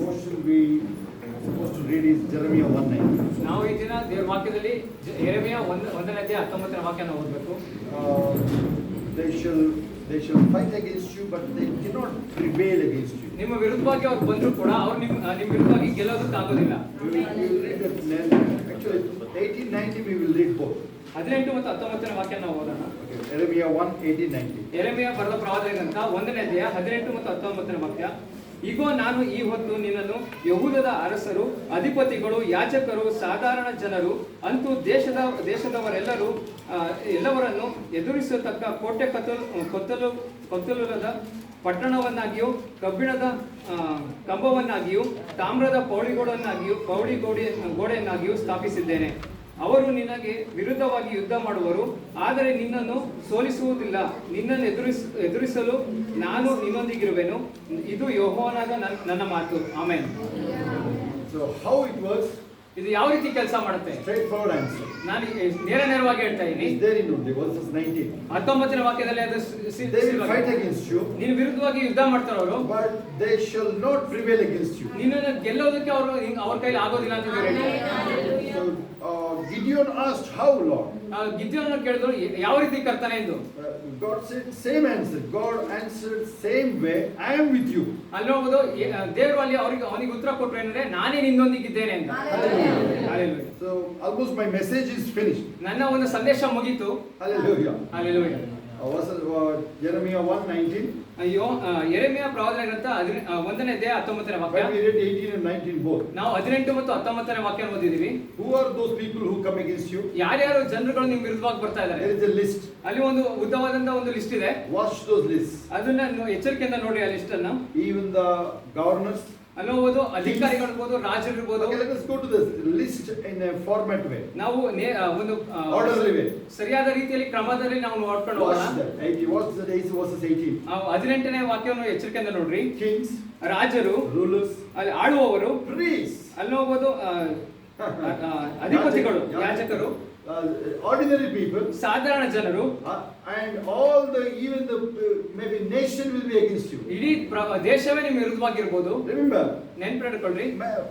devotion we supposed to read is Jeremiah 1:9. ನಾವು ಈ ದಿನ ದೇವರ ವಾಕ್ಯದಲ್ಲಿ ಯೆರೆಮೀಯ 1ನೇ ಅಧ್ಯಾಯ 19ನೇ ವಾಕ್ಯನ ಓದಬೇಕು. They shall fight against you, but they cannot prevail against you. ನಿಮ್ಮ ವಿರುದ್ಧವಾಗಿ ಅವರು ಬಂದರೂ ಕೂಡ ಅವರು ನಿಮ್ಮ ವಿರುದ್ಧವಾಗಿ ಗೆಲ್ಲೋದಕ್ಕಾಗೋದಿಲ್ಲ. We will read that. Actually, 18:19 we will read both. 18 ಮತ್ತು 19ನೇ ವಾಕ್ಯ ನಾವು ಓದೋಣ. Jeremiah 1:18-19. ಯೆರೆಮೀಯ ಬರೆದ ಪ್ರವಾದನೆ ಗ್ರಂಥ 1ನೇ ಅಧ್ಯಾಯ 18 ಮತ್ತು 19ನೇ ವಾಕ್ಯ. ಇಗೋ ನಾನು ಈ ಹೊತ್ತು ನಿನ್ನನ್ನು ಯಹೂದದ ಅರಸರು, ಅಧಿಪತಿಗಳು, ಯಾಜಕರು, ಸಾಧಾರಣ ಜನರು, ಅಂತೂ ಎಲ್ಲವರನ್ನು ಎದುರಿಸತಕ್ಕ ಕೋಟೆ ಕೊತ್ತಲುರದ ಪಟ್ಟಣವನ್ನಾಗಿಯೂ, ಕಬ್ಬಿಣದ ಕಂಬವನ್ನಾಗಿಯೂ, ತಾಮ್ರದ ಗೋಡೆಯನ್ನಾಗಿಯೂ ಸ್ಥಾಪಿಸಿದ್ದೇನೆ. ಅವರು ನಿನಗೆ ವಿರುದ್ಧವಾಗಿ ಯುದ್ಧ ಮಾಡುವರು, ಆದರೆ ನಿನ್ನನ್ನು ಸೋಲಿಸುವುದಿಲ್ಲ. ನಿನ್ನನ್ನು ಎದುರಿಸಲು ನಾನು ನಿನ್ನೊಂದಿಗಿರುವೆನು. ಇದು ಯೆಹೋವನಾದ ನನ್ನ ಮಾತು. Amen. So how it works? ಇದು ಯಾವ ರೀತಿ ಕೆಲಸ ಮಾಡುತ್ತೆ? Straightforward answer. ನಾನು ನೇರವಾಗಿ ಹೇಳ್ತಾ ಇದ್ದೀನಿ. There in the verses 19. 19ನೇ ವಾಕ್ಯದಲ್ಲಿ ಅದು They will fight against you. ನಿನ್ನ ವಿರುದ್ಧವಾಗಿ ಯುದ್ಧ ಮಾಡ್ತಾರೆ ಅವರು, but they shall not prevail against you. ನಿನ್ನನ್ನು ಗೆಲ್ಲೋದಕ್ಕೆ ಅವ್ರ ಕೈಲಿ ಆಗೋದಿಲ್ಲ ಅಂತ ಹೇಳ್ತಾರೆ. So Gideon asked, how, Lord? ಗಿದ್ಯೋನನ್ನು ಕೇಳಿದ್ರು, ಯಾವ ರೀತಿ ಕರ್ತನೆ ಎಂದು. God said same answer. God answered same way, I am with you. ಅಲ್ಲಿ ನೋಡುವುದು ದೇವರು ಅಲ್ಲಿ ಅವನಿಗೆ ಉತ್ತರ ಕೊಟ್ಟರು ಏನಂದ್ರೆ, ನಾನೇ ನಿನ್ನೊಂದಿಗಿದ್ದೇನೆ ಅಂತ. Hallelujah. So almost my message is finished. ನನ್ನ ಒಂದು ಸಂದೇಶ ಮುಗೀತು. Hallelujah. Hallelujah. Jeremiah 1:19. ಅಯ್ಯೋ ಯೆರೆಮೀಯ ಪ್ರವಾದನೆ ಗ್ರಂಥ 1ನೇ ಅಧ್ಯಾಯ 19ನೇ ವಾಕ್ಯ. We read 18 and 19 both. ನಾವು 18 ಮತ್ತು 19ನೇ ವಾಕ್ಯ ಓದಿದೀವಿ. Who are those people who come against you? ಯಾರ್ಯಾರು ಜನರುಗಳು ನಿಮ್ಮ ವಿರುದ್ಧವಾಗಿ ಬರ್ತಾ ಇದ್ದಾರೆ? There is a list. ಅಲ್ಲಿ ಒಂದು ಉದ್ದವಾದಂತ ಒಂದು ಲಿಸ್ಟ್ ಇದೆ. Watch those lists. ಅದನ್ನ ಎಚ್ಚರಿಕೆಯಿಂದ ನೋಡಿ ಆ ಲಿಸ್ಟ್ ಅನ್ನು. Even the governors. ಅಲ್ಲೋದು ಅಧಿಕಾರಿಗಳಿರ್ಬೋದು, ರಾಜರಿರ್ಬೋದು. Okay, let us go to the list in a format way. ನಾವು ಒಂದು orderly way. ಸರಿಯಾದ ರೀತಿಯಲ್ಲಿ ಕ್ರಮದಲ್ಲಿ ನಾವು ನೋಡ್ಕೊಂಡು ಹೋಗೋಣ. Watch the days verses 18. 18ನೇ ವಾಕ್ಯವನ್ನು ಎಚ್ಚರಿಕೆಯಿಂದ ನೋಡ್ರಿ. Kings, ರಾಜರು, rulers, ಅಲ್ಲಿ ಆಳುವವರು, priests, ಅಲ್ಲಿ ಹೋಗೋದು ಅಧಿಪತಿಗಳು, ಯಾಜಕರು, ordinary people, ಸಾಧಾರಣ ಜನರು, and all the even the maybe nation will be against you. ಇಡೀ ದೇಶವೇ ನಿಮ್ಮ ವಿರುದ್ಧವಾಗಿರ್ಬೋದು. Remember, ನೆನಪಿಟ್ಕೊಳ್ಳಿ,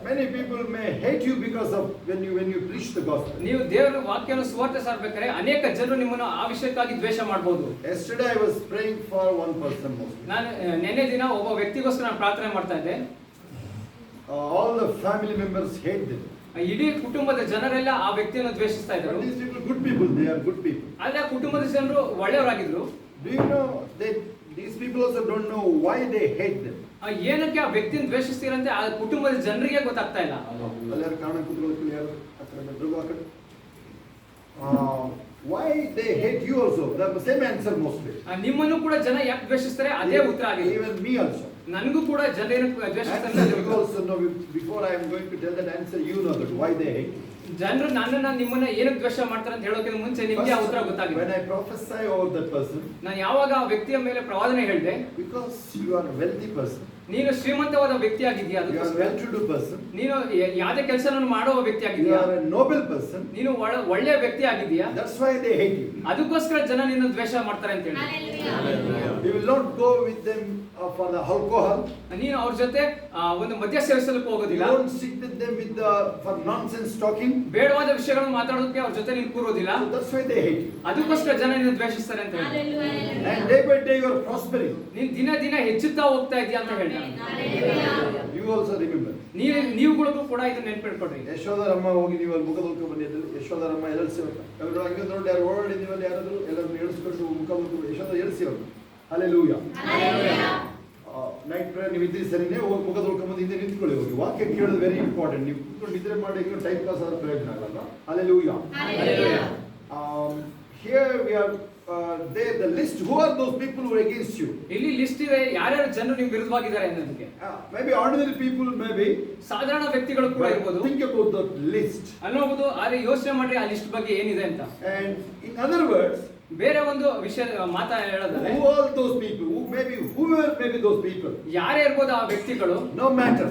many people may hate you because of when you preach the gospel. ನೀವು ದೇವರ ವಾಕ್ಯವನ್ನು ಸುವಾರ್ತೆ ಸಾರಬೇಕಾದ್ರೆ ಅನೇಕ ಜನರು ನಿಮ್ಮನ್ನು ಆ ವಿಷಯಕ್ಕಾಗಿ ದ್ವೇಷ ಮಾಡಬಹುದು. Yesterday I was praying for one person mostly. ನಾನು ನೆನ್ನೆ ದಿನ ಒಬ್ಬ ವ್ಯಕ್ತಿಗೋಸ್ಕರ ನಾನು ಪ್ರಾರ್ಥನೆ ಮಾಡ್ತಾ ಇದ್ದೆ. All the family members hate them. ಇಡೀ ಕುಟುಂಬದ ಜನರೆಲ್ಲ ಆ ವ್ಯಕ್ತಿಯನ್ನು ದ್ವೇಷಿಸ್ತಾ ಇದ್ರು. These people good people, they are good people. ಆದ್ರೆ ಆ ಕುಟುಂಬದ ಜನರು ಒಳ್ಳೆಯವರಾಗಿದ್ರು. Do you know that these people also don't know why they hate them? ಏನಕ್ಕೆ ಆ ವ್ಯಕ್ತಿಯನ್ನು ದ್ವೇಷಿಸ್ತೀರಂತೆ ಆ ಕುಟುಂಬದ ಜನರಿಗೆ ಗೊತ್ತಾಗ್ತಾ ಇಲ್ಲ. ಎಲ್ಲರೂ ಕಾರಣ ಕೂತ್ಕೊಳ್ಳೋಕೆ ಯಾರು why they hate you also? The same answer mostly. ನಿಮ್ಮನ್ನು ಕೂಡ ಜನ ಯಾಕೆ ದ್ವೇಷಿಸ್ತಾರೆ ಅದೇ ಉತ್ತರ ಆಗಿದೆ. Even me also. ನನಗೂ ಕೂಡ ಜನ ಏನಕ್ಕೆ ದ್ವೇಷಿಸ್ತಾರೆ you also know. Before I am going to tell that answer, you know that why they hate. ಜನರು ನಿಮ್ಮನ್ನ ಏನಕ್ಕೆ ದ್ವೇಷ ಮಾಡ್ತಾರೆ ಅಂತ ಹೇಳೋಕೆ ಮುಂಚೆ ನಿಮಗೆ ಆ ಉತ್ತರ ಗೊತ್ತಾಗಿದೆ. When I prophesy over that person, ನಾನು ಯಾವಾಗ ಆ ವ್ಯಕ್ತಿಯ ಮೇಲೆ ಪ್ರವಾದನೆ ಹೇಳಿದೆ, because you are a wealthy person, ನೀನು ಶ್ರೀಮಂತವಾದ ವ್ಯಕ್ತಿ ಆಗಿದ್ದೀಯಾ, you are a well-to-do person, ನೀನು ಯಾವುದೇ ಕೆಲಸವನ್ನು ಮಾಡುವ ವ್ಯಕ್ತಿ you ಆಗಿದ್ದೀಯಾ, are a noble person, ನೀನು ಒಳ್ಳೆಯ ವ್ಯಕ್ತಿ ಆಗಿದ್ದೀಯಾ, that's why they hate you. ಅದಕ್ಕೋಸ್ಕರ ಜನ ನಿನ್ನ ದ್ವೇಷ ಮಾಡ್ತಾರೆ ಅಂತ ಹೇಳಿ. You will not go with them for the alcohol. ನೀನು ಅವ್ರ ಜೊತೆ ಒಂದು ಮದ್ಯ ಸೇವಿಸಲಿಕ್ಕೆ You ಹೋಗೋದಿಲ್ಲ. don't sit with them for nonsense talking. ಬೇಡವಾದ ವಿಷಯಗಳನ್ನು ಮಾತಾಡೋದಕ್ಕೆ ಅವ್ರ ಜೊತೆ ನೀನು ಕೂರೋದಿಲ್ಲ. So that's why they hate you. ಅದಕ್ಕೋಸ್ಕರ ಜನ ನಿನ್ನ ದ್ವೇಷಿಸ್ತಾರೆ ಅಂತ ಹೇಳಿ. And day by day you are prospering. ನೀನು ದಿನ ಹೆಚ್ಚುತ್ತಾ ಹೋಗ್ತಾ ಇದೀಯ ಅಂತ ಹೇಳಿ. You also remember. ನೀವುಗಳಿಗೂ ಕೂಡ ಇದನ್ನ ನೆನಪಿಟ್ಕೊಡ್ರಿ. ಯಶೋಧರಮ್ಮ ಹೋಗಿ ನೀವು ಅಲ್ಲಿ ಮುಖ ತೊಳ್ಕೊಂಡು ಬಂದಿದ್ದು. ಯಶೋಧರಮ್ಮ ಎಳಸಿ ಹಂಗೆ ದೊಡ್ಡ ಯಾರು ಓಡಾಡಿದ್ದೀವಲ್ಲ, ಯಾರಾದ್ರು ಎಲ್ಲರನ್ನು ಎಳಿಸ್ಕೊಂಡು ಮುಖ ತೊಳ್ಕೊಂಡು ಯಶೋಧ ಎಳಿಸಿ ಅವರು. Hallelujah. ನೈಟ್ ಪ್ರೇಯರ್ ನೀವು ಇದ್ರಿ ಸರಿನೇ, ಹೋಗಿ ಮುಖ ತೊಳ್ಕೊಂಡು ಹಿಂದೆ ನಿಂತ್ಕೊಳ್ಳಿ ಹೋಗಿ. ವಾಕ್ಯ ಕೇಳೋದು ವೆರಿ ಇಂಪಾರ್ಟೆಂಟ್. ನೀವು ಕುತ್ಕೊಂಡು ನಿದ್ರೆ ಮಾಡಿ ಟೈಮ್ ಪಾಸ್ ಆದ್ರೆ ಪ್ರಯೋಜನ ಆಗಲ್ಲ. Hallelujah. Here we are there the list. Who are those people who are against you? ಇಲ್ಲಿ ಲಿಸ್ಟ್ ಇದೆ, ಯಾರ್ಯಾರು ಜನರು ನಿಮ್ಮ ವಿರುದ್ಧವಾಗಿದ್ದಾರೆ ಅನ್ನೋದಕ್ಕೆ. Maybe ordinary people, maybe ಸಾಧಾರಣ ವ್ಯಕ್ತಿಗಳು ಕೂಡ ಇರಬಹುದು. Think about the list. ಅನ್ನೋದು ಆದರೆ ಯೋಚನೆ ಮಾಡ್ರಿ ಆ ಲಿಸ್ಟ್ ಬಗ್ಗೆ ಏನಿದೆ ಅಂತ. And in other words, ಬೇರೆ ಒಂದು ವಿಷಯ ಹೇಳೋದಾದ್ರೆ Who are those people? Whoever may be those people? ಯಾರೇ ಇರ್ಬೋದು ಆ ವ್ಯಕ್ತಿಗಳು, No matter.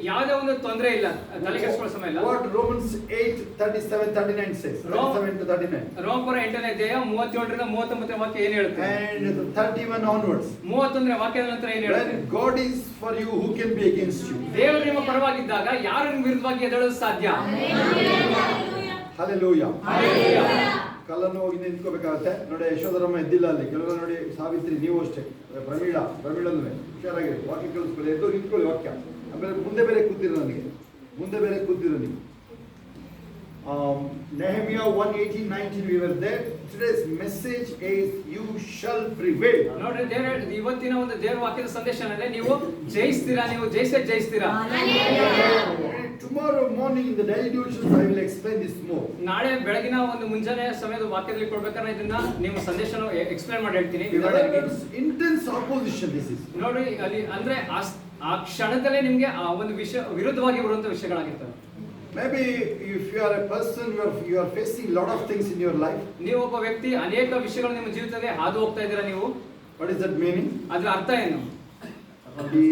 ಯಾವುದೇ ಒಂದು ತೊಂದರೆ ಇಲ್ಲ, ತಲೆ ಕೆಡಿಸ್ಕೊಳ್ಳೋ ಸಮಯ ಇಲ್ಲ. What Romans 8:37-39 says. 37-39. ರೋಮಪುರ 8ನೇ ಅಧ್ಯಾಯ 37ರಿಂದ 39 ವಾಕ್ಯ ಏನ್ ಹೇಳುತ್ತೆ? And 31 onwards. 31ನೇ ವಾಕ್ಯದ ನಂತರ ಏನ್ ಹೇಳುತ್ತೆ? When God is for you, who can be against you? ದೇವರು ನಿಮ್ಮ ಪರವಾಗಿದ್ದಾಗ ಯಾರು ನಿಮ್ಮ ವಿರುದ್ಧವಾಗಿ ಎದ್ದೇಳಲು ಸಾಧ್ಯ? Hallelujah. Hallelujah. ಕಲ್ಲನ್ನು ಹೋಗಿ ನಿಂತ್ಕೋಬೇಕಾಗತ್ತೆ. ನೋಡಿ, ಯಶೋಧರಮ್ಮ ಎದ್ದಿಲ್ಲ ಅಲ್ಲಿ. ಕೆಲವರು ನೋಡಿ, ಸಾವಿತ್ರಿ, ನೀವು ಅಷ್ಟೇ, ಪ್ರಮೀಳಲ್ವೇ ಹುಷಾರಾಗಿರಿ, ವಾಕ್ಯ ಕೇಳಿಸ್ಕೊಳ್ಳಿ, ಎದ್ದು ನಿಂತ್ಕೊಳ್ಳಿ ವಾಕ್ಯ. ಆಮೇಲೆ ಮುಂದೆ ಬೇರೆ ಕೂತಿರೋ ನೀವು. Nehemiah 1:18-19 we were there. Today's message is you shall prevail. ನೋಡ್ರಿ, ಇವತ್ತಿನ ಒಂದು ದೇವರ ವಾಕ್ಯದ ಸಂದೇಶ ಅಂದ್ರೆ ನೀವು ಜಯಿಸ್ತೀರಾ, ನೀವು ಜಯಿಸ್ತೀರಾ. Tomorrow morning in the daily devotions I will explain this more. ನಾಳೆ ಬೆಳಗಿನ ಒಂದು ಮುಂಜಾನೆ ಸಮಯದ ವಾಕ್ಯದಲ್ಲಿ ಕೊಡ್ಬೇಕಾದ್ರೆ ಇದನ್ನ ನಿಮ್ಮ ಸಂದೇಶನ ಎಕ್ಸ್ಪ್ಲೇನ್ ಮಾಡಿ ಹೇಳ್ತೀನಿ. Intense opposition this is. ನೋಡಿ, ಅಲ್ಲಿ ಅಂದ್ರೆ ಆ ಕ್ಷಣದಲ್ಲೇ ನಿಮ್ಗೆ ಆ ಒಂದು ವಿಷಯ ವಿರುದ್ಧವಾಗಿ ಬರುವಂತ ವಿಷಯಗಳಾಗಿರ್ತವೆ. Maybe if you are a person, you are facing lot of things in your life. ನೀವು ಒಬ್ಬ ವ್ಯಕ್ತಿ, ಅನೇಕ ವಿಷಯಗಳು ನಿಮ್ಮ ಜೀವಿತದಲ್ಲಿ ಹಾದು ಹೋಗ್ತಾ ಇದ್ದೀರಾ ನೀವು. What is that meaning? ಅದರ ಅರ್ಥ ಏನು? The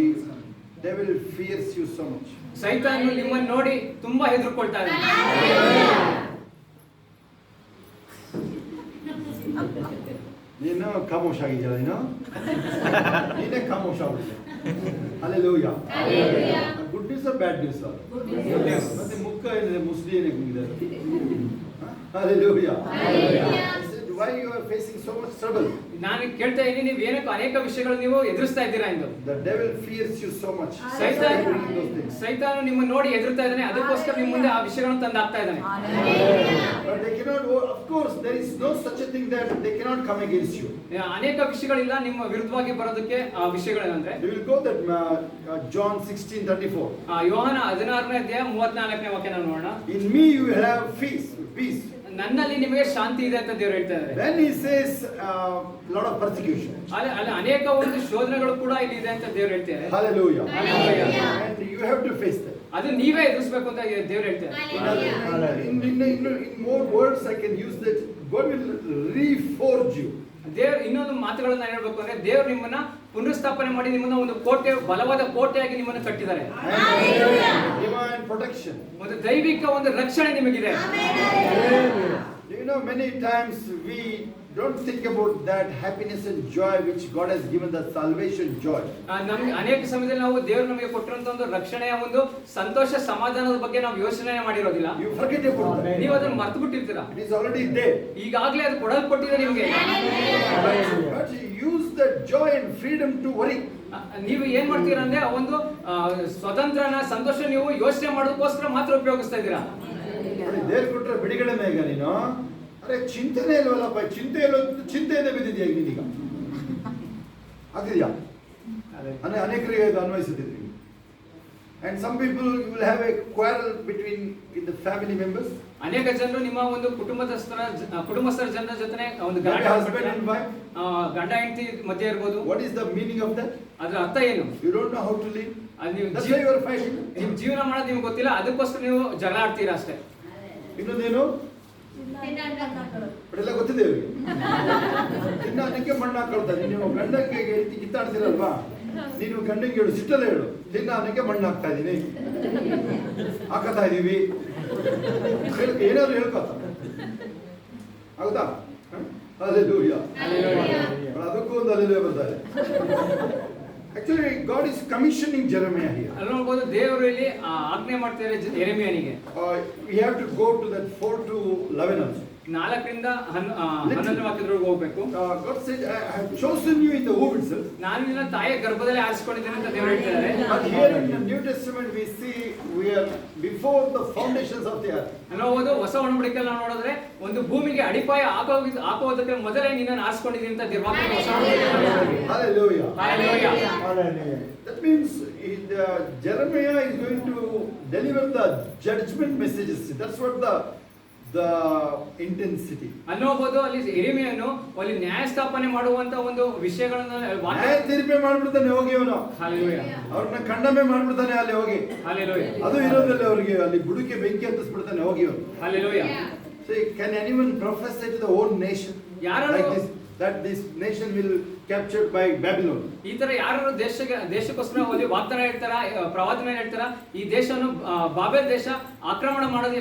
devil fears you so much. ಸೈತಾನನು ನಿಮ್ಮನ್ನು ನೋಡಿ ತುಂಬಾ ಹೆದರ್ಕೊಳ್ತಾ ಇದ್ದಾನೆ. ನೀನು ಖಾಮೋಶ್ ಆಗಿದ್ದೀರಾ, ನೀನೇ ಖಾಮೋಶ್ ಆಗ್ಬಿಟ್ಟಿದೆ. Hallelujah. Good news or bad news? ಮತ್ತೆ ಮುಖ ಏನಿದೆ, ಮುಸ್ಲಿ ಏನೇ ಕೂಗಿದ್ದಾರೆ. Hallelujah. Why you are facing so much trouble? ನಾನು ಕೇಳ್ತಾ ಇದ್ದೀನಿ, ನೀವು ಏನಕ್ಕೆ ಅನೇಕ ವಿಷಯಗಳು ನೀವು ಎದುರಿಸ್ತಾ ಇದ್ದೀರಾ ಎಂದು. The devil fears you so much. ಸೈತಾನ ನಿಮ್ಮನ್ನು ನೋಡಿ ಹೆದರ್ತಾ ಇದ್ದಾನೆ, ಅದಕ್ಕೋಸ್ಕರ ನಿಮ್ಮ ಮುಂದೆ ಆ ವಿಷಯಗಳನ್ನು ತಂದು ಹಾಕ್ತಾ ಇದ್ದಾನೆ. But they cannot, of course there is no such a thing that they cannot come against you. ಅನೇಕ ವಿಷಯಗಳಿಲ್ಲ ನಿಮ್ಮ ವಿರುದ್ಧವಾಗಿ ಬರೋದಕ್ಕೆ ಆ ವಿಷಯಗಳೇನಂದ್ರೆ, we will go that John 16:34. ಯೋಹಾನ 16ನೇ ಅಧ್ಯಾಯ 34ನೇ ವಾಕ್ಯ ನಾವು ನೋಡೋಣ. In me you will have peace. ನನ್ನಲ್ಲಿ ನಿಮಗೆ ಶಾಂತಿ ಇದೆ ಅಂತ ದೇವರು ಹೇಳ್ತಾ ಇದ್ದಾರೆ. Then he says lot of persecution. ಅಲ್ಲಿ ಅನೇಕ ಒಂದು ಶೋಧನೆಗಳು ಕೂಡ ಇಲ್ಲಿ ಇದೆ ಅಂತ ದೇವರು ಹೇಳ್ತಾರೆ. Hallelujah. Hallelujah. And you have to face that. ಅದು ನೀವೇ ಎದುರಿಸಬೇಕು ಅಂತ ದೇವರು ಹೇಳ್ತಾರೆ. In more words I can use that God will reforge you. ದೇವರು ಇನ್ನೊಂದು ಮಾತುಗಳನ್ನ ಹೇಳ್ಬೇಕು ಅಂದ್ರೆ, ದೇವರು ನಿಮ್ಮನ್ನ ಪುನರುಸ್ಥಾಪನೆ ಮಾಡಿ ನಿಮ್ಮನ್ನ ಒಂದು ಕೋಟೆ, ಬಲವಾದ ಕೋಟೆಯಾಗಿ ನಿಮ್ಮನ್ನ ಕಟ್ಟಿದ್ದಾರೆ. Divine protection. ಒಂದು ದೈವಿಕ ಒಂದು ರಕ್ಷಣೆ ನಿಮಗಿದೆ. You know, many times we don't think about that happiness and joy which God has given, the salvation joy. ನಮಗೆ ಅನೇಕ ಸಮಯದಲ್ಲಿ ನಾವು ದೇವರು ನಮಗೆ ಕೊಟ್ಟಿರುವಂತ ಒಂದು ರಕ್ಷಣೆಯ ಒಂದು ಸಂತೋಷ ಸಮಾಧಾನದ ಬಗ್ಗೆ ನಾವು ಯೋಚನೆ ಮಾಡಿರೋದಿಲ್ಲ. You forget about that. ನೀವು ಅದನ್ನು ಮರೆತು ಬಿಟ್ಟಿರ್ತೀರಾ. It is already there. ಈಗಾಗಲೇ ಅದು ಕೊಡಲ್ಪಟ್ಟಿದೆ ನಿಮಗೆ. But you use that joy and freedom to worry. ನೀವು ಏನ್ ಮಾಡ್ತೀರಾ ಅಂದ್ರೆ, ಒಂದು ಸ್ವತಂತ್ರನ ಸಂತೋಷ ನೀವು ಯೋಚನೆ ಮಾಡೋದಕ್ಕೋಸ್ಕರ ಮಾತ್ರ ಉಪಯೋಗಿಸ್ತಾ ಇದ್ದೀರಾ. ದೇವ್ರು ಕೊಟ್ಟರೆ ಬಿಡುಗಡೆನೇ. ಈಗ ನೀನು ಅರೆ ಚಿಂತೆನೇ ಇಲ್ವಲ್ಲಪ್ಪ, ಚಿಂತೆಯಿಂದ ಬಿದ್ದಿದ್ಯಾ ಈಗ ನೀನೀಗ ಆಗ್ತಿದ್ಯಾ? ಅನೇಕರಿಗೆ ಇದು ಅನ್ವಯಿಸುತ್ತಿದ್ರಿ. And some people will have a quarrel between in the family members. ಅನೇಕ ಜನರು ನಿಮ್ಮ ಒಂದು ಕುಟುಂಬಸ್ಥರ ಜನರ ಜೊತೆ ಒಂದು husband and wife, ಗಂಡ ಹೆಂಡತಿ ಮಧ್ಯೆ ಇರಬಹುದು. What is the meaning of that? ಅದರ ಅರ್ಥ ಏನು? You don't know how to live. That's why you are fighting. ನೀವು ಜೀವನ ಮಾಡೋದು ನಿಮ್ಗೆ ಗೊತ್ತಿಲ್ಲ, ಅದಕ್ಕೋಸ್ಕರ ನೀವು ಜಗಳ ಆಡ್ತೀರಾ ಅಷ್ಟೇ. ಇನ್ನೊಂದೇನು ಎಲ್ಲ ಗೊತ್ತಿದೆ ಅವರಿಗೆ. ತಿನ್ನಕ್ಕೆ ಮಣ್ಣು ಹಾಕೊಳ್ತಾರೆ. ನೀವು ಗಂಡಕ್ಕೆ ಕಿತ್ತಾಡ್ತೀರಲ್ವಾ, ನೀನು ಗಂಡಂಗೆ ಹೇಳು, ಸಿಟ್ಟಲ್ಲೇ ಹೇಳು, ತಿನ್ನಕ್ಕೆ ಮಣ್ಣು ಹಾಕ್ತಾ ಇದ್ದೀನಿ, ಹಾಕತಾ ಇದೀವಿ, ಏನಾದ್ರು ಹೇಳ್ಕೊತ ಹೌದಾ? Hallelujah. ಅದಕ್ಕೂ ಒಂದು ಅಲ್ಲೆಲ್ಲೇ ಬರ್ತಾರೆ. Actually, God is commissioning Jeremiah here. ನೋಡಬಹುದು, ದೇವರು ಇಲ್ಲಿ ಆಜ್ಞೆ ಮಾಡ್ತಾರೆ ಯೆರೆಮೀಯನಿಗೆ. We have to go to that 4-11 also. 4ರಿಂದ 11 ವಾಕ್ಯದೊಳಗೆ ಹೋಗ್ಬೇಕು. God said, I have chosen you in the womb itself. ನಾನು ನಿನ್ನ ತಾಯಿಯ ಗರ್ಭದಲ್ಲಿ ಆರಿಸಿಕೊಂಡಿದ್ದೇನೆ ಅಂತ ದೇವರು ಹೇಳ್ತಾರೆ. But here in the New Testament we see we are before the foundations of the earth. ನೋಡಬಹುದು, ಹೊಸ ಒಡಂಬಡಿಕೆಯಲ್ಲಿ ನಾವು ನೋಡಿದ್ರೆ ಒಂದು ಭೂಮಿಗೆ ಅಡಿಪಾಯ ಹಾಕೋದಕ್ಕೆ ಮೊದಲೇ ನಿನ್ನನ್ನು ಆರಿಸಿಕೊಂಡಿದ್ದೀನಿ ಅಂತ ದೇವರು ಹೊಸ ಒಡಂಬಡಿಕೆಯಲ್ಲಿ. Hallelujah. Hallelujah. That means Jeremiah is going to deliver the judgment messages. That's what the intensity. ಅನ್ನೋಬಹುದು, ಅಲ್ಲಿ ಯೆರೆಮೀಯನು ಅಲ್ಲಿ ನ್ಯಾಯ ಸ್ಥಾಪನೆ ಮಾಡುವಂತ ಒಂದು ವಿಷಯಗಳನ್ನ ನ್ಯಾಯ ತೀರ್ಪೆ ಮಾಡ್ಬಿಡ್ತಾನೆ ಹೋಗಿ ಅವನು. Hallelujah. ಅವ್ರನ್ನ ಖಂಡನೆ ಮಾಡ್ಬಿಡ್ತಾನೆ ಅಲ್ಲಿ ಹೋಗಿ. Hallelujah. ಅದು ಇರೋದಿಲ್ಲ ಅವರಿಗೆ, ಅಲ್ಲಿ ಬುಡುಕೆ ಬೆಂಕಿ ಹತ್ತಿಸ್ಬಿಡ್ತಾನೆ ಹೋಗಿ ಅವನು. Hallelujah. So can anyone prophesy to the whole nation? ಯಾರು like this, that this nation will captured by Babylon. ಈ ತರ ಯಾರು ದೇಶಕ್ಕೋಸ್ಕರ ಹೋಗಿ ವಾಗ್ದಾನ ಹೇಳ್ತಾರ, ಪ್ರವಾದನೆ ಹೇಳ್ತಾರ, ಈ ದೇಶವನ್ನು ಬಾಬೆಲ್ ದೇಶ ಆಕ್ರಮಣ ಮಾಡೋದು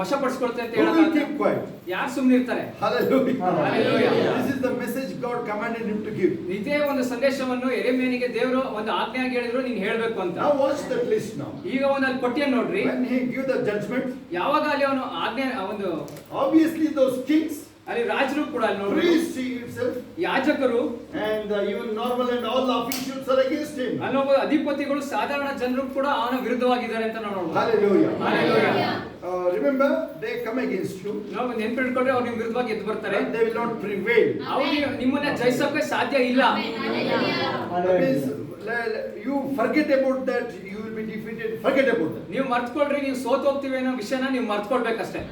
ವಶಪಡಿಸಿಕೊಳ್ತದೆ ಅಂತ Who will ಹೇಳೋದು keep quiet? ಯಾರು ಸುಮ್ಮನೆ ಇರ್ತಾರೆ? Hallelujah. Hallelujah. This is the message God commanded him to give. ಇದೇ ಒಂದು ಸಂದೇಶವನ್ನು ಯೆರೆಮೀಯನಿಗೆ ದೇವರು ಒಂದು ಆಜ್ಞೆಯಾಗಿ ಹೇಳಿದ್ರು, ನೀನು ಹೇಳಬೇಕು ಅಂತ. Now watch that list now. ಈಗ ಒಂದು ಅಲ್ಲಿ ಪಟ್ಟಿಯನ್ನು ನೋಡ್ರಿ. When he give the judgment, ಯಾವಾಗ ಅಲ್ಲಿ ಅವನು ಆಜ್ಞೆ ಒಂದು obviously those kings, ಅಲ್ಲಿ ರಾಜರು ಕೂಡ ಅಲ್ಲಿ ನೋಡ್ರಿ, priests himself, ಯಾಜಕರು and even normal and all the officials are against him. ಅಲ್ಲಿ ಒಬ್ಬ ಅಧಿಪತಿಗಳು, ಸಾಧಾರಣ ಜನರು ಕೂಡ ಅವನ ವಿರುದ್ಧವಾಗಿದ್ದಾರೆ ಅಂತ ನಾವು ನೋಡ್ಬೋದು. Hallelujah. Hallelujah. Remember, they come against you, ನಾವು ನೆನ್ಪಿಟ್ಕೊಂಡ್ರೆ ಅವ್ರು ನಿಮ್ ವಿರುದ್ಧವಾಗಿ ಎದ್ದು ಬರ್ತಾರೆ. and they will not prevail. ಅವ್ರು ನಿಮ್ಮನ್ನ ಜಯಿಸೋಕೆ ಸಾಧ್ಯ ಇಲ್ಲ. That means, you forget about that, you will be defeated. Forget about that. ನೀವು ಮರ್ತ್ಕೊಳ್ರಿ, ನೀವು ಸೋತ್ ಹೋಗ್ತೀವಿ ಅನ್ನೋ ವಿಷಯನ ನೀವು ಮರ್ತ್ಕೊಳ್ಬೇಕಷ್ಟೇ.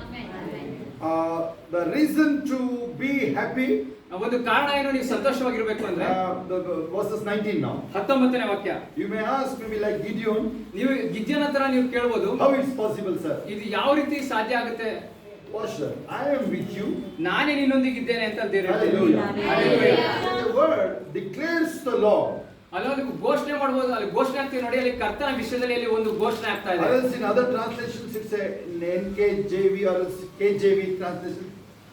The reason to be happy, ಒಂದು ಕಾರಣ ಏನು ನೀವು ಸಂತೋಷವಾಗಿರ್ಬೇಕು ಅಂದ್ರೆ, verses 19 now. 19ನೇ ವಾಕ್ಯ. You may ask maybe like Gideon, ನೀವು ಗಿದ್ಯೋನ ಹತ್ರ ನೀವು ಕೇಳ್ಬೋದು, how it's possible, sir? ಇದು ಯಾವ ರೀತಿ ಸಾಧ್ಯ ಆಗುತ್ತೆ? Pastor, I am with you. ನಾನೇ ನಿನ್ನೊಂದಿಗಿದ್ದೇನೆ ಅಂತ ದೇವರು ಹೇಳ್ತಾರೆ. Hallelujah. The word declares the law. ಅಲ್ಲೊಂದು ಘೋಷಣೆ ಮಾಡಬಹುದು, ಅಲ್ಲಿ ಘೋಷಣೆ ಆಗ್ತೀವಿ ನೋಡಿ, ಅಲ್ಲಿ ಕರ್ತನ ವಿಷಯದಲ್ಲಿ ಅಲ್ಲಿ ಒಂದು ಘೋಷಣೆ ಆಗ್ತಾ ಇದೆ. Or else in other translations it's a NKJV or else KJV translation.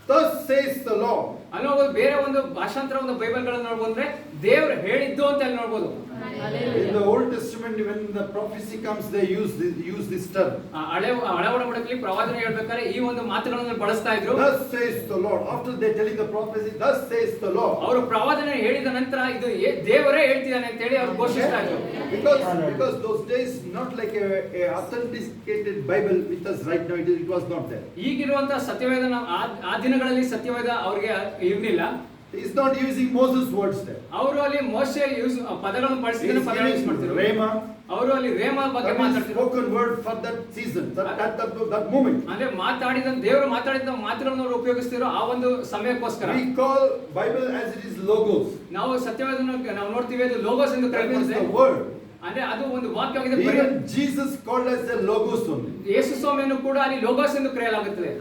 Thus says the law. ಅಲ್ಲಿ ನೋಡ್ಬೋದು, ಬೇರೆ ಒಂದು ಭಾಷಾಂತರ ಒಂದು ಬೈಬಲ್ಗಳನ್ನು ನೋಡ್ಬೋದ್ರೆ ದೇವರು ಹೇಳಿದ್ದು ಅಂತ ಅಲ್ಲಿ ನೋಡ್ಬೋದು. In the Old Testament, when the prophecy comes, they use this term. ಹಳೆ ಒಡಂಬಡಿಕೆಯಲ್ಲಿ ಪ್ರವಾದನೆ ಹೇಳ್ಬೇಕಾದ್ರೆ ಈ ಒಂದು ಮಾತುಗಳನ್ನು ಬಳಸ್ತಾ ಇದ್ರು. Thus says the Lord. After they telling the prophecy, thus says the Lord. ಅವರು ಪ್ರವಾದನೆ ಹೇಳಿದ ನಂತರ ಇದು ದೇವರೇ ಹೇಳ್ತಿದ್ದಾನೆ ಅಂತ ಹೇಳಿ ಅವರು ಘೋಷಿಸ್ತಾ ಇದ್ರು. Because those days not like a authenticated Bible with us right now, it was not there. ಈಗಿರುವಂತಹ ಸತ್ಯವೇದ ಆ ದಿನಗಳಲ್ಲಿ ಸತ್ಯವೇದ ಅವರಿಗೆ ಇರಲಿಲ್ಲ. He is not using Moses words there. ಅವರು ಅಲ್ಲಿ ಮೋಶೆ ಪದಗಳನ್ನು ಬಳಸಿದ್ರೆ ಪದಗಳನ್ನು ಯೂಸ್ ಮಾಡ್ತಿದ್ರು. Rhema. ಅವರು ಅಲ್ಲಿ ರೇಮ ಬಗ್ಗೆ ಮಾತಾಡ್ತಿದ್ರು. Spoken word for that season, that moment. ಅಂದ್ರೆ ದೇವರು ಮಾತಾಡಿದ ಮಾತುಗಳನ್ನು ಅವರು ಉಪಯೋಗಿಸ್ತಿರೋ ಆ ಒಂದು ಸಮಯಕ್ಕೋಸ್ಕರ. We call Bible as it is logos. ನಾವು ಸತ್ಯವೇದವನ್ನು ನಾವು ನೋಡ್ತೀವಿ, ಅದು ಲೋಗೋಸ್ ಎಂದು ಕರೆಯಲ್ಪಡುತ್ತೆ. Word. ಅಂದ್ರೆ ಅದು ಒಂದು ವಾಕ್ಯವಾಗಿದೆ. Even Jesus called us a logos only. ಯೇಸು ಸ್ವಾಮಿಯನ್ನು ಕೂಡ ಅಲ್ಲಿ ಲೋಗೋಸ್ ಎಂದು ಕರೆಯಲಾಗುತ್ತದೆ.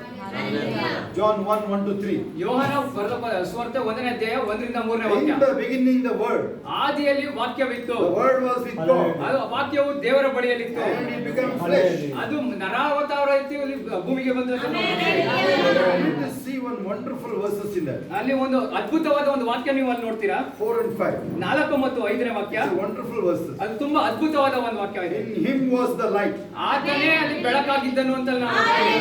John 1:1-3. ಯೋಹಾನ ಬರೆದ ಸುವಾರ್ತೆ 1ನೇ ಅಧ್ಯಾಯ 1ರಿಂದ 3ನೇ ವಾಕ್ಯ. In the beginning the word. ಆದಿಯಲ್ಲಿ ವಾಕ್ಯವಿತ್ತು. The word was with God. ಅದು ವಾಕ್ಯವು ದೇವರ ಬಳಿಯಲ್ಲಿತ್ತು. And it became flesh. ಅದು ನರಾವತಾರ ಆಯ್ತು, ಭೂಮಿಗೆ ಬಂತು. You need to see one wonderful verses in there. ಅಲ್ಲಿ ಒಂದು ಅದ್ಭುತವಾದ ಒಂದು ವಾಕ್ಯ ನೀವು ಅಲ್ಲಿ ನೋಡ್ತೀರಾ. 4 and 5. 4 ಮತ್ತು 5ನೇ ವಾಕ್ಯ. It's wonderful verses. ಅದು ತುಂಬಾ ಅದ್ಭುತವಾದ ಒಂದು ವಾಕ್ಯ ಇದೆ. In him was the light. ಆತನೇ ಅಲ್ಲಿ ಬೆಳಕಾಗಿದ್ದನು ಅಂತ ನಾವು ನೋಡ್ತೀವಿ.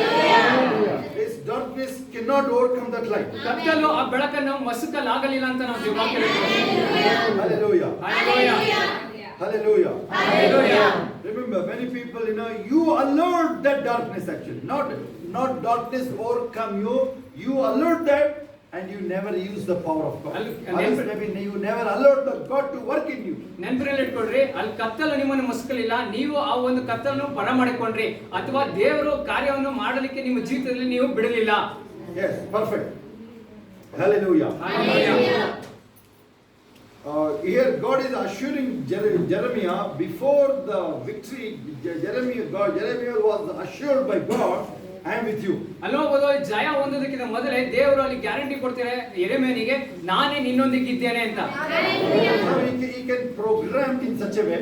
This darkness cannot overcome that light. ಕತ್ತಲು ಆ ಬೆಳಕನ್ನು ಮಸುಕಲಾಗಲಿಲ್ಲ ಅಂತ ನಾವು ವಾಕ್ಯ ಹೇಳ್ತೀವಿ. Hallelujah. Hallelujah. Hallelujah. Hallelujah. Remember, many people, you allowed that darkness actually. Not darkness overcome you. You allowed that and you never use the power of God. Maybe you never allowed the God to work in you. ನೆನಪಿನಲ್ಲಿ ಇಟ್ಕೊಳ್ರಿ, ಅಲ್ಲಿ ಕತ್ತಲು ನಿಮ್ಮನ್ನು ಮುಸ್ಕಲಿಲ್ಲ, ನೀವು ಆ ಒಂದು ಕತ್ತಲನ್ನು ಪರ ಮಾಡಿಕೊಂಡ್ರಿ, ಅಥವಾ ದೇವರು ಕಾರ್ಯವನ್ನು ಮಾಡಲಿಕ್ಕೆ ನಿಮ್ಮ ಜೀವಿತದಲ್ಲಿ ನೀವು ಬಿಡಲಿಲ್ಲ. Yes, perfect. Hallelujah. Hallelujah. Here God is assuring Jeremiah before the victory. Jeremiah was assured by God, I am with you. ಅಲ್ಲಿ ಹೋಗೋದು ಜಯ ಹೊಂದೋದಕ್ಕಿಂತ ಮೊದಲೇ ದೇವರು ಅಲ್ಲಿ ಗ್ಯಾರಂಟಿ ಕೊಡ್ತಾರೆ ಯೆರೆಮೀಯನಿಗೆ, ನಾನೇ ನಿನ್ನೊಂದಿಗಿದ್ದೇನೆ ಅಂತ. He can program in such a way.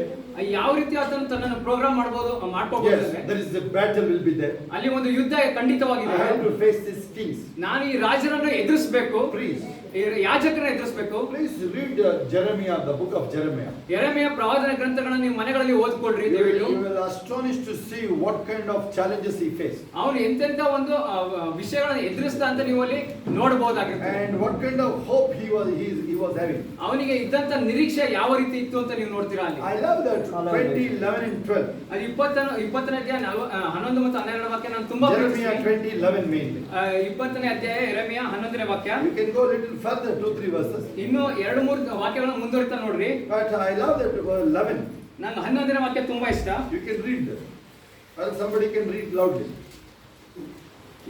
ಯಾವ ರೀತಿ ಆತನು ತನ್ನನ್ನು ಪ್ರೋಗ್ರಾಮ್ ಮಾಡ್ಕೋಬಹುದು. Yes, there is a battle will be there. ಅಲ್ಲಿ ಒಂದು ಯುದ್ಧ ಖಂಡಿತವಾಗಿದೆ. I have to face these kings. ನಾನು ಈ ರಾಜರನ್ನು ಎದುರಿಸಬೇಕು, Please. ಯಾಜಕರನ್ನು ಎದುರಿಸಬೇಕು. Please read Jeremiah, the book of Jeremiah. ಯೆರೆಮೀಯ ಪ್ರವಾದನ ಗ್ರಂಥಗಳನ್ನು ನೀವು ಮನೆಗಳಲ್ಲಿ ಓದ್ಕೊಳ್ರಿ. You will astonished to see what kind of challenges he faced. ಅವನು ಎಂತೆಂತ ಒಂದು ವಿಷಯಗಳನ್ನು ಎದುರಿಸಿದ ಅಂತ ನೀವು ಅಲ್ಲಿ ನೋಡಬಹುದಾಗಿರುತ್ತೆ. And what kind of hope he was having. ಅವನಿಗೆ ಇದ್ದಂತ ನಿರೀಕ್ಷೆ ಯಾವ ರೀತಿ ಇತ್ತು ಅಂತ ನೀವು ನೋಡ್ತೀರಾ ಅಲ್ಲಿ. I love that 20, 11 and 12. ಅದು 20ನೇ ಅಧ್ಯಾಯ 11 ಮತ್ತು 12 ವಾಕ್ಯ ನಾನು ತುಂಬಾ Jeremiah 20, 11 mainly. 20ನೇ ಅಧ್ಯಾಯ ಯೆರೆಮೀಯ 11ನೇ ವಾಕ್ಯ. You can go a little further, 2-3 verses. ಇನ್ನು 2-3 ವಾಕ್ಯಗಳನ್ನು ಮುಂದುವರಿತಾ ನೋಡ್ರಿ. But I love that 11. ನಂಗೆ 11ನೇ ವಾಕ್ಯ ತುಂಬಾ ಇಷ್ಟ. You can read that. Or somebody can read loudly.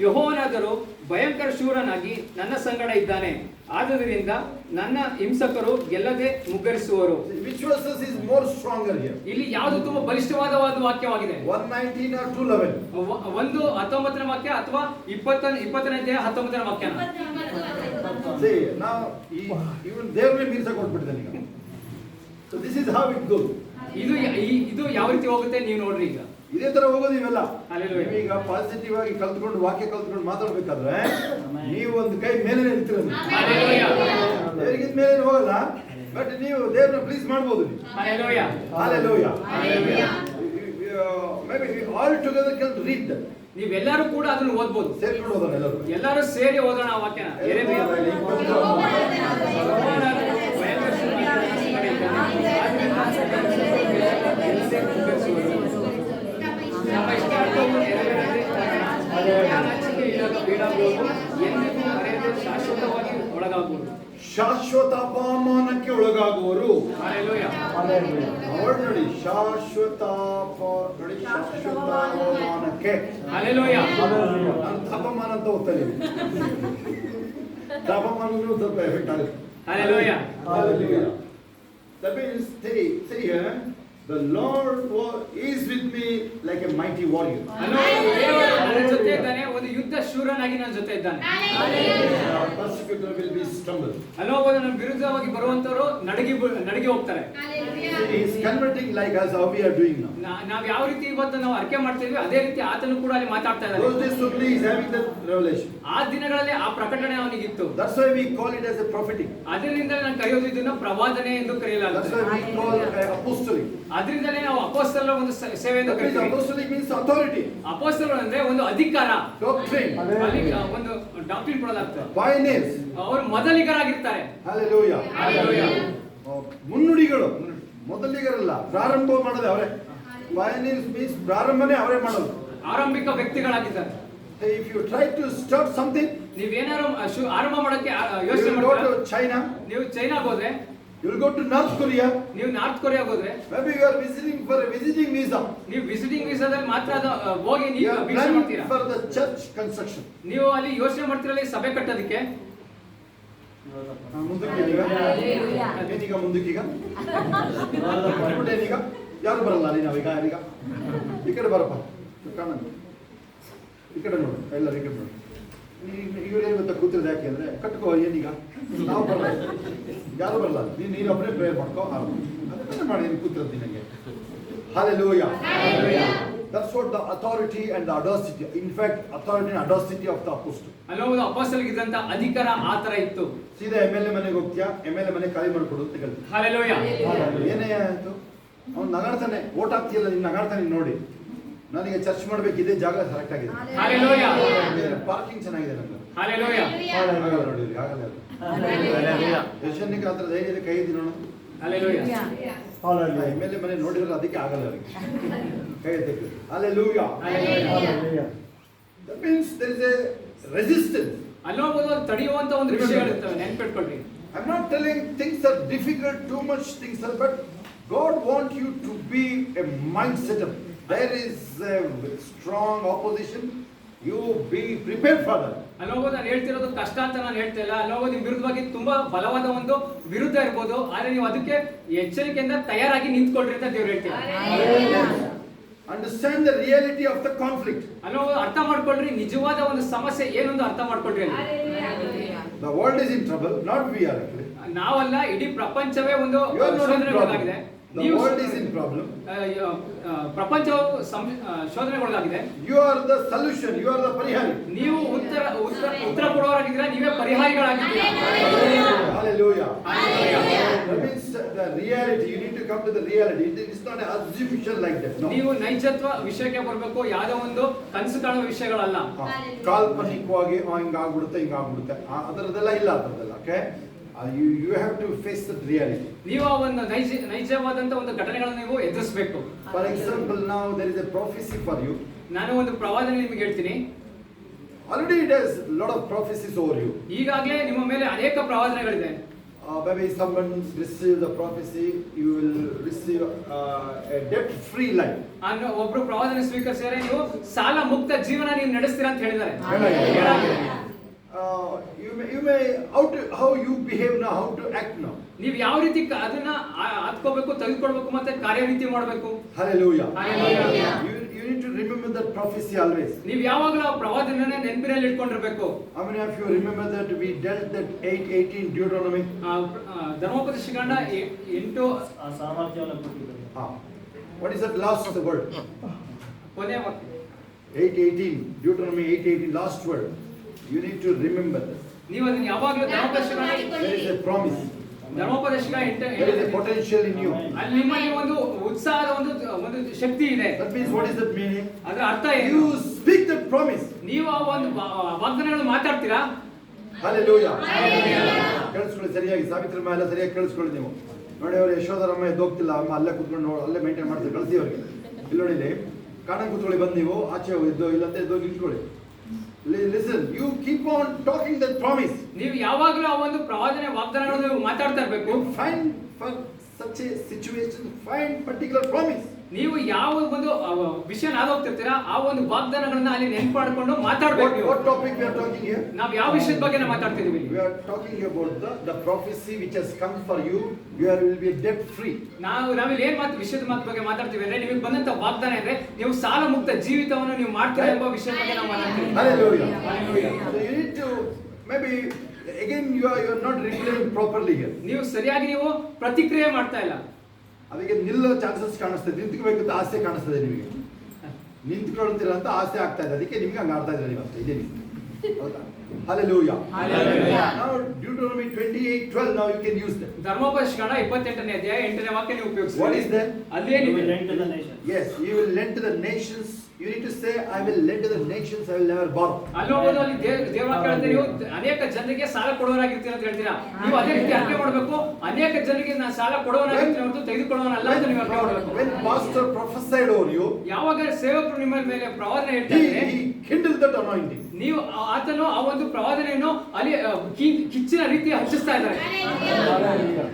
ಯೆಹೋವನಾದರೂ ಭಯಂಕರ ಶೂರನಾಗಿ ನನ್ನ ಸಂಗಡ ಇದ್ದಾನೆ, ಆದುದರಿಂದ ನನ್ನ ಹಿಂಸಕರು ಗೆಲ್ಲದೆ ಮುಗ್ಗರಿಸುವರು. Which verses is more stronger here? ಇಲ್ಲಿ ಯಾವುದು ತುಂಬಾ ಬಲಿಷ್ಠವಾದ ಒಂದು ವಾಕ್ಯವಾಗಿದೆ? 119 or 211? ಒಂದು 19ನೇ ವಾಕ್ಯ ಅಥವಾ 20ನೇ ಅಧ್ಯಾಯ 19ನೇ ವಾಕ್ಯನ? See, now even ದೇವರೇ ಮೀರ್ಸಕ್ಕೆ ಹೊರಟ್ಬಿಟ್ಟಿದ್ದಾನೆ ಈಗ. So this is how it goes. ಇದು ಯಾವ ರೀತಿ ಹೋಗುತ್ತೆ ನೀವು ನೋಡ್ರಿ ಈಗ. ಇದೇ ತರ ಹೋಗೋದು ಇವೆಲ್ಲ. Hallelujah. ಈಗ ಪಾಸಿಟಿವ್ ಆಗಿ ಕಲ್ತ್ಕೊಂಡು ವಾಕ್ಯ ಕಲ್ತ್ಕೊಂಡು ಮಾತಾಡ್ಬೇಕಾದ್ರೆ ನೀವು ಒಂದು ಕೈ ಮೇಲೆ ನಿಲ್ತಿರೋದು. ದೇವರಿಗೆ ಮೇಲೆ ಹೋಗಲ್ಲ, ಬಟ್ ನೀವು ದೇವರನ್ನ ಪ್ಲೀಸ್ ಮಾಡ್ಬೋದು. Hallelujah. Hallelujah. Hallelujah. Maybe we all together can read that. ನೀವೆಲ್ಲರೂ ಕೂಡ ಅದನ್ನು ಓದಬಹುದು. ಸೇರ್ಕೊಂಡು ಓದೋಣ ಎಲ್ಲರೂ. ಎಲ್ಲರೂ ಸೇರಿ ಓದೋಣ ಆ ವಾಕ್ಯನ. ಯೆರೆಮೀಯ ನಮ್ಮ ಇಷ್ಟಾರ್ಥವು ನೆರವೇರದೆ ಜ್ಞಾನಾಚಿಕೆ ಇಲ್ಲದ ಬೀಡಾಗುವುದು ಎಂದಿಗೂ ಮರೆಯದೆ ಶಾಶ್ವತವಾಗಿ ಒಳಗಾಗುವುದು. ಶಾಶ್ವತ ಅಪಮಾನಕ್ಕೆ ಒಳಗಾಗುವರು. Hallelujah. ನೋಡಿ, ಶಾಶ್ವತ ಅಪಮಾನಕ್ಕೆ. Hallelujah. ನಾನು ತಾಪಮಾನ ಅಂತ ಓದ್ತೇನೆ. ತಾಪಮಾನಗಳು ಸ್ವಲ್ಪ ಎಫೆಕ್ಟ್ ಆಗುತ್ತೆ. Hallelujah. Hallelujah. That means, say here, the Lord is with me like a mighty warrior. ದೇವರು ನನ್ನ ಜೊತೆ ಇದ್ದಾನೆ, ಒಂದು ಯುದ್ಧ ಶೂರನಾಗಿ ನನ್ನ ಜೊತೆ ಇದ್ದಾನೆ. Persecutor will be stumbled. ನನ್ನ ವಿರುದ್ಧವಾಗಿ ಬರುವಂತವರು ನಡಗಿ ಹೋಗ್ತಾರೆ. He is converting like us how we are doing now. ನಾವು ಯಾವ ರೀತಿ ಇವತ್ತು ನಾವು ಅರ್ಕೆ ಮಾಡ್ತೀವಿ ಅದೇ ರೀತಿ ಆತನು ಕೂಡ ಅಲ್ಲಿ ಮಾತಾಡ್ತಾ ಇದ್ದಾನೆ. Those days only he is having that revelation. ಆ ದಿನಗಳಲ್ಲಿ ಆ ಪ್ರಕಟಣೆ ಅವನಿಗಿತ್ತು. That's why we call it as a prophetic. ಅದರಿಂದ ನಾನು ಕರೆಯೋದು ಇದನ್ನ ಪ್ರವಾದನೆ ಎಂದು ಕರೆಯಲಾಗುತ್ತದೆ. That's why we call apostolic. ಅದರಿಂದಲೇ ನಾವು ಅಪೊಸ್ತಲರ ಒಂದು ಸೇವೆ ಎಂದು ಕರೆಯುತ್ತೇವೆ. Apostolic means authority. ಅಪೊಸ್ತಲರು ಅಂದ್ರೆ ಒಂದು ಅಧಿಕಾರ, doctrine, ಒಂದು ಡಾಕ್ಟ್ರಿನ್ ಕೊಡಲಾಗ್ತದೆ. pioneers. ಅವರು ಮೊದಲಿಗರಾಗಿರ್ತಾರೆ. Hallelujah. Hallelujah. ಮುನ್ನುಡಿಗಳು, ಮೊದಲಿಗರಲ್ಲ, ಪ್ರಾರಂಭ ಮಾಡೋದು ಅವರೇ. pioneers means ಪ್ರಾರಂಭನೇ ಅವರೇ ಮಾಡೋದು. ಆರಂಭಿಕ ವ್ಯಕ್ತಿಗಳಾಗಿದ್ದಾರೆ. If you try to start something, ನೀವೇನಾರು ಆರಂಭ ಮಾಡೋಕೆ ಯೋಚನೆ you go ಮಾಡ್ತೀರಾ? to China, ನೀವು ಚೈನಾಗೆ ಹೋದ್ರೆ, you will go to North Korea, ನೀವು ನಾರ್ತ್ ಕೊರಿಯಾಗೆ ಹೋದ್ರೆ, maybe you are visiting for a visiting visa, ನೀವು ವಿಸಿಟಿಂಗ್ ವೀಸಾದಲ್ಲಿ ಮಾತ್ರ ಹೋಗಿ you ನೀವು are ವೀಕ್ಷಣೆ planning ಮಾಡ್ತೀರಾ. for the church construction. ನೀವು ಅಲ್ಲಿ ಯೋಚನೆ ಮಾಡ್ತೀರಲ್ಲ ಈ ಸಭೆ ಕಟ್ಟೋದಕ್ಕೆ. ಮುಂದಕ್ಕೀಗ ಮುಂದಕ್ಕೀಗ ಏನೀಗ ಯಾರು ಬರಲ್ಲ ನೀನೀಗ ಈ ಕಡೆ ಬರಪ್ಪ, ಕಾಣ ಈ ಕಡೆ ನೋಡು, ಎಲ್ಲರೂ ಈ ಕಡೆ ನೋಡು. ಇವರೇನು ಗೊತ್ತಾ ಕೂತಿರೋದು ಯಾಕೆ ಅಂದ್ರೆ ಕಟ್ಕೋ, ಏನೀಗ ನಾವು ಬರಲ್ಲ, ಯಾರು ಬರಲ್ಲ, ನೀನು ಒಬ್ಬರೇ ಪ್ರೇಯರ್ ಮಾಡ್ಕೋ, ಅದನ್ನೇ ಮಾಡಿ ನೀನು ಕೂತಿರೋದು ನಿನಗೆ. Hallelujah. That's what the authority and the audacity, in fact authority and audacity of the apostle. ಅಲ್ಲೋದು ಅಪೊಸ್ತಲರಿಗೆ ಇದ್ದಂತ ಅಧಿಕಾರ ಆ ತರ ಇತ್ತು. ಸೀದಾ MLA ಮನೆಗೆ ಹೋಗ್ತೀಯಾ, MLA ಮನೆ ಖಾಲಿ ಮಾಡಿಕೊಡು ಅಂತ ಹೇಳ್ತೀನಿ. Hallelujah. ಏನೇ ಆಯ್ತು, ಅವ್ನು ನಗಾಡ್ತಾನೆ, ಓಟ್ ಹಾಕ್ತಿಯಲ್ಲ ನೀನು, ನಗಾಡ್ತಾನೆ ನೋಡಿ, ನನಗೆ ಚರ್ಚ್ ಮಾಡ್ಬೇಕಿದೆ, ಜಾಗ ಕರೆಕ್ಟ್ ಆಗಿದೆ, Hallelujah. ಪಾರ್ಕಿಂಗ್ ಚೆನ್ನಾಗಿದೆ ನಮ್ಗೆ. Hallelujah. ಆಗಲ್ಲ ನೋಡಿ, ಆಗಲ್ಲ ಅದು. ಯಶನಿಗೆ ಹತ್ರ ಧೈರ್ಯ ಕೈ ಇದ್ದು ನೋಡು. Hallelujah. MLA ಮನೆ ನೋಡಿರಲ್ಲ, ಅದಕ್ಕೆ ಆಗಲ್ಲ ಅವರಿಗೆ ಕೈ ತೆಗೆದು. Hallelujah. That means there is a resistance. ಅಲ್ಲೋದು ತಡೆಯುವಂತ ಒಂದು ವಿಷಯಗಳಿರ್ತವೆ, ನೆನ್ಪಿಟ್ಕೊಳ್ರಿ. I'm not telling things are difficult, too much things are, but God wants you to be a mindset of, there is a strong opposition, you be prepared for that. ಅಲ್ಲೋದು ನಾನು ಹೇಳ್ತಿರೋದು ಕಷ್ಟ ಅಂತ ನಾನು ಹೇಳ್ತಾ ಇಲ್ಲ. ಅಲ್ಲೋದು ನಿಮ್ಮ ವಿರುದ್ಧವಾಗಿ ತುಂಬಾ ಬಲವಾದ ಒಂದು ವಿರುದ್ಧ ಇರ್ಬೋದು, ಆದ್ರೆ ನೀವು ಅದಕ್ಕೆ ಎಚ್ಚರಿಕೆಯಿಂದ ತಯಾರಾಗಿ ನಿಂತ್ಕೊಳ್ರಿ ಅಂತ ದೇವ್ರು ಹೇಳ್ತಾರೆ. Understand the reality of the conflict. ಅಲ್ಲೋದು ಅರ್ಥ ಮಾಡ್ಕೊಳ್ರಿ, ನಿಜವಾದ ಒಂದು ಸಮಸ್ಯೆ ಏನೊಂದು ಅರ್ಥ ಮಾಡ್ಕೊಳ್ರಿ. The world is in trouble, not we are actually. ನಾವಲ್ಲ, ಇಡೀ ಪ್ರಪಂಚವೇ ಒಂದು You are not in ಶೋಧನೆಗೊಳಗಾಗಿದೆ. problem. The world is in problem. ಪ್ರಪಂಚವು ಶೋಧನೆಗೊಳಗಾಗಿದೆ. You are the solution, you are the parihari. ನೀವು ಉತ್ತರ ಕೊಡೋರಾಗಿದ್ದೀರಾ, ನೀವೇ ಪರಿಹಾರಿಗಳಾಗಿದ್ದೀರಾ. Hallelujah. That means the reality, you need to come to the reality. It is not an assumption like that. No. ನೀವು ನೈಜತ್ವ ವಿಷಯಕ್ಕೆ ಬರಬೇಕು, ಯಾವುದೋ ಒಂದು ಕನಸು ಕಾಣುವ ವಿಷಯಗಳಲ್ಲ. ಕಾಲ್ಪನಿಕವಾಗಿ ಹಿಂಗಾಗ್ಬಿಡುತ್ತೆ ಅದರದೆಲ್ಲ ಇಲ್ಲ, ಅದರದೆಲ್ಲ. Okay, you have to face the reality. ನೀವು ಆ ಒಂದು ನೈಜವಾದಂತ ಒಂದು ಘಟನೆಗಳನ್ನು ನೀವು ಎದುರಿಸಬೇಕು. For example, now there is a prophecy for you. ನಾನು ಒಂದು ಪ್ರವಾದನೆ ನಿಮಗೆ ಹೇಳ್ತೀನಿ. Already it has a lot of prophecies over you. ಈಗಾಗಲೇ ನಿಮ್ಮ ಮೇಲೆ ಅನೇಕ ಪ್ರವಾದನೆಗಳಿದೆ. Maybe someone receives the prophecy, you will receive a debt-free life. ಒಬ್ರು ಪ್ರವಾದನೆ ಸ್ವೀಕರಿಸಿದರೆ ನೀವು ಸಾಲ ಮುಕ್ತ ಜೀವನ ನೀವು ನಡೆಸ್ತೀರಾ ಅಂತ ಹೇಳಿದ್ದಾರೆ. You may how you behave now, how to act now. ನೀವು ಯಾವ ರೀತಿ ಅದನ್ನ ಹತ್ಕೋಬೇಕು, ತೆಗೆದುಕೊಳ್ಬೇಕು, ಮತ್ತೆ ಕಾರ್ಯರೀತಿ ಮಾಡಬೇಕು. Hallelujah. Hallelujah. You need to remember that prophecy always. ನೀವು ಯಾವಾಗಲೂ ಆ ಪ್ರವಾದನೆಯನ್ನ ನೆನಪಿನಲ್ಲಿ ಇಟ್ಕೊಂಡಿರಬೇಕು. How many of you remember that we dealt that 8:18 Deuteronomy? ಧರ್ಮೋಪದೇಶಕಾಂಡ 8 ಸಾಮರ್ಥ್ಯವನ್ನು ಕೊಟ್ಟಿದ್ದಾರೆ. What is that last word? ಕೊನೆಯ ವಾಕ್ಯ 8:18 Deuteronomy 8:18 last word. You need to remember this. ನೀವು ಅದನ್ನ ಯಾವಾಗಲೂ ಧರ್ಮೋಪದೇಶಕಾಂಡ There is a promise. ಧರ್ಮೋಪದೇಶಕಾಂಡ There is a potential in you. ಅಲ್ಲಿ ನಿಮ್ಮಲ್ಲಿ ಒಂದು ಉತ್ಸಾಹದ ಒಂದು ಶಕ್ತಿ ಇದೆ. That means what is that meaning? ಅದರ ಅರ್ಥ ಏನು? You speak that promise. ನೀವು ಆ ಒಂದು ವಾಗ್ದಾನಗಳನ್ನು ಮಾತಾಡ್ತೀರಾ. Hallelujah. ಕೇಳಿಸ್ಕೊಳ್ಳಿ ಸರಿಯಾಗಿ, ಸಾವಿತ್ರಿ ಎಲ್ಲ ಸರಿಯಾಗಿ ಕೇಳಿಸ್ಕೊಳ್ಳಿ ನೀವು. ನೋಡಿ ಅವರು ಯಶೋಧರಮ್ಮ ಎದ್ದು ಹೋಗ್ತಿಲ್ಲ, ಅಮ್ಮ ಅಲ್ಲೇ ಕುತ್ಕೊಂಡು ಅಲ್ಲೇ ಮೇಂಟೈನ್ ಮಾಡ್ತಾರೆ, ಕಳಿಸಿ ಅವ್ರಿಗೆ. ಇಲ್ಲಿ ನೋಡಿ ಇಲ್ಲಿ ಕಾಣ ಕೂತ್ಕೊಳ್ಳಿ, ಬಂದು ನೀವು ಆಚೆ ಎದ್ದು ಇಲ್ಲಂತ ಎದ್ದು ನಿಂತ್ಕೊಳ್ಳಿ. Listen, you keep on talking that promise. ನೀವು ಯಾವಾಗಲೂ ಆ ಒಂದು ಪ್ರವಾದನೆ ವಾಗ್ದಾನಗಳನ್ನು ಮಾತಾಡ್ತಾ ಇರಬೇಕು. Find for such a situation, find particular promise. ನೀವು ಯಾವ ಒಂದು ವಿಷಯ ಹೋಗ್ತಿರ್ತೀರಾ ಆ ಒಂದು ವಾಗ್ದಾನಗಳನ್ನ ಅಲ್ಲಿ ನೆನಪು ಮಾಡ್ಕೊಂಡು ಮಾತಾಡಬೇಕು. What topic we are talking here? ನಾವು ಯಾವ ವಿಷಯದ ಬಗ್ಗೆ ಮಾತಾಡ್ತಿದೀವಿ? We are talking about the prophecy which has come for you. You will be debt free. ನಾವಿಲ್ಲಿ ಏನ್ ವಿಷಯದ ಬಗ್ಗೆ ಮಾತಾಡ್ತೀವಿ ಅಂದ್ರೆ, ನಿಮಗೆ ಬಂದಂತ ವಾಗ್ದಾನ ಅಂದ್ರೆ ನೀವು ಸಾಲ ಮುಕ್ತ ಜೀವಿತವನ್ನು ನೀವು ಮಾಡ್ತೀರಾ ಎಂಬ ವಿಷಯದ ಬಗ್ಗೆ ನಾವು ಮಾತಾಡ್ತೀವಿ. Hallelujah. So you need to maybe again you are not replying properly here. ನೀವು ಸರಿಯಾಗಿ ನೀವು ಪ್ರತಿಕ್ರಿಯೆ ಮಾಡ್ತಾ ಇಲ್ಲ. ಅದಕ್ಕೆ ನಿಲ್ಲೋ ಚಾನ್ಸಸ್ ಕಾಣಿಸ್ತದೆ, ನಿಂತ್ಕೋಬೇಕು ಅಂತ ಆಸೆ ಕಾಣಿಸ್ತದೆ ನಿಮಗೆ, ನಿಂತ್ಕೊಳ್ತೀರ ಅಂತ ಆಸೆ ಆಗ್ತಾ ಇದೆ, ಅದಕ್ಕೆ ನಿಮ್ಗೆ ಹಂಗ ಆಡ್ತಾ ಇದ್ದಾರೆ ನೀವು ಅಷ್ಟೇ, ಇದೇ ಹೌದಾ? Hallelujah. Now Deuteronomy 28:12 now you can use that. ಧರ್ಮೋಪದೇಶಕಾಂಡ 28ನೇ ಅಧ್ಯಾಯ 8ನೇ ವಾಕ್ಯ ನೀವು ಉಪಯೋಗಿಸಿ. What is that? ಅಲ್ಲಿ ಏನಿದೆ? Yes, you will lend to the nations. You need to say, I will lend to the nations, I will never borrow. ಅಲ್ಲಿ ದೇವರ ನೀವು ಅನೇಕ ಜನರಿಗೆ ಸಾಲ ಕೊಡುವವರಾಗಿರ್ತೀರ ಅಂತ ಹೇಳ್ತೀರಾ. ನೀವು ಅದೇ ರೀತಿ ಅರ್ಥ ಮಾಡಬೇಕು, ಅನೇಕ ಜನರಿಗೆ ನಾನು ಸಾಲ ಕೊಡುವವನಾಗಿರ್ತೀನಿ ಹೊರತು ತೆಗೆದುಕೊಳ್ಳುವವನಲ್ಲ ಅಂತ ನೀವು ಅರ್ಥ ಮಾಡಬೇಕು. When pastor prophesied over you, ಯಾವಾಗ ಸೇವಕರು ನಿಮ್ಮ ಮೇಲೆ ಪ್ರವಾದನೆ ಹೇಳ್ತಾರೆ, he kindled that anointing. ನೀವು ಆತನು ಆ ಒಂದು ಪ್ರವಾದನೆಯನ್ನು ಅಲ್ಲಿ ಕಿಚ್ಚಿನ ರೀತಿ ಹಚ್ಚಿಸ್ತಾ ಇದ್ದಾರೆ.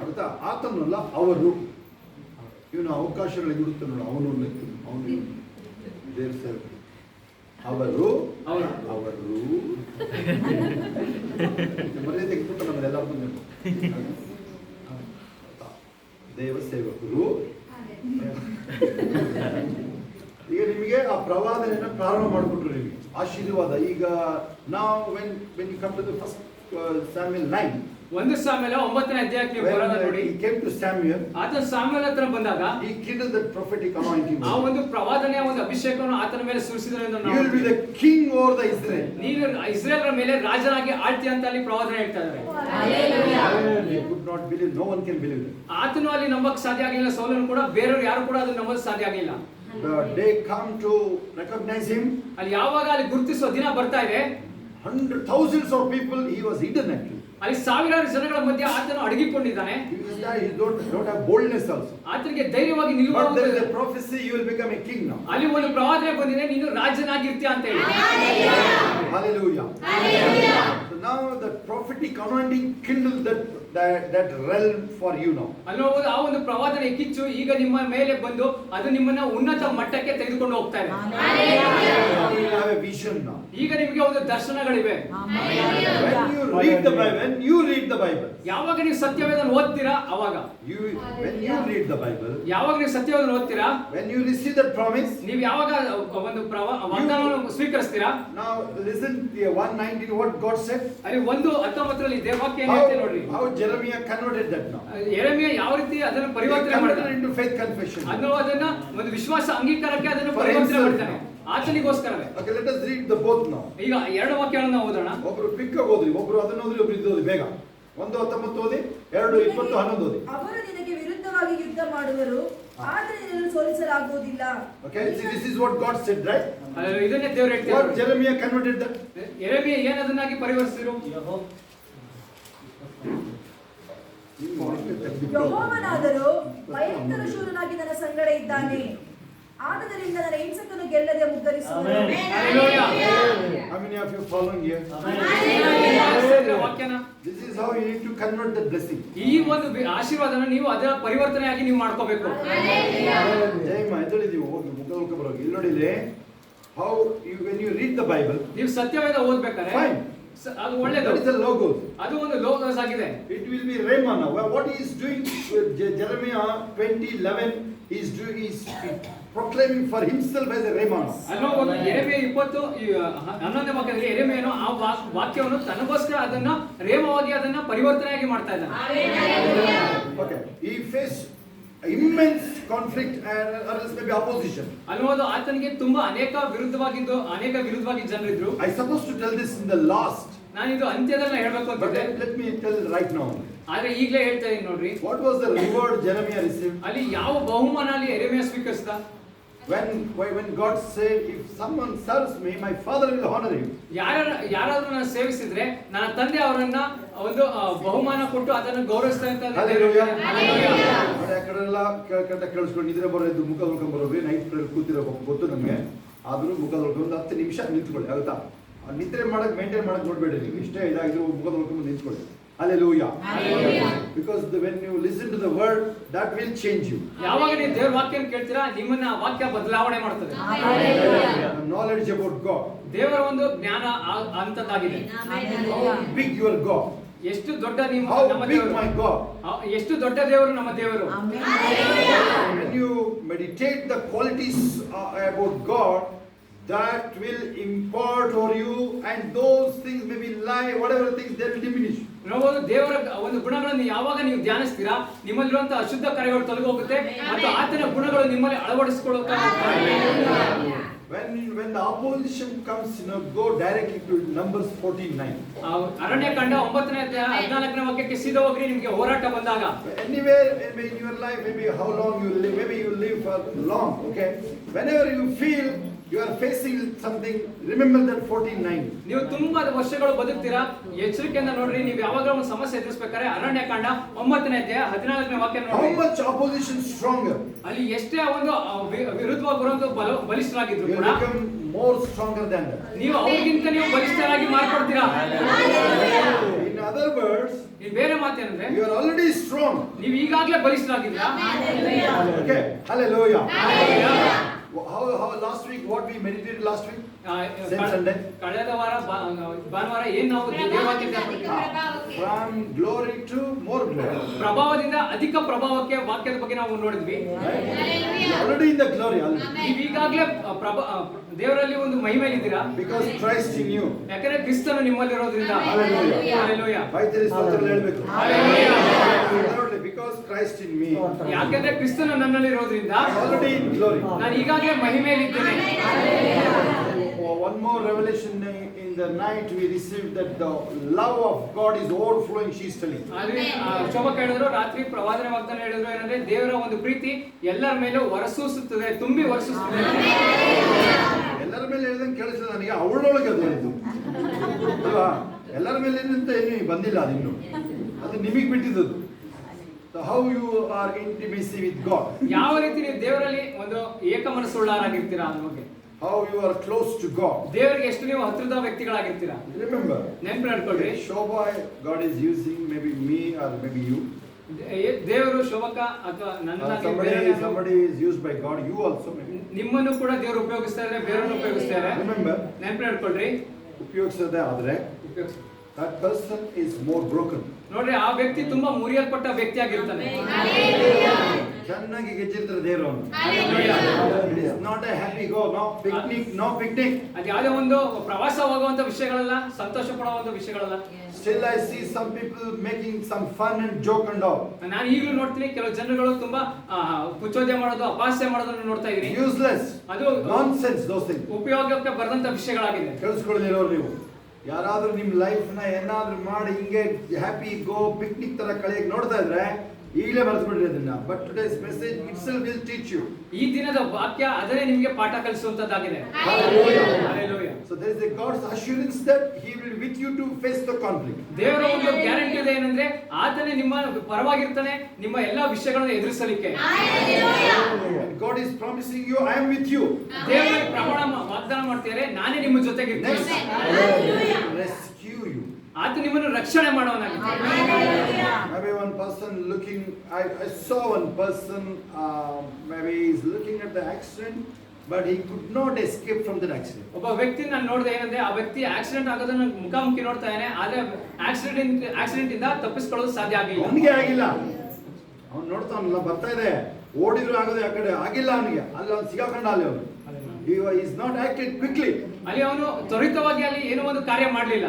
ಅರ್ಥ ಆತನಲ್ಲ ಅವರು, ಇವನು ಅವಕಾಶಗಳಿಗೆ ಹುಡುಕ್ತ ನೋಡು, ಅವನು ಅವರು ಮರ್ಯಾದೆ ತೆಗೆದುಬಿಟ್ಟು ನಮ್ಮದೆಲ್ಲ ದೇವ ಸೇವಕರು. ಈಗ ನಿಮಗೆ ಆ ಪ್ರವಾದನೆಯನ್ನ ಪ್ರಾರಂಭ ಮಾಡಿಬಿಟ್ರು, ನಿಮಗೆ ಆಶೀರ್ವಾದ. ಈಗ ನಾವು when you come to the first Samuel 9, 1 ಸಾಮ್ಯುಯೇಲ 9ನೇ ಅಧ್ಯಾಯಕ್ಕೆ ನೀವು ಬರೋಣ ನೋಡಿ. He came to Samuel. ಆತ ಸಾಮ್ಯುಯೇಲ ಹತ್ರ ಬಂದಾಗ he kindled the prophetic anointing. ಆ ಒಂದು ಪ್ರವಾದನೆಯ ಒಂದು ಅಭಿಷೇಕವನ್ನು ಆತನ ಮೇಲೆ ಸುರಿಸಿದನು ಎಂದು ನಾವು. You will be the king over the Israel. ನೀನು ಇಸ್ರಾಯೇಲರ ಮೇಲೆ ರಾಜನಾಗಿ ಆಳ್ತಿ ಅಂತ ಅಲ್ಲಿ ಪ್ರವಾದನೆ ಹೇಳ್ತಾ ಇದ್ದಾರೆ. They could not believe, no one can believe it. ಆತನು ಅಲ್ಲಿ ನಂಬಕ್ಕೆ ಸಾಧ್ಯ ಆಗಿಲ್ಲ, ಸೌಲನು ಕೂಡ, ಬೇರೆಯವರು ಯಾರು ಕೂಡ ಅದನ್ನು ನಂಬಲು ಸಾಧ್ಯ ಆಗಿಲ್ಲ. The day come to recognize him. ಅಲ್ಲಿ ಯಾವಾಗ ಅಲ್ಲಿ ಗುರುತಿಸುವ ದಿನ ಬರ್ತಾ ಇದೆ, thousands of people, he was hidden actually. ಅಲ್ಲಿ ಸಾವಿರಾರು ಜನಗಳ ಮಧ್ಯೆ ಆತನು ಅಡಗಿಕೊಂಡಿದ್ದಾನೆ. He don't have boldness also. ಆತನಿಗೆ ಧೈರ್ಯವಾಗಿ ನಿಲ್ಲುವ But there is a prophecy, you will become a king now. ಅಲ್ಲಿ ಒಂದು ಪ್ರವಾದನೆ ಬಂದಿದೆ, ನೀನು ರಾಜನಾಗಿರ್ತೀಯ ಅಂತ ಹೇಳಿ. Hallelujah. So now the prophetic anointing kindled that realm for you now. ಅಲ್ಲಿ ಆ ಒಂದು ಪ್ರವಾದನೆ ಕಿಚ್ಚು ಈಗ ನಿಮ್ಮ ಮೇಲೆ ಬಂದು ಅದು ನಿಮ್ಮನ್ನ ಉನ್ನತ ಮಟ್ಟಕ್ಕೆ ತೆಗೆದುಕೊಂಡು ಹೋಗ್ತಾ ಇದೆ. You have a vision now. ಈಗ ನಿಮಗೆ ಒಂದು ದರ್ಶನಗಳಿವೆ. When you read the Bible, ಯಾವಾಗ ನೀವು ಸತ್ಯವೇದನ ಓದ್ತೀರಾ ಅವಾಗ, when you read the Bible, ಯಾವಾಗ ನೀವು ಸತ್ಯವೇದನ ಓದ್ತೀರಾ, when you receive that promise, ನೀವು ಯಾವಾಗ ಒಂದು ವಾಗ್ದಾನವನ್ನು ಸ್ವೀಕರಿಸ್ತೀರಾ. now listen to 1:19 what God said. ಅಲ್ಲಿ 1:19 ದೇವ ವಾಕ್ಯ ಏನು ಹೇಳ್ತದೆ ನೋಡ್ರಿ. How Jeremiah converted that now. ಯೆರೆಮೀಯ ಯಾವ ರೀತಿ ಅದನ್ನು ಪರಿವರ್ತನೆ ಮಾಡಿದ into faith confession. ಅದನ್ನ ಒಂದು ವಿಶ್ವಾಸ ಅಂಗೀಕಾರಕ್ಕೆ ಅದನ್ನು ಪರಿವರ್ತನೆ ಮಾಡ್ತಾನೆ ಆತನಿಗೋಸ್ಕರವೇ. Okay, let us read the both now. ಈಗ ಎರಡು ವಾಕ್ಯಗಳನ್ನು ಓದೋಣ. ಒಬ್ರು ಪಿಕ್ ಓದ್ರಿ, ಒಬ್ರು ಅದನ್ನ ಓದ್ರಿ, ಒಬ್ರು ಇದು ಓದಿ ಬೇಗ. 1:19 ಓದಿ, 2:20-11 ಓದಿ. ಅವರು ನಿನಗೆ ವಿರುದ್ಧವಾಗಿ ಯುದ್ಧ ಮಾಡುವರು, ಆದರೆ ನಿನ್ನನ್ನು ಸೋಲಿಸಲಾಗುವುದಿಲ್ಲ. Okay, see, this is what God said, right? ಇದನ್ನೇ ದೇವರು What ಹೇಳ್ತಾರೆ. Jeremiah converted that? ಯೆರೆಮೀಯ ಏನದನ್ನಾಗಿ ಪರಿವರ್ತಿಸಿರು? ಯೆಹೋವನಾದರೂ ಭಯಂಕರ ಶೂರನಾಗಿ ನನ್ನ ಸಂಗಡ ಇದ್ದಾನೆ, ಆದದರಿಂದ ನನ್ನ ಹಿಂಸಕನು ಗೆಲ್ಲದೆ ಮುಗ್ಗರಿಸುವನು. How many of you following here? ವಾಕ್ಯನ This is how you need to convert the blessing. ಈ ಒಂದು ಆಶೀರ್ವಾದನ ನೀವು ಅದರ ಪರಿವರ್ತನೆಯಾಗಿ ನೀವು ಮಾಡ್ಕೋಬೇಕು. ಜಯಮ್ಮ ಎದ್ದೇಳಿದೀವಿ, ಹೋಗಿ ಮುಖ ಬರೋಗಿ. ಇಲ್ಲಿ ನೋಡಿ, how you when you read the Bible, ನೀವು ಸತ್ಯವೇದ ಓದ್ಬೇಕಾದ್ರೆ fine, ಅದು ಒಳ್ಳೆಯದು. that is the logos. ಅದು ಒಂದು ಲೋಗೋಸ್ ಆಗಿದೆ. It will be Rhema now. What he is doing with Jeremiah 20:11, he is doing is proclaiming for himself as a rhema. ಅಲ್ಲೋ ಒಂದು ಯೆರೆಮೀಯ 20:11ನೇ ವಾಕ್ಯದಲ್ಲಿ ಯೆರೆಮೀಯನು ಆ ವಾಕ್ಯವನ್ನು ತನಗೋಸ್ಕರ ಅದನ್ನ ರೇಮವಾಗಿ ಅದನ್ನ ಪರಿವರ್ತನೆಯಾಗಿ ಮಾಡ್ತಾ ಇದ್ದಾನೆ. Okay, he faced immense conflict and or else maybe opposition. ಅಲ್ಲೋದು ಆತನಿಗೆ ತುಂಬಾ ಅನೇಕ ವಿರುದ್ಧವಾಗಿ ಜನರಿದ್ರು. I supposed to tell this in the last, ನಾನು ಇದು ಅಂತ್ಯದಲ್ಲಿ ಹೇಳಬೇಕು but ಅಂತಿದ್ದೆ, let me tell right now. ಆದ್ರೆ ಈಗಲೇ ಹೇಳ್ತಾ ಇದೀನಿ ನೋಡ್ರಿ. What was the reward Jeremiah received? ಅಲ್ಲಿ ಯಾವ ಬಹುಮಾನ ಅಲ್ಲಿ ಯೆರೆಮೀಯ ಸ್ವೀಕರಿಸಿದ? When God said, if someone serves me, my Father will honor him. ಯಾರಾದ್ರೂ ನನ್ನ ಸೇವಿಸಿದ್ರೆ ನನ್ನ ತಂದೆ ಅವರನ್ನ ಒಂದು ಬಹುಮಾನ ಕೊಟ್ಟು ಅದನ್ನು ಗೌರವಿಸ್ತಾರೆ ಅಂತ. Hallelujah. ಆ ಕಡೆಲ್ಲ ಕೇಳಿಸ್ಕೊಂಡು ನಿದ್ರೆ ಬರೋದು ಮುಖ ತೊಳ್ಕೊಂಡ್ ಬರೋದು, ನೈಟ್ ಪ್ರೇಯರ್ ಕೂತಿರೋ ಗೊತ್ತು ನಮಗೆ. ಆದ್ರೂ ಮುಖ ತೊಳ್ಕೊಂಡು 10 ನಿಮಿಷ ನಿಂತ್ಕೊಳ್ಳಿ, ಆಗುತ್ತಾ? ನಿದ್ರೆ ಮೇಂಟೈನ್ ಮಾಡಕ್ ನೋಡ್ಬೇಡಿ ನೀವು. ಇಷ್ಟೇ ಇದಾಗಿದ್ರು ಮುಖ ತೊಳ್ಕೊಂಡು ನಿಂತ್ಕೊಳ್ಳಿ. Hallelujah. Because when you listen to the word, that will change you. ಯಾವಾಗ ನೀವು ದೇವರ ವಾಕ್ಯವನ್ನು ಕೇಳ್ತೀರಾ ನಿಮ್ಮನ್ನ ಆ ವಾಕ್ಯ ಬದಲಾವಣೆ ಮಾಡುತ್ತದೆ. Knowledge about God. ದೇವರ ಒಂದು ಜ್ಞಾನ ಅಂತದ್ದಾಗಿದೆ. How big your God. ಎಷ್ಟು ದೊಡ್ಡ ನಿಮ್ಮ How ನಮ್ಮ big ದೇವರು. my God. ಎಷ್ಟು ದೊಡ್ಡ ದೇವರು ನಮ್ಮ ದೇವರು. When you meditate the qualities about God, that will impart over you, and those things may be lie, whatever things, they will diminish. ನಾವು ದೇವರ ಒಂದು ಗುಣಗಳನ್ನು ಯಾವಾಗ ನೀವು ಧ್ಯಾನಿಸ್ತೀರಾ ನಿಮ್ಮಲ್ಲಿರುವಂತಹ ಅಶುದ್ಧ ಕಾರ್ಯಗಳು ತೊಲಗಿ ಹೋಗುತ್ತೆ ಮತ್ತು ಆತನ ಗುಣಗಳು ನಿಮ್ಮಲ್ಲಿ ಅಳವಡಿಸಿಕೊಳ್ಳುತ್ತಾ ಹೋಗ್ತವೆ. When the opposition comes, go directly to Numbers 14:9. Aranya Kanda 9ನೇ ಅಧ್ಯಾಯ 14ನೇ ವಾಕ್ಯಕ್ಕೆ ಸೀದಾ ಹೋಗ್ರಿ. ನಿಮಗೆ ಹೋರಾಟ ಬಂದಾಗ Anywhere in your life, maybe how long you live, maybe you live for long, okay? Whenever you feel you are facing something, remember that 14:9. ನೀವು ತುಂಬಾ ವರ್ಷಗಳು ಬದುಕ್ತೀರಾ, ಎಚ್ಚರಿಕೆಯಿಂದ ನೋಡ್ರಿ. ನೀವು ಯಾವಾಗ ಒಂದು ಸಮಸ್ಯೆ ಎದುರಿಸಬೇಕಾದ್ರೆ ಅರಣ್ಯಕಾಂಡ 9ನೇ ಅಧ್ಯಾಯ 14ನೇ ವಾಕ್ಯ How ನೋಡಿ. much opposition stronger? ಅಲ್ಲಿ ಎಷ್ಟೇ ಒಂದು ವಿರುದ್ಧವಾಗಿ ಬರುವಂತ ಬಲಿಷ್ಠರಾಗಿದ್ರು You ಕೂಡ become more stronger than that. ನೀವು ಅವ್ರಿಗಿಂತ ನೀವು ಬಲಿಷ್ಠರಾಗಿ ಮಾರ್ಪಡ್ತೀರಾ. In other words, ಈ ಬೇರೆ ಮಾತೇನಂದ್ರೆ you are already strong. ನೀವು ಈಗಾಗಲೇ ಬಲಿಷ್ಠರಾಗಿದ್ದೀರಾ. Okay, hallelujah. How last week, what we meditated last week? Same Sunday. ಕಳೆದ ವಾರ ಭಾನುವಾರ ಏನ್ ನಾವು ದೇವವಾಕ್ಯ From glory to more glory. ಪ್ರಭಾವದಿಂದ ಅಧಿಕ ಪ್ರಭಾವಕ್ಕೆ ವಾಕ್ಯದ ಬಗ್ಗೆ ನಾವು ನೋಡಿದ್ವಿ. Already in the glory, already. ನೀವು ಈಗಾಗಲೇ ದೇವರಲ್ಲಿ ಒಂದು ಮಹಿಮೆಯಲ್ಲಿದ್ದೀರಾ. Because Christ in you. ಯಾಕಂದ್ರೆ ಕ್ರಿಸ್ತನು ನಿಮ್ಮಲ್ಲಿರೋದ್ರಿಂದ. Hallelujah. Hallelujah. ವೈದ್ಯರ ಸ್ತೋತ್ರ ಹೇಳಬೇಕು. Hallelujah. Because Christ in me. ಯಾಕಂದ್ರೆ ಕ್ರಿಸ್ತನು ನನ್ನಲ್ಲಿರೋದ್ರಿಂದ Already in glory. ನಾನು ಈಗಾಗಲೇ ಮಹಿಮೆಯಲ್ಲಿದ್ದೇನೆ. One more revelation in the night we received, that the love of God is overflowing, she is telling. ಆದ್ರೆ ಶೋಭಕ ಹೇಳಿದ್ರು, ರಾತ್ರಿ ಪ್ರವಾದನೆ ವಾಗ್ದಾನ ಹೇಳಿದ್ರು ಏನಂದ್ರೆ ದೇವರ ಒಂದು ಪ್ರೀತಿ ಎಲ್ಲರ ಮೇಲೂ ಹೊರಸೂಸುತ್ತದೆ, ತುಂಬಿ ಹೊರಸೂಸುತ್ತದೆ. ಎಲ್ಲರ ಮೇಲೆ ಹೇಳಿದಂಗೆ ಕೇಳಿಸಿದ ನನಗೆ ಅವಳೊಳಗೆ ಅದು ಇದು ಅಲ್ವಾ? ಎಲ್ಲರ ಮೇಲೆ ಏನಂತ ಏನು ಬಂದಿಲ್ಲ, ಅದಿನ್ನು ಅದು ನಿಮಗೆ ಬಿಟ್ಟಿದ್ದದು. How you are intimacy with God. ಯಾವ ರೀತಿ ನೀವು ದೇವರಲ್ಲಿ ಒಂದು ಏಕ ಮನಸ್ಸುಳ್ಳವರಾಗಿರ್ತೀರಾ ಅನ್ನೋ ಬಗ್ಗೆ. How you are close to God. ದೇವರಿಗೆ ಎಷ್ಟು ನೀವು ಹತ್ತಿರದ ವ್ಯಕ್ತಿಗಳಾಗಿರ್ತೀರಾ. Remember, ನೆನಪು ಮಾಡ್ಕೊಳ್ರಿ. Shobha, God is using maybe me or maybe you. ದೇವರು ಶೋಭಕ ಅಥವಾ ನನ್ನನ್ನಾಗಿ Somebody is used by God, you also maybe. ನಿಮ್ಮನ್ನು ಕೂಡ ದೇವರು ಉಪಯೋಗಿಸ್ತಾ ಇದ್ದಾರೆ, ಬೇರೆಯವ್ರನ್ನ ಉಪಯೋಗಿಸ್ತಾರೆ. Remember, ನೆನಪು ಮಾಡ್ಕೊಳ್ರಿ. ಉಪಯೋಗಿಸದೆ ಆದ್ರೆ that person is more broken. ನೋಡ್ರಿ, ಆ ವ್ಯಕ್ತಿ ತುಂಬಾ ಮುರಿಯಲ್ಪಟ್ಟ ವ್ಯಕ್ತಿ ಆಗಿರ್ತಾನೆ. ಚೆನ್ನಾಗಿ ಗೆಜ್ಜಿರ್ತಾರೆ ದೇವರು. It is not a happy go, no picnic. ಅದು ಯಾವುದೇ ಒಂದು ಪ್ರವಾಸ ಹೋಗುವಂತ ವಿಷಯಗಳಲ್ಲ, ಸಂತೋಷ ಪಡುವಂತ ವಿಷಯಗಳಲ್ಲ. Still I see some people making some fun and joke and all. ನಾನು ಈಗಲೂ ನೋಡ್ತೀನಿ ಕೆಲವು ಜನಗಳು ತುಂಬಾ ಪುಚ್ಚೋದ್ಯ ಮಾಡೋದು, ಅಪಹಾಸ್ಯ ಮಾಡೋದನ್ನು ನೋಡ್ತಾ ಇದೀನಿ. Useless, ಅದು nonsense, those things. ಉಪಯೋಗಕ್ಕೆ ಬರದಂತ ವಿಷಯಗಳಾಗಿದೆ. ಕೇಳಿಸ್ಕೊಳ್ಳಿರೋರು ನೀವು ಯಾರಾದ್ರೂ ನಿಮ್ ಲೈಫ್ ನ ಏನಾದ್ರೂ ಮಾಡಿ ಹಿಂಗೆ ಹ್ಯಾಪಿ ಗೋ ಪಿಕ್ನಿಕ್ ತರ ಕಳೆಯಕ್ಕೆ ನೋಡ್ತಾ ಇದ್ರೆ ಈಗಲೇ ಮರೆತು ಬಿಡ್ರಿ ಅದನ್ನ. But today's message itself will teach you. ಈ ದಿನದ ವಾಕ್ಯ ಅದನ್ನೇ ನಿಮಗೆ ಪಾಠ ಕಲಿಸುವಂತದ್ದಾಗಿದೆ. Hallelujah. Hallelujah. So there is a God's assurance that he will with you to face the conflict. ದೇವರ ಒಂದು ಗ್ಯಾರಂಟಿ ಇದೆ ಏನಂದ್ರೆ ಆತನೇ ನಿಮ್ಮ ಪರವಾಗಿರ್ತಾನೆ ನಿಮ್ಮ ಎಲ್ಲಾ ವಿಷಯಗಳನ್ನು ಎದುರಿಸಲಿಕ್ಕೆ. And God is promising you, I am with you. ದೇವರು ಪ್ರಮಾಣ ವಾಗ್ದಾನ ಮಾಡ್ತಿದ್ದಾರೆ, ನಾನೇ ನಿಮ್ಮ ಜೊತೆಗಿರ್ತೀನಿ. Rescue you. ಆತ ನಿಮ್ಮನ್ನು ರಕ್ಷಣೆ ಮಾಡೋನಾಗಿದ್ದಾನೆ. Maybe one person looking, I saw one person, maybe he's looking at the accident, but he could not escape from that accident. ಒಬ್ಬ ವ್ಯಕ್ತಿ ನಾನು ನೋಡಿದೆ ಏನಂದ್ರೆ ಆ ವ್ಯಕ್ತಿ ಆಕ್ಸಿಡೆಂಟ್ ಆಗೋದನ್ನ ಮುಖಾಮುಖಿ ನೋಡ್ತಾ ಇದ್ದಾನೆ, ಆದ್ರೆ ಆಕ್ಸಿಡೆಂಟ್ ಇಂದ ತಪ್ಪಿಸಿಕೊಳ್ಳೋದು ಸಾಧ್ಯ ಆಗಿಲ್ಲ. ಅವನಿಗೆ ಆಗಿಲ್ಲ, ಅವ್ನು ನೋಡ್ತಾನಲ್ಲ ಬರ್ತಾ ಇದೆ, ಓಡಿದ್ರು ಆಗೋದು ಆ ಕಡೆ ಆಗಿಲ್ಲ ಅವನಿಗೆ, ಅಲ್ಲಿ ಅವ್ನು ಸಿಗಾಕೊಂಡ ಅಲ್ಲಿ ಅವನು. Is not acted quickly. ಅಲ್ಲಿ ಅವನು ತ್ವರಿತವಾಗಿ ಅಲ್ಲಿ ಏನೋ ಒಂದು ಕಾರ್ಯ ಮಾಡಲಿಲ್ಲ.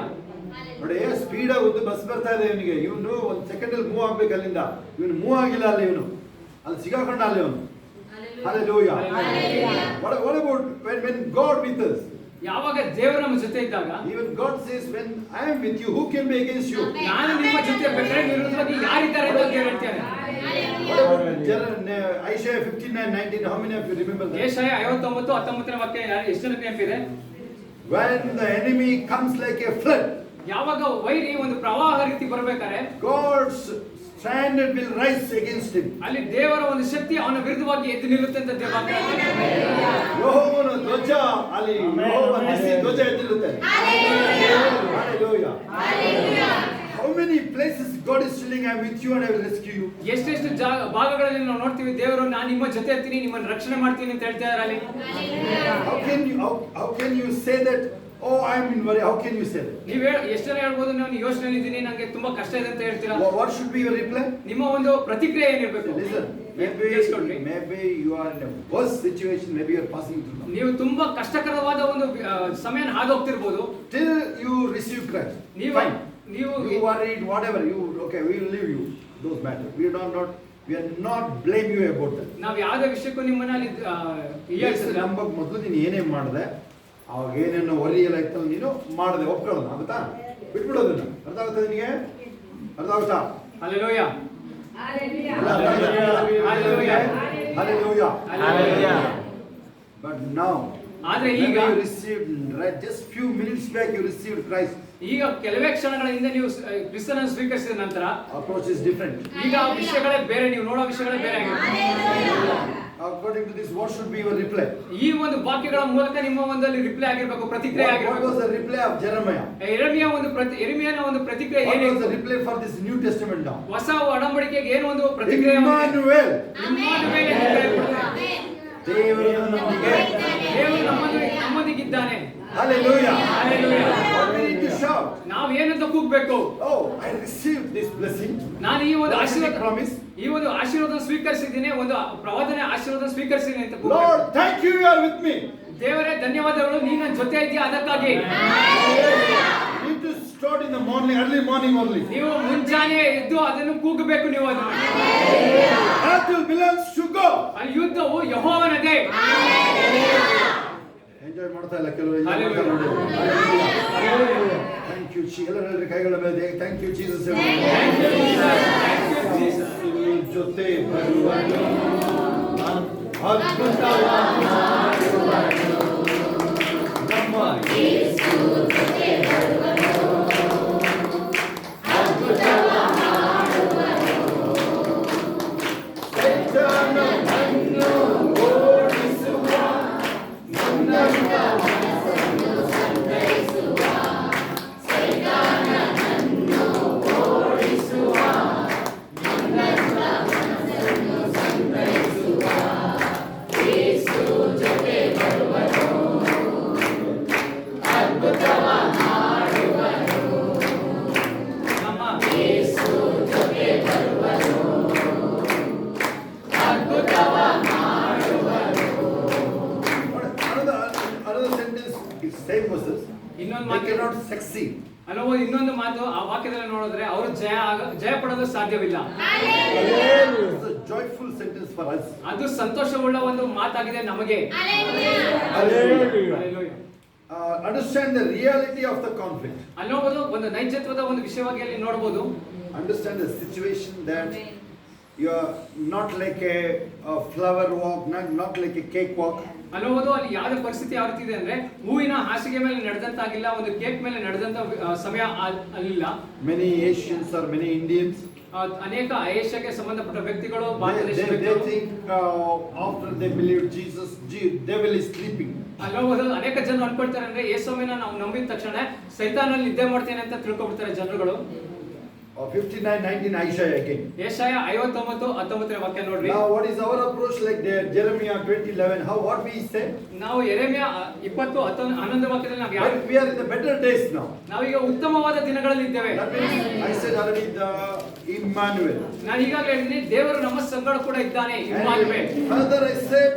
ನೋಡಿ, ಸ್ಪೀಡ್ ಆಗಿ ಒಂದು ಬಸ್ ಬರ್ತಾ ಇದೆ ಇವನಿಗೆ, ಇವನು ಒಂದು ಸೆಕೆಂಡ್ ಅಲ್ಲಿ ಮೂವ್ ಆಗ್ಬೇಕು ಅಲ್ಲಿಂದ, ಇವನು ಮೂವ್ ಆಗಿಲ್ಲ ಅಲ್ಲಿ, ಇವನು ಅಲ್ಲಿ ಸಿಗಾಕೊಂಡ ಅಲ್ಲಿ ಅವನು. Hallelujah. What about when God with us? ಯಾವಾಗ ದೇವರು ನಮ್ಮ ಜೊತೆ ಇದ್ದಾಗ, Even God says, when I am with you, who can be against you? ನಾನು ನಿಮ್ಮ ಜೊತೆ ಇರಬೇಕಾದ್ರೆ ವಿರುದ್ಧವಾಗಿ ಯಾರಿದ್ದಾರೆ ಅಂತ ದೇವರು ಹೇಳ್ತಾರೆ. What about Isaiah 59:19? How many of you remember that? ಯೆಶಾಯ 59:19 ವಾಕ್ಯ ಎಷ್ಟು ಜನಕ್ಕೆ ನೆನಪಿದೆ? When the enemy comes like a flood, ಯಾವಾಗ ವೈರಿ ಒಂದು ಪ್ರವಾಹ ರೀತಿ ಬರಬೇಕಾದ್ರೆ God's standard will rise against him. ಅಲ್ಲಿ ದೇವರ ಒಂದು ಶಕ್ತಿ ಅವನ ವಿರುದ್ಧವಾಗಿ ಎದ್ದು ನಿಲ್ಲುತ್ತೆ ಅಂತ ದೇವ ವಾಕ್ಯ ಹೇಳ್ತಾರೆ. ಯೆಹೋವನ ಧ್ವಜ ಅಲ್ಲಿ, ಯೆಹೋವನ ಹಸಿ ಧ್ವಜ ಎದ್ದಿರುತ್ತೆ. Hallelujah. How many places God is telling, I am with you and I will rescue you? ಎಷ್ಟೆಷ್ಟು ಭಾಗಗಳಲ್ಲಿ ನಾವು ನೋಡ್ತೀವಿ ದೇವರು ನಾನು ನಿಮ್ಮ ಜೊತೆ ಇರ್ತೀನಿ, ನಿಮ್ಮನ್ನು ರಕ್ಷಣೆ ಮಾಡ್ತೀನಿ ಅಂತ ಹೇಳ್ತಾ ಇದ್ದಾರೆ ಅಲ್ಲಿ. How can you say that? Oh, I am in worry. How can you say that? ನೀವು ಎಷ್ಟು ಜನ ಹೇಳ್ಬೋದು, ನಾನು ಯೋಚನೆಯಲ್ಲಿ ಇದ್ದೀನಿ, ನನಗೆ ತುಂಬಾ ಕಷ್ಟ ಇದೆ ಅಂತ ಹೇಳ್ತೀರಾ? What should be your reply? ನಿಮ್ಮ ಒಂದು ಪ್ರತಿಕ್ರಿಯೆ ಏನಿರಬೇಕು? Listen, maybe you are in a worse situation, maybe you are passing through now. ನೀವು ತುಂಬಾ ಕಷ್ಟಕರವಾದ ಒಂದು ಸಮಯನ ಹಾದು ಹೋಗ್ತಿರ್ಬೋದು. Till you receive Christ, fine. You worried, whatever you, okay, we will leave you those matters. We are not blame you about that. ನಾವು ಯಾವುದೇ ವಿಷಯಕ್ಕೂ ನಿಮ್ಮನ್ನ ಅಲ್ಲಿ ನಂಬಕ್ ಮೊದಲು ನೀನು ಏನೇ ಮಾಡಿದೆ, ಅವಾಗ ಏನೇನೋ ವರಿ ಎಲ್ಲ ಇತ್ತಲ್ಲ, ನೀನು ಮಾಡಿದೆ, ಒಪ್ಕೊಳ್ಳೋಣ, ಆಗುತ್ತಾ? ಬಿಟ್ಬಿಡೋದನ್ನ. ಅರ್ಥ ಆಗುತ್ತಾ ನಿನಗೆ? ಅರ್ಥ ಆಗುತ್ತಾ? Hallelujah. Hallelujah. But now, ಆದ್ರೆ when ಈಗ you received, right, just few minutes back you received Christ, ಈಗ ಕೆಲವೇ ಕ್ಷಣಗಳ ಹಿಂದೆ ನೀವು ಕ್ರಿಸ್ತನನ್ನು ಸ್ವೀಕರಿಸಿದ ನಂತರ approach is different. ಈಗ ಆ ವಿಷಯಗಳೇ ಬೇರೆ, ನೀವು ನೋಡೋ ವಿಷಯಗಳೇ ಬೇರೆ ಆಗಿದೆ. According to this, what should be your reply? ಈ ಒಂದು ವಾಕ್ಯಗಳ ಮೂಲಕ ನಿಮ್ಮ ಒಂದಲ್ಲಿ ರಿಪ್ಲೈ ಆಗಿರಬೇಕು, ಪ್ರತಿಕ್ರಿಯೆ What ಆಗಿರಬೇಕು. was the reply of Jeremiah? ಯೆರೆಮೀಯನ ಒಂದು ಪ್ರತಿಕ್ರಿಯೆ What was ಏನಿತ್ತು? the reply for this New Testament now? ಹೊಸ ಒಡಂಬಡಿಕೆಗೆ ಏನು ಒಂದು ಪ್ರತಿಕ್ರಿಯೆ? Emmanuel. ಇಮ್ಮಾನುವೇಲ್ ಎಂದು ಕರೆಯಲ್ಪಡುತ್ತಾನೆ. ದೇವರು ನಮ್ಮೊಂದಿಗೆ. ದೇವರು ನಮ್ಮೊಂದಿಗಿದ್ದಾನೆ. Hallelujah. Hallelujah. What we need to shout? ನಾವು ಏನಂತ ಕೂಗಬೇಕು? Oh, I received this blessing. ನಾನು ಈ ಒಂದು What is the ಆಶೀರ್ವಾದ promise? ಈ ಒಂದು ಆಶೀರ್ವಾದ ಸ್ವೀಕರಿಸಿದ್ದೀನಿ, ಒಂದು ಪ್ರವಾದನೆ ಆಶೀರ್ವಾದ ಸ್ವೀಕರಿಸಿದ್ದೀನಿ ಅಂತ ಕೂಗಬೇಕು. Lord, thank you, you are with me. ದೇವರೇ ಧನ್ಯವಾದಗಳು, ನೀನು ನನ್ನ ಜೊತೆ ಇದೆಯಾ ಅದಕ್ಕಾಗಿ. You need to start in the morning, early morning only. ನೀವು ಮುಂಜಾನೆ ಎದ್ದು ಅದನ್ನು ಕೂಗಬೇಕು. ನೀವು ಅದನ್ನು Battle belongs to God. ಆ ಯುದ್ಧವು ಯೆಹೋವನದೇ. ಎಂಜಾಯ್ ಮಾಡ್ತಾ ಇಲ್ಲ ಕೆಲವರು, enjoy ಮಾಡ್ತಾ ನೋಡಿ. Hallelujah. Thank you, ಎಲ್ಲರೂ ಹೇಳ್ರಿ ಕೈಗಳ ಮೇಲೆ, thank you Jesus. ಜೊತೆ ಬರುವನು, ಅದ್ಭುತವಾದ ಮಾಡುವನು, ನಮ್ಮ ಯೇಸು ಜೊತೆ ಬರುವನು, ಅದ್ಭುತವಾದ ಮಾಡುವನು, ಸೈತಾನನನ್ನು ಓಡಿಸುವ, ನನ್ನನ್ನ ಮನಸ್ಸನ್ನು ಸಂತೈಸುವ, ಸೈತಾನನನ್ನು ಓಡಿಸುವ, ನನ್ನನ್ನ ಮನಸ್ಸನ್ನು ಸಂತೈಸುವ, ಯೇಸು ಜೊತೆ ಬರುವನು, ಅದ್ಭುತವ ಮಾಡುವನು, ನಮ್ಮ ಯೇಸು ಜೊತೆ ಬರುವನು, ಅದ್ಭುತವ ಮಾಡುವನು. Another sentence is same verses. ಇನ್ನೊಂದು They ಮಾತು cannot succeed. ಅಲ್ಲವೋ ಇನ್ನೊಂದು ಮಾತು ಆ ವಾಕ್ಯದಲ್ಲಿ ನೋಡಿದ್ರೆ ಅವರು ಜಯ ಪಡೋದು ಸಾಧ್ಯವಿಲ್ಲ. It's a joyful sentence for us. ಅದು ಸಂತೋಷವುಳ್ಳ ಒಂದು ಮಾತಾಗಿದೆ ನಮಗೆ. Hallelujah. Hallelujah. Understand the reality of the conflict. ಅಲ್ಲಿ ನೋಡಬಹುದು ಒಂದು ನೈಜತ್ವದ ಒಂದು ವಿಷಯವಾಗಿ ಅಲ್ಲಿ ನೋಡಬಹುದು. Understand the situation that you are not like a flower walk, not like a cake walk. ಅನ್ನೋದು ಅಲ್ಲಿ ಯಾವುದೇ ಪರಿಸ್ಥಿತಿ ಯಾವ ರೀತಿ ಇದೆ ಅಂದ್ರೆ ಹೂವಿನ ಹಾಸಿಗೆ ಮೇಲೆ ನಡೆದಂತಾಗಿಲ್ಲ, ಒಂದು ಕೇಕ್ ಮೇಲೆ ನಡೆದಂತ ಸಮಯ ಅಲ್ಲಿಲ್ಲ. Many Asians or many Indians, ಅನೇಕ ಏಷ್ಯಾಕ್ಕೆ ಸಂಬಂಧಪಟ್ಟ ವ್ಯಕ್ತಿಗಳು they ಭಾರತದೇಶದ think after they believe Jesus, devil is sleeping. ಅಲ್ಲೋದು ಅನೇಕ ಜನರು ಅನ್ಕೊಳ್ತಾರೆ ಅಂದ್ರೆ ಯೇಸುವಿನ ನಾವು ನಂಬಿದ ತಕ್ಷಣ ಸೈತಾನಲ್ಲಿ ನಿದ್ದೆ ಮಾಡ್ತೇನೆ ಅಂತ ತಿಳ್ಕೊಬಿಡ್ತಾರೆ ಜನರುಗಳು. 59:19 Isaiah again. ಯೆಶಾಯ 59:19 ವಾಕ್ಯ ನೋಡ್ರಿ. Now what is our approach like there? Jeremiah 20:11. What we say? ನಾವು ಯೆರೆಮೀಯ 20:11 ವಾಕ್ಯದಲ್ಲಿ ನಾವು ಯಾವ But we are in the better days now. ನಾವೀಗ ಉತ್ತಮವಾದ ದಿನಗಳಲ್ಲಿ ಇದ್ದೇವೆ. That means I said already the Emmanuel. ನಾನು ಈಗಾಗಲೇ ಹೇಳಿದ್ದೀನಿ ದೇವರು ನಮ್ಮ ಸಂಗಡ ಕೂಡ ಇದ್ದಾನೆ. Immanuel. Further I said,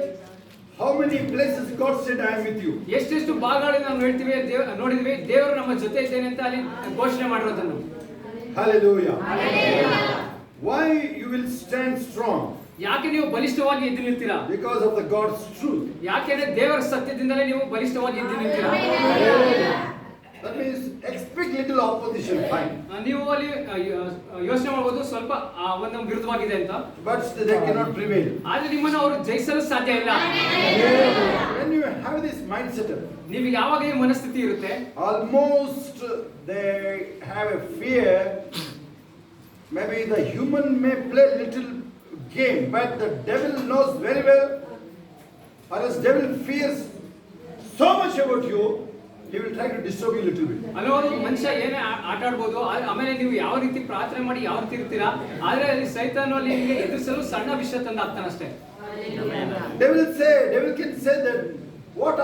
how many places God said I am with you? ಎಷ್ಟೆಷ್ಟು ಭಾಗಗಳಲ್ಲಿ ನಾವು ನೋಡಿದ್ವಿ ದೇವರು ನಮ್ಮ ಜೊತೆ ಇದ್ದೇನೆ ಅಂತ ಅಲ್ಲಿ ಘೋಷಣೆ ಮಾಡಿರೋದನ್ನು. Hallelujah. Why you will stand strong? ಯಾಕೆ ನೀವು ಬಲಿಷ್ಠವಾಗಿ ಎದ್ದು ನಿಲ್ತೀರಾ? Because of the God's truth. ಯಾಕೆಂದ್ರೆ ದೇವರ ಸತ್ಯದಿಂದಲೇ ನೀವು ಬಲಿಷ್ಠವಾಗಿ ಎದ್ದು ನಿಲ್ತೀರಾ? That means expect little opposition, fine. ನೀವು ಅಲ್ಲಿ ಯೋಚನೆ ಮಾಡಬಹುದು ಸ್ವಲ್ಪ ಒಂದು ವಿರುದ್ಧವಾಗಿದೆ ಅಂತ. But they cannot prevail. ಆದ್ರೆ ನಿಮ್ಮನ್ನು ಅವರು ಜಯಿಸಲು ಸಾಧ್ಯ ಇಲ್ಲ. When you have this mindset, ನೀವು ಯಾವಾಗ ಈ ಮನಸ್ಥಿತಿ ಇರುತ್ತೆ, almost they have a fear. Maybe the human may play little game, but the devil knows very well, or else devil fears so much about you, he will try to disturb you little bit. ಹಲವಾರು ಮನುಷ್ಯ ಏನೇ ಆಟ ಆಡ್ಬೋದು, ಆಮೇಲೆ ನೀವು ಯಾವ ರೀತಿ ಪ್ರಾರ್ಥನೆ ಮಾಡಿ ಯಾವ ರೀತಿ ಇರ್ತೀರಾ, ಆದ್ರೆ ಅಲ್ಲಿ ಸೈತಾನು ಅಲ್ಲಿ ನಿಮಗೆ ಎದುರಿಸಲು ಸಣ್ಣ ವಿಷಯ ತಂದು ಹಾಕ್ತಾನಷ್ಟೇ. Devil can say that what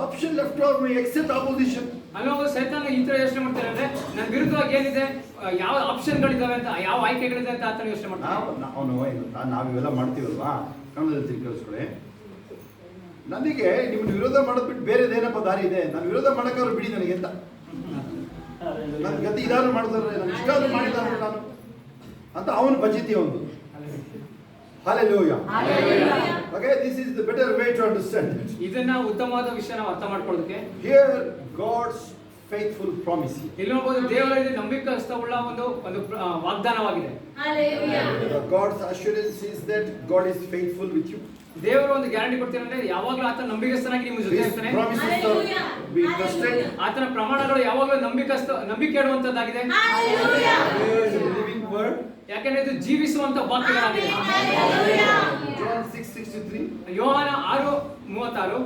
option left for me except opposition. ಹಲವಾರು ಸೈತಾನು ಈ ತರ ಯೋಚನೆ ಮಾಡ್ತಾರೆ ಅಂದ್ರೆ ನನ್ನ ವಿರುದ್ಧವಾಗಿ ಏನಿದೆ, ಯಾವ ಆಪ್ಷನ್ಗಳಿದಾವೆ ಅಂತ, ಯಾವ ಆಯ್ಕೆಗಳಿದೆ ಅಂತ ಆತನ ಯೋಚನೆ ಮಾಡ್ತಾರೆ. ನಾವಿವೆಲ್ಲ ಮಾಡ್ತೀವಲ್ವಾ, ಕನ್ನಡದಲ್ಲಿ ಕೇಳಿಸ್ಕೊಳ್ಳಿ. ನನಗೆ ನಿಮ್ಮನ್ನು ವಿರೋಧ ಮಾಡೋದು ಬಿಟ್ಟು ಬೇರೆದೇನಪ್ಪ ದಾರಿ ಇದೆ, ನಾನು ವಿರೋಧ ಮಾಡೋಕ್ಕಾದ್ರು ಬಿಡಿ ನನಗೆ ಅಂತ. ನನ್ನ ಗತಿ ಇದಾದ್ರು ಮಾಡಿದ್ರೆ ನಾನು ಇಷ್ಟಾದ್ರೂ ಮಾಡಿದಾರೆ ನಾನು ಅಂತ ಅವನ ಬಜಿತಿ ಒಂದು. Hallelujah. Okay, this is the better way to understand it. ಇದನ್ನ ಉತ್ತಮವಾದ ವಿಷಯ ನಾವು ಅರ್ಥ ಮಾಡ್ಕೊಳ್ಳೋದಕ್ಕೆ. Here God's faithful promise. ಇಲ್ಲಿ ನೋಡಬಹುದು ದೇವರಲ್ಲಿ ನಂಬಿಕಸ್ತವುಳ್ಳ ಒಂದು ವಾಗ್ದಾನವಾಗಿದೆ. God's assurance is that God is faithful with you. ದೇವರು ಒಂದು ಗ್ಯಾರಂಟಿ ಕೊಡ್ತಾರೆ ಅಂದ್ರೆ ಯಾವಾಗಲೂ ಆತ ನಂಬಿಕಸ್ಥನಾಗಿ ನಿಮ್ಮ ಜೊತೆ ಇರ್ತಾನೆ. ಆತನ ಪ್ರಮಾಣಗಳು ಯಾವಾಗಲೂ ನಂಬಿಕೆ ಇಡುವಂತದ್ದಾಗಿದೆ. ಯಾಕೆಂದ್ರೆ ಇದು ಜೀವಿಸುವಂತ ವಾಕ್ಯಗಳಾಗಿದೆ. John 6:63. ಯೋಹಾನ 6:36.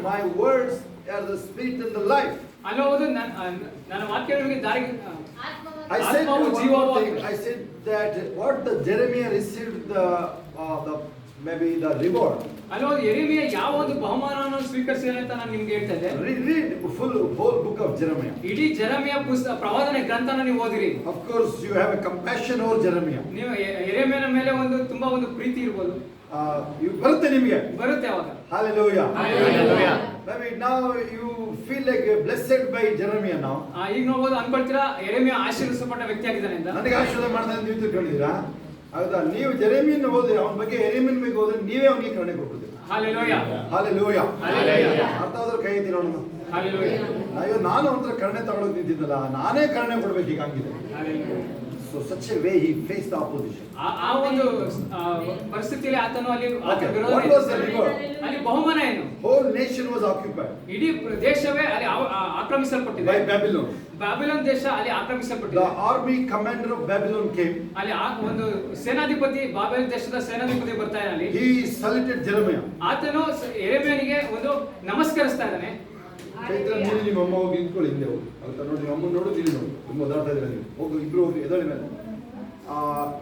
My words are the spirit and the life. ಅನ್ನೋದು ನನ್ನ ವಾಕ್ಯಗಳಿಗೆ ದಾರಿ. I said that what the Jeremiah received maybe the reward. ಅನ್ನೋದು ಯೆರೆಮೀಯ ಯಾವ ಒಂದು ಬಹುಮಾನವನ್ನು ಸ್ವೀಕರಿಸಿದ ಅಂತ ನಾನು ನಿಮಗೆ ಹೇಳ್ತಾ ಇದ್ದೆ. Read whole book of Jeremiah. ಇಡೀ ಜೆರೆಮೀಯ ಪ್ರವಾದನೆ ಗ್ರಂಥನ ನೀವು ಓದಿರಿ. Of course you have a compassion over Jeremiah. ನೀವು ಯೆರೆಮೀಯನ ಮೇಲೆ ತುಂಬಾ ಒಂದು ಪ್ರೀತಿ ಇರಬಹುದು. ಬರುತ್ತೆ ನಿಮಗೆ. ಬರುತ್ತೆ ಅವಾಗ. Hallelujah. Hallelujah. Maybe now you feel like blessed by Jeremiah now. ಈಗ ನೋಡಬಹುದು ಅನ್ಕೊಳ್ತೀರಾ ಯೆರೆಮೀಯ ಆಶೀರ್ವದಿಸಲ್ಪಟ್ಟ ವ್ಯಕ್ತಿ ಆಗಿದ್ದಾನೆ ಅಂತ. ನನಗೆ ಆಶೀರ್ವಾದ ಮಾಡ್ತಾನೆ ನೀವು ತಿಳ್ಕೊಂಡಿದ್ದೀರಾ? ಹೌದಾ? ನೀವು ಜೆರೆಮೀಯನ ಓದಿ ಅವನ ಬಗ್ಗೆ ಯೆರೆಮೀಯನ ಬಗ್ಗೆ ಓದಿ ನೀವೇ ಅವನಿಗೆ ಕರುಣೆ ಕೊಡ್ತೀರಿ. Hallelujah. Hallelujah. Hallelujah. ಅರ್ಥ ಆದ್ರೆ ಕೈ ಎತ್ತಿ ನೋಡೋಣ. Hallelujah. ನಾನು ಒಂಥರ ಕರುಣೆ ತಗೊಳ್ಳೋದು ನಿಂತಿದ್ದಲ್ಲ, ನಾನೇ ಕರುಣೆ ಕೊಡ್ಬೇಕು ಹೀಗಾಗಿದೆ. Hallelujah. So such a way he faced the opposition. ಆ ಒಂದು ಪರಿಸ್ಥಿತಿಯಲ್ಲಿ ಆತನು ಅಲ್ಲಿ What was the reward? ಅಲ್ಲಿ ಬಹುಮಾನ ಏನು? Whole nation was occupied. ಇಡೀ ದೇಶವೇ ಅಲ್ಲಿ ಆಕ್ರಮಿಸಲ್ಪಟ್ಟಿದೆ. By Babylon. ಬ್ಯಾಬಿಲೋನ್ ದೇಶ ಅಲ್ಲಿ ಆಕ್ರಮಿಸಲ್ಪಟ್ಟಿದೆ. The army commander of Babylon came. ಅಲ್ಲಿ ಒಂದು ಸೇನಾಧಿಪತಿ ಬಾಬೆಲ್ ದೇಶದ ಸೇನಾಧಿಪತಿ ಬರ್ತಾನೆ ಅಲ್ಲಿ. He saluted Jeremiah. ಆತನು ಯೆರೆಮೀಯನಿಗೆ ಒಂದು ನಮಸ್ಕರಿಸ್ತಾ ಇದ್ದಾನೆ. ಚೈತ್ರ ನೀನು ನಿಮ್ಮ ಅಮ್ಮ ಹೋಗಿ ನಿಂತ್ಕೊಳ್ಳಿ ಹಿಂದೆ ಹೋಗಿ. ಅಂತ ನೋಡಿ ನಿಮ್ಮ ಅಮ್ಮ ನೋಡು ನೀನು ನೋಡು. ತುಂಬ ಓದಾಡ್ತಾ ಇದ್ದೀರಾ ನೀವು. ಹೋಗು ಇಬ್ರು ಹೋಗಿ ಎದಳಿ ಮೇಲೆ.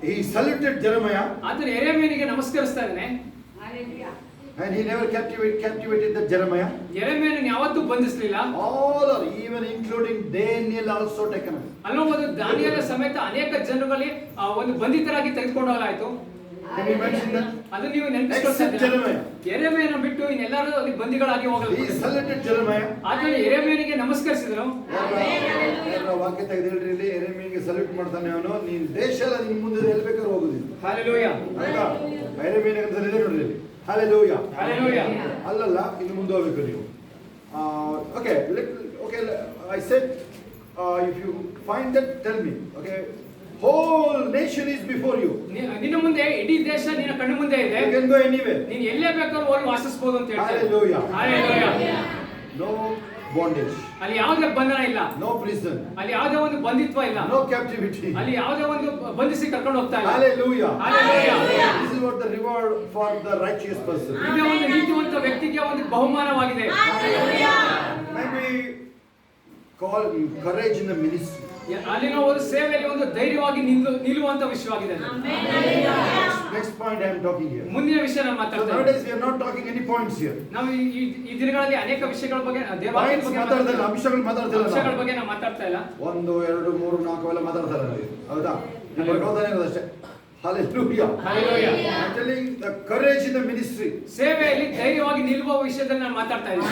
He saluted Jeremiah. ಆತನು ಯೆರೆಮೀಯನಿಗೆ ನಮಸ್ಕರಿಸ್ತಾ ಇದ್ದಾನೆ. And he never captivated the Jeremiah. ಯೆರೆಮೀಯನನ್ನು ಯಾವತ್ತೂ ಬಂಧಿಸಲಿಲ್ಲ. All are even including Daniel also taken. ಅಲ್ಲೊಂದು ದಾನಿಯೇಲ ಸಮೇತ ಅನೇಕ ಜನರಲ್ಲಿ ಒಂದು ಬಂಧಿತರಾಗಿ ತೆಗೆದುಕೊಂಡು ಹೋಗಲಾಯಿತು. Can you mention that? ಅದು ನೀವು ನೆನಪಿಸಿಕೊಳ್ಳಿ. ಯೆರೆಮೀಯನನ್ನು ಬಿಟ್ಟು ಇನ್ನೆಲ್ಲರೂ ಅಲ್ಲಿ ಬಂದಿಗಳಾಗಿ ಹೋಗಲು. He saluted Jeremiah. ಆತನು ಯೆರೆಮೀಯನಿಗೆ ನಮಸ್ಕರಿಸಿದನು. ವಾಕ್ಯ ತೆಗೆದು ಹೇಳ್ರಿ ಇಲ್ಲಿ ಯೆರೆಮೀಯನಿಗೆ ಸಲ್ಯೂಟ್ ಮಾಡ್ತಾನೆ ಅವನು. ನೀನು ದೇಶ ಎಲ್ಲ ನಿನ್ನ ಮುಂದೆ ಎಲ್ಲಿ ಬೇಕಾದ್ರೂ ಹೋಗುದಿಲ್ಲ. Hallelujah. ಆಯ್ತಾ? ಯೆರೆಮೀಯನಿಗೆ ಅಂತ ಇದೆ ನೋಡ್ರಿ ಇಲ್ಲಿ. Hallelujah. Hallelujah. ಅಲ್ಲಲ್ಲ ಇನ್ನು ಮುಂದೆ ಹೋಗಬೇಕು ನೀವು. Okay, I said if you find that tell me. Okay, whole nation is before you. ನಿನ್ನ ಮುಂದೆ ಇಡೀ ದೇಶ ನಿನ್ನ ಕಣ್ಣು ಮುಂದೆ ಇದೆ. You can go anywhere. ನೀನು ಎಲ್ಲೇ ಬೇಕಾದ್ರೂ ಹೋಗಿ ವಾಸಿಸಬಹುದು ಅಂತ ಹೇಳ್ತಾರೆ. Hallelujah. Hallelujah. No bondage. ಅಲ್ಲಿ ಯಾವುದೇ ಬಂಧನ ಇಲ್ಲ. No prison. ಅಲ್ಲಿ ಯಾವುದೇ ಒಂದು ಬಂಧಿತ್ವ ಇಲ್ಲ. No captivity. ಅಲ್ಲಿ ಯಾವುದೇ ಒಂದು ಬಂಧಿಸಿ ಕರ್ಕೊಂಡು ಹೋಗ್ತಾ ಇಲ್ಲ. Hallelujah. Hallelujah. This is what the reward for the righteous person. ಇದು ಒಂದು ನೀತಿವಂತ ವ್ಯಕ್ತಿಗೆ ಒಂದು ಬಹುಮಾನವಾಗಿದೆ. Maybe courage in the ministry. ಅಲ್ಲಿನ ಒಂದು ಸೇವೆಯಲ್ಲಿ ಒಂದು ಧೈರ್ಯವಾಗಿ ನಿಲ್ಲುವಂತ ವಿಷಯವಾಗಿದೆ. Next point I am talking here. ಮುಂದಿನ ವಿಷಯ ನಾನು So ಮಾತಾಡ್ತೇನೆ. nowadays we are not talking any points here. ನಾವು ಈ ದಿನಗಳಲ್ಲಿ ಅನೇಕ ವಿಷಯಗಳ ಬಗ್ಗೆ Points ಮಾತಾಡ್ತಿಲ್ಲ, ಅಂಶಗಳು ಮಾತಾಡ್ತಿಲ್ಲ. ಅಂಶಗಳ ಬಗ್ಗೆ ನಾವು ಮಾತಾಡ್ತಾ ಇಲ್ಲ. 1, 2, 3, 4 ಎಲ್ಲ ಮಾತಾಡ್ತಾರೆ ನಾವು. ಹೌದಾ? ನೀವು ಬರ್ಕೋತಾನೆ ಇರೋದಷ್ಟೇ. Hallelujah. Hallelujah. I'm telling the courage in the ministry. ಸೇವೆಯಲ್ಲಿ ಧೈರ್ಯವಾಗಿ ನಿಲ್ಲುವ ವಿಷಯದಲ್ಲಿ ನಾನು ಮಾತಾಡ್ತಾ ಇದ್ದೀನಿ.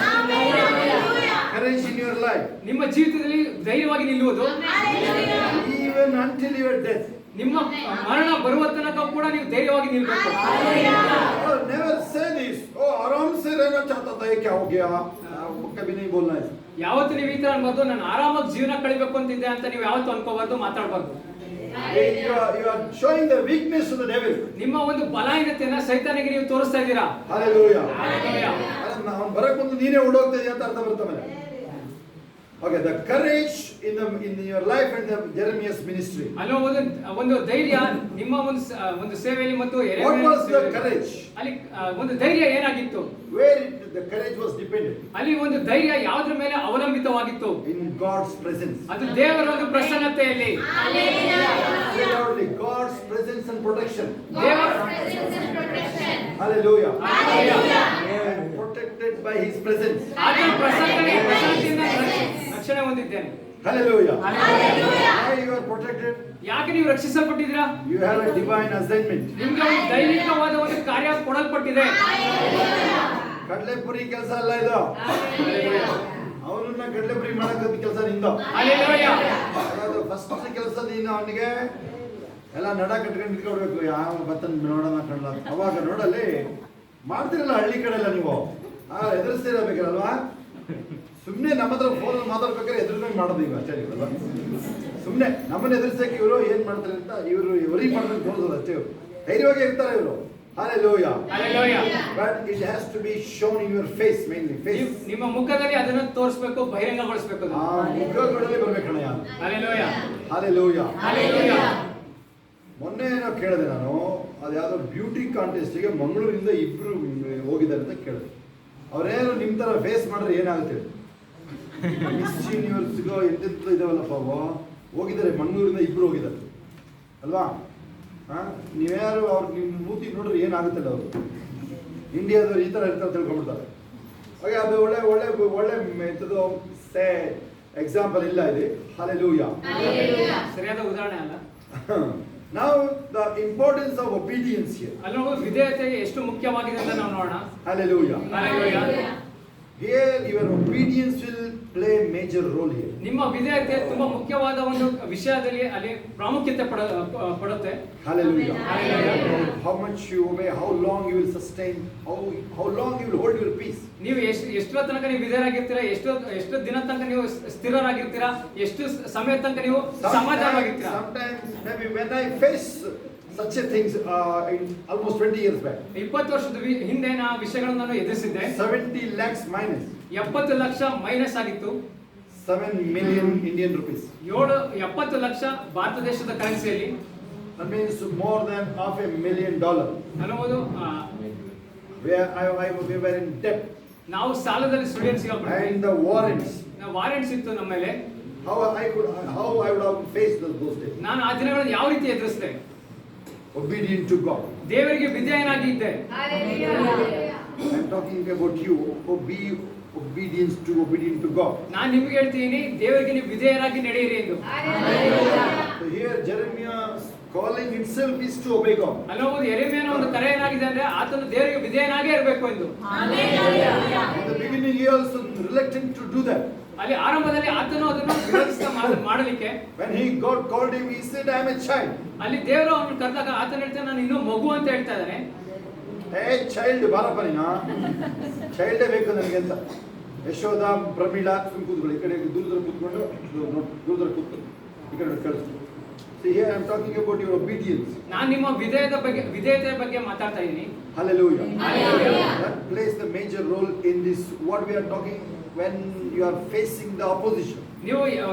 Courage in your life. ನಿಮ್ಮ ಜೀವಿತದಲ್ಲಿ ಧೈರ್ಯವಾಗಿ ನಿಲ್ಲುವುದು. Even until your death. ನಿಮ್ಮ ಮರಣ ಬರುವ ತನಕ ಕೂಡ ನೀವು ಧೈರ್ಯವಾಗಿ ನಿಲ್ಲಬೇಕು. Oh, never say this. Oh, आराम से रहना चाहता था, ये क्या हो गया? कभी नहीं बोलना है. ಯಾವತ್ತು ನೀವು ಈ ತರ ಅನ್ಬಾರ್ದು, ನಾನು ಆರಾಮಾಗಿ ಜೀವನ ಕಳಿಬೇಕು ಅಂತಿದ್ದೆ ಅಂತ ನೀವು ಯಾವತ್ತು ಅನ್ಕೋಬಾರ್ದು, ಮಾತಾಡಬಾರ್ದು. You are showing the weakness to the devil. ನಿಮ್ಮ ಒಂದು ಬಲಹೀನತೆಯನ್ನ ಸೈತಾನಿಗೆ ನೀವು ತೋರಿಸ್ತಾ ಇದ್ದೀರಾ. Hallelujah. Hallelujah. ನಾವು ಬರಕ್ಕೆ ಮುಂದೆ ನೀನೇ ಓಡೋಗ್ತಾ ಇದೆಯಾ ಅಂತ ಅರ್ಥ ಬರ್ತಾ ಮೇಲೆ. Okay, the courage in your life and the Jeremiah's ministry. ಅಲ್ಲೋ ಒಂದು ಧೈರ್ಯ ನಿಮ್ಮ ಒಂದು ಸೇವೆಯಲ್ಲಿ ಮತ್ತು What was the courage? ಅಲ್ಲಿ ಒಂದು ಧೈರ್ಯ ಏನಾಗಿತ್ತು? Where the courage was dependent? ಅಲ್ಲಿ ಒಂದು ಧೈರ್ಯ ಯಾವುದ್ರ ಮೇಲೆ ಅವಲಂಬಿತವಾಗಿತ್ತು? In God's presence. ಅದು ದೇವರ ಒಂದು ಪ್ರಸನ್ನತೆಯಲ್ಲಿ. Hallelujah. God's presence and protection. ದೇವರ Hallelujah. Hallelujah. Protected by His presence. ಆತನ ಪ್ರಸನ್ನತೆಯಿಂದ ರಕ್ಷಣೆ ಹೊಂದಿದ್ದೇನೆ. Hallelujah. Hallelujah. Why you are protected? ಯಾಕೆ ನೀವು ರಕ್ಷಿಸಲ್ಪಟ್ಟಿದ್ದೀರಾ? You have a divine assignment. ನಿಮಗೆ ಒಂದು ದೈವಿಕವಾದ ಒಂದು ಕಾರ್ಯ ಕೊಡಲ್ಪಟ್ಟಿದೆ. ಕಡಲೆಪುರಿ ಕೆಲಸ ಅಲ್ಲ ಇದು. ಅವನನ್ನ ಕಡಲೆಪುರಿ ಮಾಡಕ್ಕೆ ಕೆಲಸ ನಿಂದು. Hallelujah. ಅದು ಫಸ್ಟ್ ಕೆಲಸ ನೀನು ಅವನಿಗೆ ಎಲ್ಲ ನಡ ಕಟ್ಕೊಂಡು ನಿಂತ್ಕೊಳ್ಬೇಕು. ಯಾವ ಬತ್ತನ್ ನೋಡೋಣ ಕಡಲ ಅವಾಗ ನೋಡಲ್ಲಿ ಮಾಡ್ತಿರಲ್ಲ ಹಳ್ಳಿ ಕಡೆ ಎಲ್ಲ ನೀವು ಎದುರಿಸ್ತಿರಬೇಕಲ್ವಾ? ಸುಮ್ಮನೆ ನಮ್ಮ ಹತ್ರ ಫೋನಲ್ಲಿ ಮಾತಾಡ್ಬೇಕಾದ್ರೆ ಎದುರಿದಂಗೆ ಮಾಡೋದು ಈಗ ಅಷ್ಟೇ ಅಲ್ವಾ? ಸುಮ್ಮನೆ ನಮ್ಮನ್ನ ಎದುರಿಸಕ್ಕೆ ಇವರು ಏನ್ ಮಾಡ್ತಾರೆ ಅಂತ ಇವರಿಗೆ ಮಾಡ್ಬೇಕು ತೋರಿಸೋದು ಅಷ್ಟೇ. ಇವರು ಧೈರ್ಯವಾಗಿ ಇರ್ತಾರೆ ಇವರು. Hallelujah. Hallelujah. But it has to be shown in your face, mainly face. ನಿಮ್ಮ ಮುಖದಲ್ಲಿ ಅದನ್ನು ತೋರಿಸಬೇಕು, ಬಹಿರಂಗಗೊಳಿಸಬೇಕು. ಆ ಮುಖಗಳಲ್ಲಿ ಬರ್ಬೇಕಣ್ಣ. Hallelujah. Hallelujah. Hallelujah. ಮೊನ್ನೆ ಏನೋ ಕೇಳಿದೆ ನಾನು, ಅದು ಯಾವುದೋ ಬ್ಯೂಟಿ ಕಾಂಟೆಸ್ಟಿಗೆ ಮಂಗಳೂರಿಂದ ಇಬ್ರು ಹೋಗಿದ್ದಾರೆ ಅಂತ ಕೇಳಿದೆ. ಅವ್ರೇನು ನಿಮ್ಮ ಥರ ಫೇಸ್ ಮಾಡಿದ್ರೆ ಏನಾಗುತ್ತೆ? ಮಿಸ್ ಯೂನಿವರ್ಸ್ಗೋ ಎಂತೆಂತ ಇದಾವಲ್ಲಪ್ಪ ಹೋಗಿದ್ದಾರೆ, ಮಂಗಳೂರಿಂದ ಇಬ್ರು ಹೋಗಿದ್ದಾರೆ ಅಲ್ವಾ? ನೀವ್ಯಾರು ಅವ್ರು ನಿಮ್ಮ ಮೂತಿ ನೋಡ್ರಿ ಏನಾಗುತ್ತಲ್ಲ ಅವರು ಇಂಡಿಯಾದವ್ರು ಈ ಥರ ಇರ್ತಾರೆ ತಿಳ್ಕೊಂಡ್ಬಿಡ್ತಾರೆ. ಹಾಗೆ ಅದು ಒಳ್ಳೆ ಒಳ್ಳೆ ಒಳ್ಳೆ ಎಂಥದ್ದು ಎಕ್ಸಾಂಪಲ್ ಇಲ್ಲ ಇದೆ. Hallelujah. ಸರಿಯಾದ ಉದಾಹರಣೆ ಅಲ್ಲ. Now the importance of obedience here. ಅಲ್ಲಿ ವಿಧೇಯತೆ ಎಷ್ಟು ಮುಖ್ಯವಾಗಿದೆ ಅಂತ ನಾವು ನೋಡೋಣ. Hallelujah. Hallelujah. Here your obedience will play a major role here. ನಿಮ್ಮ ವಿಧೇಯತೆ ತುಂಬಾ ಮುಖ್ಯವಾದ ಒಂದು ವಿಷಯದಲ್ಲಿ ಅಲ್ಲಿ ಪ್ರಾಮುಖ್ಯತೆ ಪಡುತ್ತೆ. Hallelujah. Hallelujah. How much you obey, how long you will sustain, how long you will hold your peace. ನೀವು ಎಷ್ಟರ ತನಕ ನೀವು ವಿಧೇಯರಾಗಿರ್ತೀರಾ, ಎಷ್ಟು ದಿನ ತನಕ ನೀವು ಸ್ಥಿರರಾಗಿರ್ತೀರಾ, ಎಷ್ಟು ಸಮಯ ತನಕ ನೀವು ಸಮಾಧಾನವಾಗಿರ್ತೀರಾ. Sometimes maybe when I face such a things in almost 20 years back. 20 ವರ್ಷದ ಹಿಂದೆ ನಾ ವಿಷಯಗಳನ್ನು ನಾನು ಎದುರಿಸಿದ್ದೆ. 70 lakhs minus. 70 ಲಕ್ಷ ಮೈನಸ್ ಆಗಿತ್ತು. 7 million Indian rupees. 70 lakh Bharat ದೇಶದ ಕರೆನ್ಸಿಯಲ್ಲಿ. That means more than $500,000. ಅನ್ನಬಹುದು. Where we were in debt. ನಾವು ಸಾಲದಲ್ಲಿ ಸುಳಿಯನ್ನು ಸಿಕ್ಕಾಕೊಂಡ್ವಿ. And the warrants. ವಾರೆಂಟ್ಸ್ ಇತ್ತು ನಮ್ಮ ಮೇಲೆ. How I would have faced those days. ನಾನು ಆ ದಿನಗಳನ್ನು ಯಾವ ರೀತಿ ಎದುರಿಸಿದೆ? Obedient to God. ದೇವರಿಗೆ ವಿಧೇಯನಾಗಿ ಇದ್ದೆ. I'm talking about you. Be obedient to God. ನಾನು ನಿಮಗೆ ಹೇಳ್ತೀನಿ, ದೇವರಿಗೆ ನೀವು ವಿಧೇಯರಾಗಿ ನಡೆಯಿರಿ ಎಂದು. So here Jeremiah's calling itself is to obey God. ಅನ್ನಬಹುದು ಯೆರೆಮೀಯನ ಒಂದು ಕರೆ ಏನಾಗಿದೆ ಅಂದ್ರೆ ಆತನು ದೇವರಿಗೆ ವಿಧೇಯನಾಗೇ ಇರಬೇಕು ಎಂದು. In the beginning he also reluctant to do that. ಅಲ್ಲಿ ಆರಂಭದಲ್ಲಿ ಆತನು ಅದನ್ನು ವಿರೋಧಿಸ್ತಾ ಮಾಡಲಿಕ್ಕೆ. When God called him, he said, I am a child. ಅಲ್ಲಿ ದೇವರು ಅವನು ಕರೆದಾಗ ಆತನು ಹೇಳ್ತಾನೆ, ನಾನು ಇನ್ನೂ ಮಗು ಅಂತ ಹೇಳ್ತಾ ಇದ್ದಾನೆ. Hey child, ಬಾರಪ್ಪ ನೀನು. ಚೈಲ್ಡೇ ಬೇಕು ನನಗೆ ಅಂತ. ಯಶೋಧ ಪ್ರಮೀಳಾ ಕೂತ್ಕೊಳ್ಳಿ, ಈ ಕಡೆ ದೂರ ಕೂತ್ಕೊಂಡು ದೂರ ಕೂತ್ಕೊಂಡು ಈ ಕಡೆ ಕಳಿಸ್ತು. See here I am talking about your obedience. ನಾನು ನಿಮ್ಮ ವಿಧೇಯತೆಯ ಬಗ್ಗೆ ಮಾತಾಡ್ತಾ ಇದ್ದೀನಿ. Hallelujah. Hallelujah. That plays the major role in this what we are talking when you are facing the opposition. ನೀವು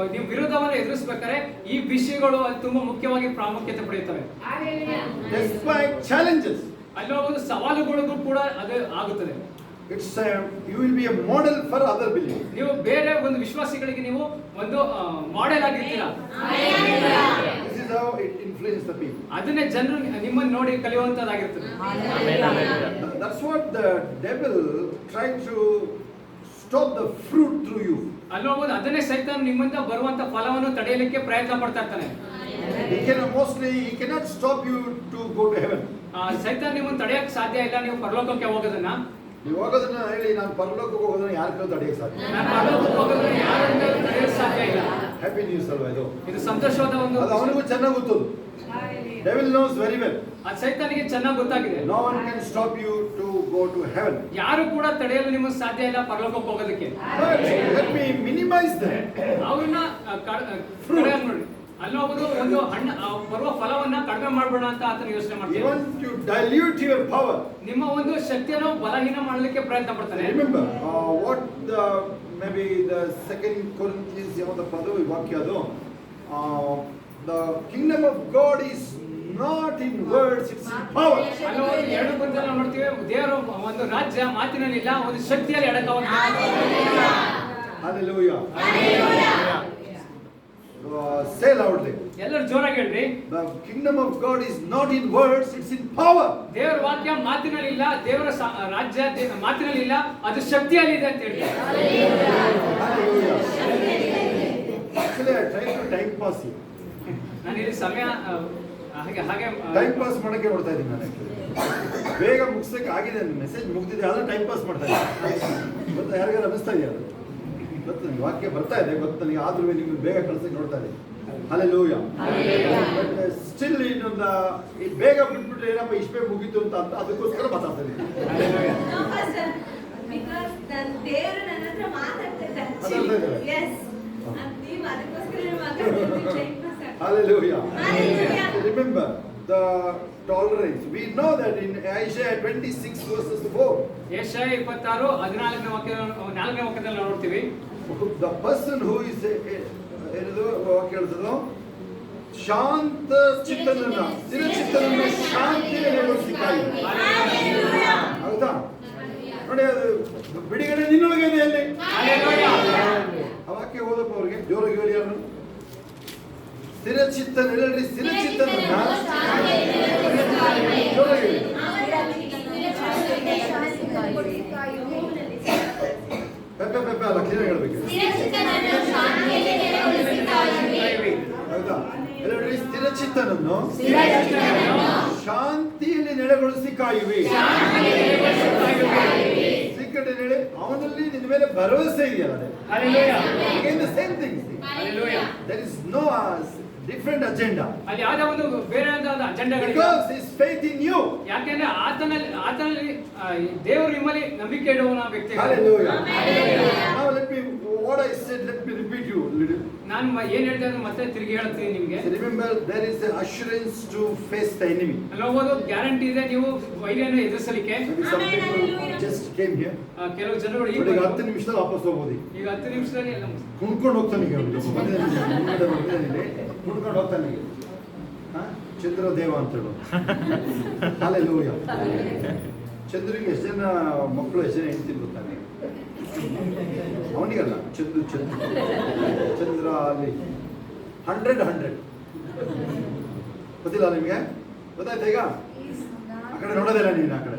ವಿರೋಧವನ್ನು ಎದುರಿಸಬೇಕಾದ್ರೆ ಈ ವಿಷಯಗಳು ತುಂಬಾ ಮುಖ್ಯವಾಗಿ ಪ್ರಾಮುಖ್ಯತೆ ಪಡೆಯುತ್ತವೆ. Despite challenges. ಅಲ್ಲಿ ಒಂದು ಸವಾಲುಗಳಿಗೂ ಕೂಡ ಅದು ಆಗುತ್ತದೆ. You will be a model for other believers. ನೀವು ಬೇರೆ ಒಂದು ವಿಶ್ವಾಸಿಗಳಿಗೆ ನೀವು ಒಂದು model ಆಗಿರ್ತೀರಾ. This is how it influences the people. ಅದನ್ನೇ ಜನರು ನಿಮ್ಮನ್ನು ನೋಡಿ ಕಲಿಯುವಂತದ್ದಾಗಿರ್ತದೆ. That's what the devil tried to stop the fruit through you. ಅಲ್ಲಿ ನೋಡ್ಬೋದು, ಅದನ್ನೇ ಸೈತಾನ ನಿಮ್ಮಿಂದ ಬರುವಂತ ಫಲವನ್ನು ತಡೆಯಲಿಕ್ಕೆ ಪ್ರಯತ್ನ ಪಡ್ತಾ ಇರ್ತಾನೆ. He cannot stop you to go to heaven. ಸೈತಾನ ನಿಮ್ಮನ್ನು ತಡೆಯಕ್ಕೆ ಸಾಧ್ಯ ಇಲ್ಲ. ನೀವು ಪರಲೋಕಕ್ಕೆ ಹೋಗೋದನ್ನ, ನೀವು ಹೋಗೋದನ್ನ ಹೇಳಿ, ನಾನು ಪರಲೋಕಕ್ಕೆ ಹೋಗೋದನ್ನ ಯಾರ ಕೈಲೂ ತಡೆಯಕ್ಕೆ ಸಾಧ್ಯ ಇಲ್ಲ. ನಾನು ಪರಲೋಕಕ್ಕೆ ಹೋಗೋದನ್ನ ಯಾರಿಂದ ತಡೆಯಕ್ಕೆ ಸಾಧ್ಯ ಇಲ್ಲ. ಹ್ಯಾಪಿ ನ್ಯೂಸ್ ಅಲ್ವಾ ಇದು? ಇದು ಸಂತೋಷವಾದ ಒಂದು, ಅದು ಅವನಿಗೂ ಚೆನ್ನಾಗಿ ಗೊತ್ತದು. Devil knows very well. ಅದು ಸೈತಾನಿಗೆ ಚೆನ್ನಾಗಿ ಗೊತ್ತಾಗಿದೆ. No one can stop you to go to heaven. ಯಾರು ಕೂಡ ತಡೆಯಲು ನಿಮಗೆ ಸಾಧ್ಯ ಇಲ್ಲ ಪರಲೋಕಕ್ಕೆ ಹೋಗೋದಕ್ಕೆ. But let me minimize that. ಅವ್ರನ್ನ ನೋಡಿ, ಅಲ್ಲಿ ಹೋಗೋದು ಒಂದು ಹಣ್ಣು ಬರುವ ಫಲವನ್ನ ಕಡಿಮೆ ಮಾಡ್ಬೇಡ ಅಂತ ಆತನ ಯೋಚನೆ He ಮಾಡ್ತೀವಿ. wants to dilute your power. ನಿಮ್ಮ ಒಂದು ಶಕ್ತಿಯನ್ನು ಬಲಹೀನ ಮಾಡಲಿಕ್ಕೆ ಪ್ರಯತ್ನ ಪಡ್ತಾನೆ. Remember what the maybe the 2 Corinthians ಯಾವುದು ಪದವಿ ವಾಕ್ಯ ಅದು, the kingdom of God is not in words, it's in power. ಅಲ್ಲಿ ಒಂದು 2 ಪದದಲ್ಲಿ ನಾವು ನೋಡ್ತೀವಿ, ದೇವರ ಒಂದು ರಾಜ್ಯ ಮಾತಿನಲ್ಲಿ ಇಲ್ಲ, ಒಂದು ಶಕ್ತಿಯಲ್ಲಿ ಅಡಕವಾಗಿದೆ. Hallelujah. Say loudly. ಎಲ್ಲರೂ ಜೋರಾಗಿ ಹೇಳ್ರಿ. The kingdom of God is not in words, it's in power. ದೇವರ ವಾಕ್ಯ ಮಾತಿನಲ್ಲಿ ಇಲ್ಲ, ದೇವರ ರಾಜ್ಯ ಮಾತಿನಲ್ಲಿ ಇಲ್ಲ, ಅದು ಶಕ್ತಿಯಲ್ಲಿ ಇದೆ ಅಂತ ಹೇಳ್ತಾರೆ. Hallelujah. Actually, I try to time pass here. ನಾನು ಇಲ್ಲಿ ಸಮಯ ಹಾಗೆ ಟೈಮ್ ಪಾಸ್ ಮಾಡಕ್ಕೆ ನೋಡ್ತಾ ಇದ್ದೀನಿ ನಾನು. ಆಕ್ಚುಲಿ ಬೇಗ ಮುಗಿಸಕ್ಕೆ ಆಗಿದೆ, ಮೆಸೇಜ್ ಮುಗ್ದಿದೆ, ಆದ್ರೆ ಟೈಮ್ ಪಾಸ್ ಮಾಡ್ತಾ ಇದ್ದೀನಿ. ಗೊತ್ತಾ, ಯಾರಿಗಾರು ಅನಿಸ್ತಾ ಇದೆಯಾ ಅದು? ಗೊತ್ತು, ನನಗೆ ವಾಕ್ಯ ಬರ್ತಾ ಇದೆ ಗೊತ್ತು ನನಗೆ, ಆದ್ರೂ ನಿಮ್ಗೆ ಬೇಗ ಕಳ್ಸಕ್ಕೆ ನೋಡ್ತಾ ಇದ್ದೀನಿ. Hallelujah. But still ಇನ್ನೊಂದು ಬೇಗ ಬಿಟ್ಬಿಟ್ರೆ ಏನಪ್ಪ ಇಷ್ಟು ಬೇಗ ಮುಗೀತು ಅಂತ ಅದಕ್ಕೋಸ್ಕರ ಮಾತಾಡ್ತಾ ಇದ್ದೀನಿ. Because ದೇವರು ನನ್ನ ಹತ್ರ ಮಾತಾಡ್ತಾ ಮಾತಾಡ್ತಾ ಇದ್ದಾರೆ. Yes. ನೀವು ಅದಕ್ಕೋಸ್ಕರ ಮಾತಾಡ್ತಿದ್ದೀರಿ. Hallelujah. Hallelujah. Remember the tolerance. We know that in Isaiah 26 verses 4. ಯೆಶಾಯ 26 14ನೇ ವಾಕ್ಯದಲ್ಲಿ ನಾವು ನೋಡ್ತೀವಿ, The person who is ಏನದು ವಾಕ್ಯ ಹೇಳ್ತದೋ, ಶಾಂತ ಚಿತ್ತನನ್ನ ಸ್ಥಿರ ಚಿತ್ತನನ್ನ ಶಾಂತಿಯಲ್ಲಿ ನೆಲೆಸಿಕಾಯಿ. ಹೌದಾ? ನೋಡಿ, ಅದು ಬಿಡುಗಡೆ ನಿನ್ನೊಳಗೆ ಇದೆ ಅಲ್ಲಿ. ಆ ವಾಕ್ಯ ಓದಪ್ಪ ಅವ್ರಿಗೆ ಜೋರಾಗಿ ಹೇಳಿ. ಯಾರು ಸ್ಥಿರ ಚಿತ್ತ ನೆಲೆಯಲ್ಲಿ ಸ್ಥಿರ ಚಿತ್ತನನ್ನ ಜೋರಾಗಿ ಹೇಳಿ. ಪೆಪ್ಪೆ ಪೆಪ್ಪೆ ಅಲ್ಲ, ಕ್ಲಿಯರ್ ಹೇಳ್ಬೇಕು. ಹೌದಾ? ಎಲ್ಲರಿ ಸ್ಥಿರ ಚಿತ್ತನನ್ನು ಶಾಂತಿಯಲ್ಲಿ ನೆಲೆಗೊಳಿಸಿ ಕಾಯುವೆ. ಸಿಕ್ಕಡೆ ನೆಲೆ ಅವನಲ್ಲಿ ನಿನ್ನ ಮೇಲೆ ಭರವಸೆ ಇದೆಯಲ್ಲ. Again the same thing. There is no different agenda. ಅಲ್ಲಿ ಯಾವುದೇ ಒಂದು ಬೇರೆ ಅಜೆಂಡಾಗಳಿಲ್ಲ. Because his faith in you. ಯಾಕೆಂದ್ರೆ ಆತನಲ್ಲಿ ದೇವರು ನಿಮ್ಮಲ್ಲಿ ನಂಬಿಕೆ ಇಡುವವನ ವ್ಯಕ್ತಿ. Hallelujah. Now what I said, let me repeat you a little. ನಾನು ಏನ್ ಹೇಳ್ತಾ ಇದ್ದೀನಿ ಮತ್ತೆ ತಿರುಗಿ ಹೇಳ್ತೀನಿ ನಿಮ್ಗೆ. Remember, there is an assurance to face the enemy. ಹೋಗೋದು ಗ್ಯಾರಂಟಿ ಇದೆ, ನೀವು ವೈರಿಯನ್ನು ಎದುರಿಸಲಿಕ್ಕೆ. Maybe some people just came here. ಕೆಲವು ಜನರು ಈಗ 10 ನಿಮಿಷದಲ್ಲಿ ವಾಪಸ್ ಹೋಗ್ಬೋದು. ಈಗ 10 ನಿಮಿಷದಲ್ಲಿ ಕುಣ್ಕೊಂಡು ಹೋಗ್ತಾನೆ ಈಗ ಕುಣ್ಕೊಂಡು ಹೋಗ್ತಾನೆ ಈಗ. ಚಂದ್ರದೇವ ಅಂತ ಹೇಳು. Hallelujah. ಚಂದ್ರಿಗೆ ಎಷ್ಟು ಜನ ಮಕ್ಕಳು, ಎಷ್ಟು ಜನ ಹೆಂಡತಿ ಗೊತ್ತಾನೆ? ಅವನಿಗಲ್ಲ, ಚಂದ್ರ ಅಲ್ಲಿ 100 ಗೊತ್ತಿಲ್ಲ ನಿಮಗೆ? ಗೊತ್ತಾಯ್ತಾ ಈಗ? ಆ ಕಡೆ ನೋಡೋದಿಲ್ಲ ನೀನು, ಆ ಕಡೆ.